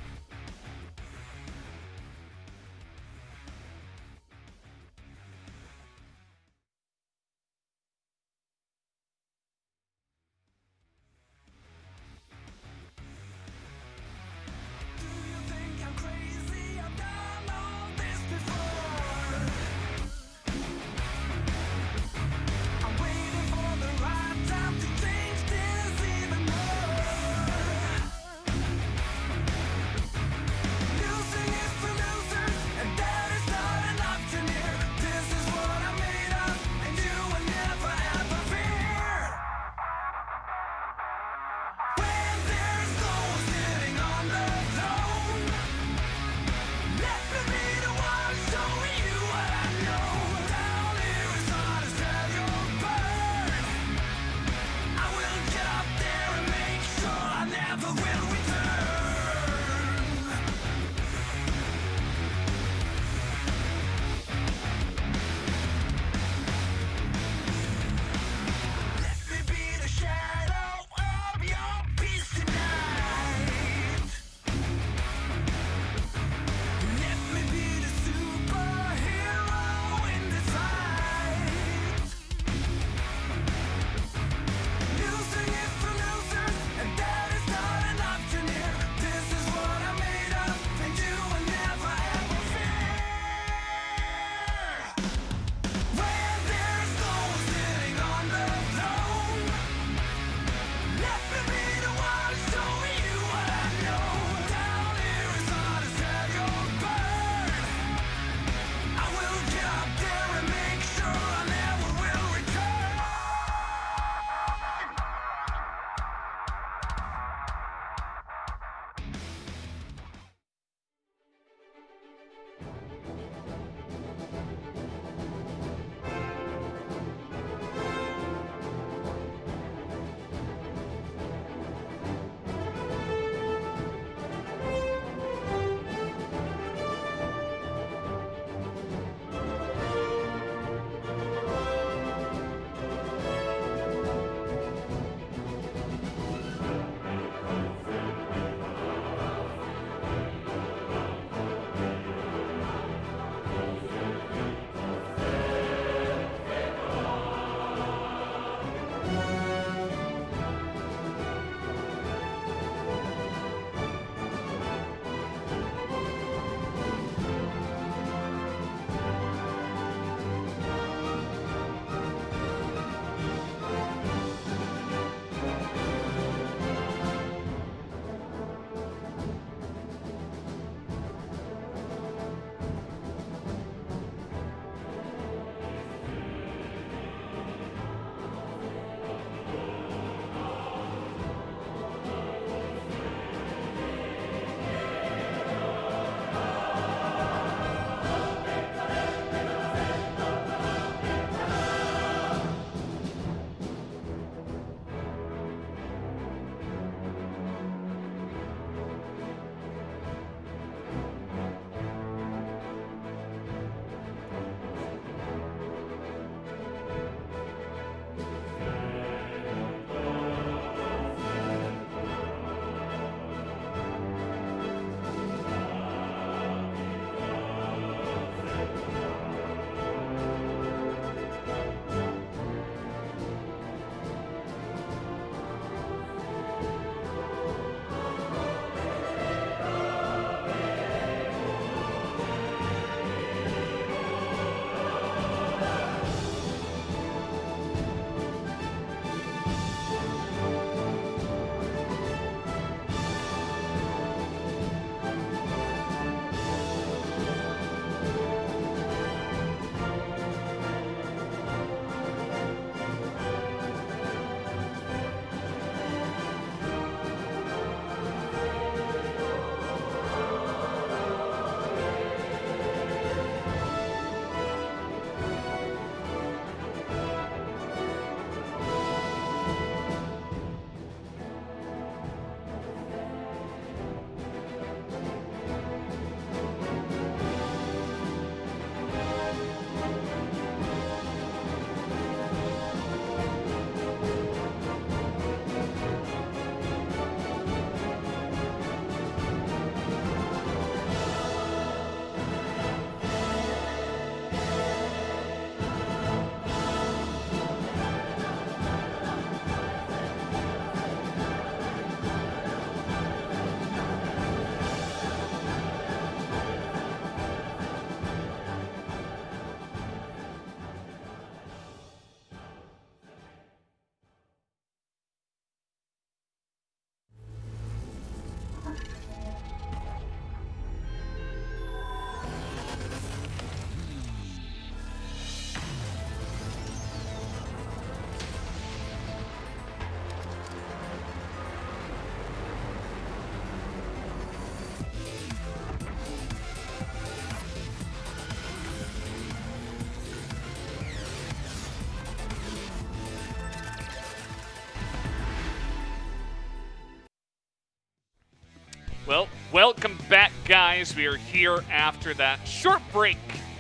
Well, welcome back, guys. We are here after that short break.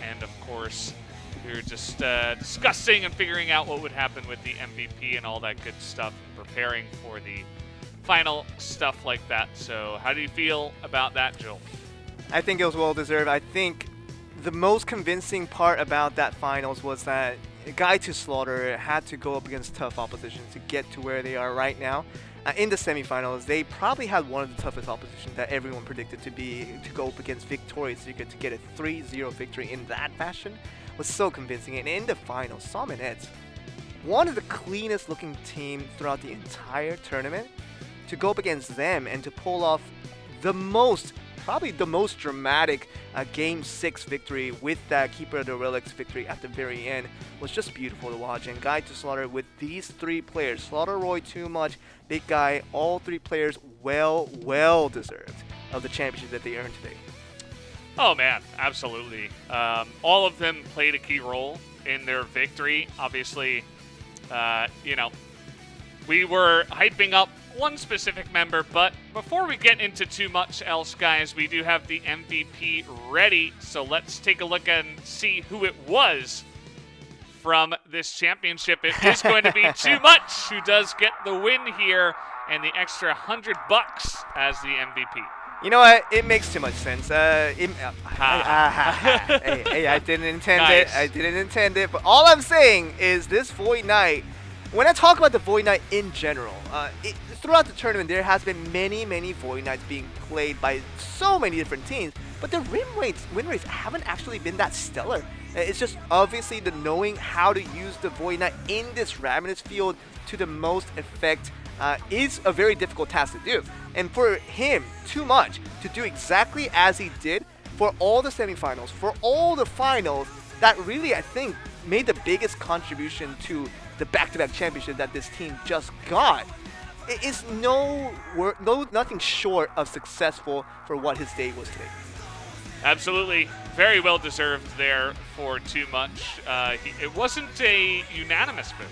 And, of course, we were just discussing and figuring out what would happen with the MVP and all that good stuff, and preparing for the final stuff like that. So how do you feel about that, Joel? I think it was well-deserved. I think the most convincing part about that finals was that Guy to Slaughter had to go up against tough opposition to get to where they are right now. In the semifinals, they probably had one of the toughest opposition that everyone predicted to go up against Victoria's Secret to get a 3-0 victory in that fashion was so convincing. And in the finals, Ramoness, one of the cleanest looking team throughout the entire tournament, to go up against them and to pull off probably the most dramatic Game 6 victory with that Keeper of the Relics victory at the very end was just beautiful to watch. And Guy to Slaughter with these three players, Slaughter, Roy, Too Much, Big Guy, all three players well deserved of the championship that they earned today. Oh, man, absolutely. All of them played a key role in their victory. Obviously, we were hyping up one specific member, but before we get into too much else, guys, we do have the MVP ready, so let's take a look and see who it was from this championship. It is going to be Too Much who does get the win here and the extra $100 as the MVP. You know what? It makes too much sense. Hey, I didn't intend Nice. it. I didn't intend it. But all I'm saying is this Void Knight, when I talk about the Void Knight in general, throughout the tournament, there has been many Void Knights being played by so many different teams, but the win rates haven't actually been that stellar. It's just obviously the knowing how to use the Void Knight in this Ramoness field to the most effect is a very difficult task to do. And for him, Too Much, to do exactly as he did for all the semifinals, for all the finals, that really, I think, made the biggest contribution to the back-to-back championship that this team just got. It is nothing short of successful for what his day was today. Absolutely. Very well deserved there for Too Much. It wasn't a unanimous vote,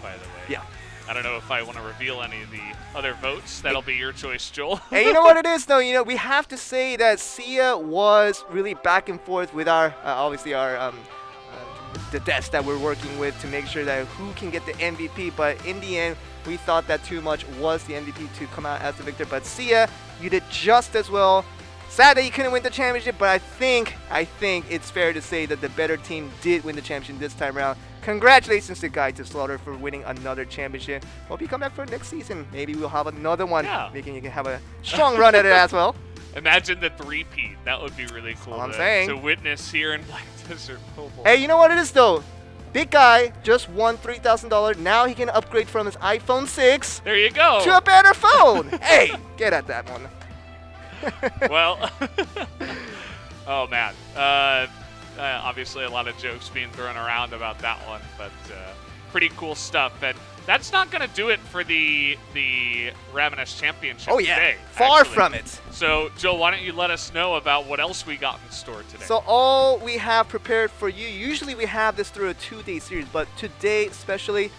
by the way. Yeah. I don't know if I want to reveal any of the other votes. That'll be your choice, Joel. Hey, you know what it is, though? We have to say that Sia was really back and forth with our, obviously our, the desk that we're working with to make sure that who can get the MVP. But in the end, we thought that Too Much was the MVP to come out as the victor. But Sia, you did just as well. Sad that you couldn't win the championship, but I think it's fair to say that the better team did win the championship this time around. Congratulations to Guy to Slaughter for winning another championship. Hope you come back for next season. Maybe we'll have another one, making you can have a strong run at it as well. Imagine the three-peat. That would be really cool to witness here in Black Desert Mobile. Hey, you know what it is, though? Big Guy just won $3,000. Now he can upgrade from his iPhone 6 there you go. to a better phone. Hey, get at that one. Well, oh man, obviously a lot of jokes being thrown around about that one, but pretty cool stuff. And that's not going to do it for the Ramoness Championship today. Far actually. from it. So, Joel, why don't you let us know about what else we got in store today? So all we have prepared for you, usually we have this through a 2-day series, but today especially,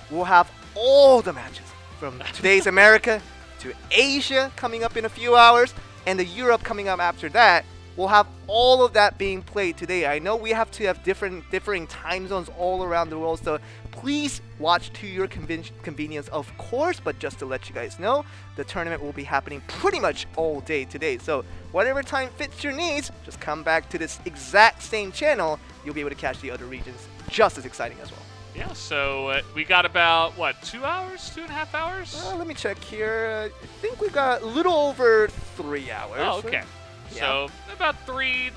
we'll have all the matches from today's America to Asia coming up in a few hours, and the Europe coming up after that. We'll have all of that being played today. I know we have to have differing time zones all around the world, so please watch to your convenience, of course, but just to let you guys know, the tournament will be happening pretty much all day today. So whatever time fits your needs, just come back to this exact same channel. You'll be able to catch the other regions just as exciting as well. Yeah, so we got about, 2 hours, 2.5 hours? Let me check here. I think we got a little over 3 hours. Oh, okay. Yeah. So about 3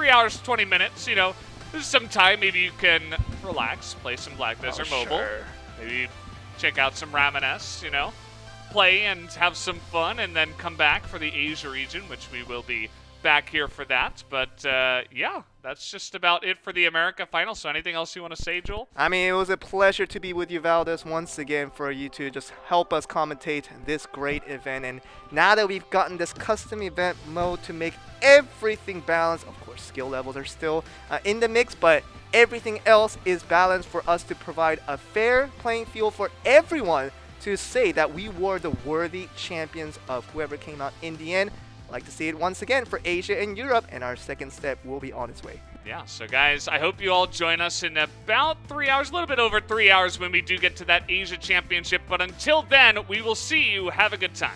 hours, 20 minutes, this is some time. Maybe you can relax, play some Black Desert Mobile. Sure. Maybe check out some Ramoness, play and have some fun, and then come back for the Asia region, which we will be back here for that. But yeah, that's just about it for the America final. So anything else you want to say, Joel? I mean, it was a pleasure to be with you, Valdez, once again, for you to just help us commentate this great event. And now that we've gotten this custom event mode to make everything balanced, of course, skill levels are still in the mix, but everything else is balanced for us to provide a fair playing field for everyone to say that we were the worthy champions of whoever came out in the end. like to see it once again for Asia and Europe, and our second step will be on its way. Yeah, so guys, I hope you all join us in about 3 hours, a little bit over 3 hours when we do get to that Asia Championship. But until then, we will see you. Have a good time.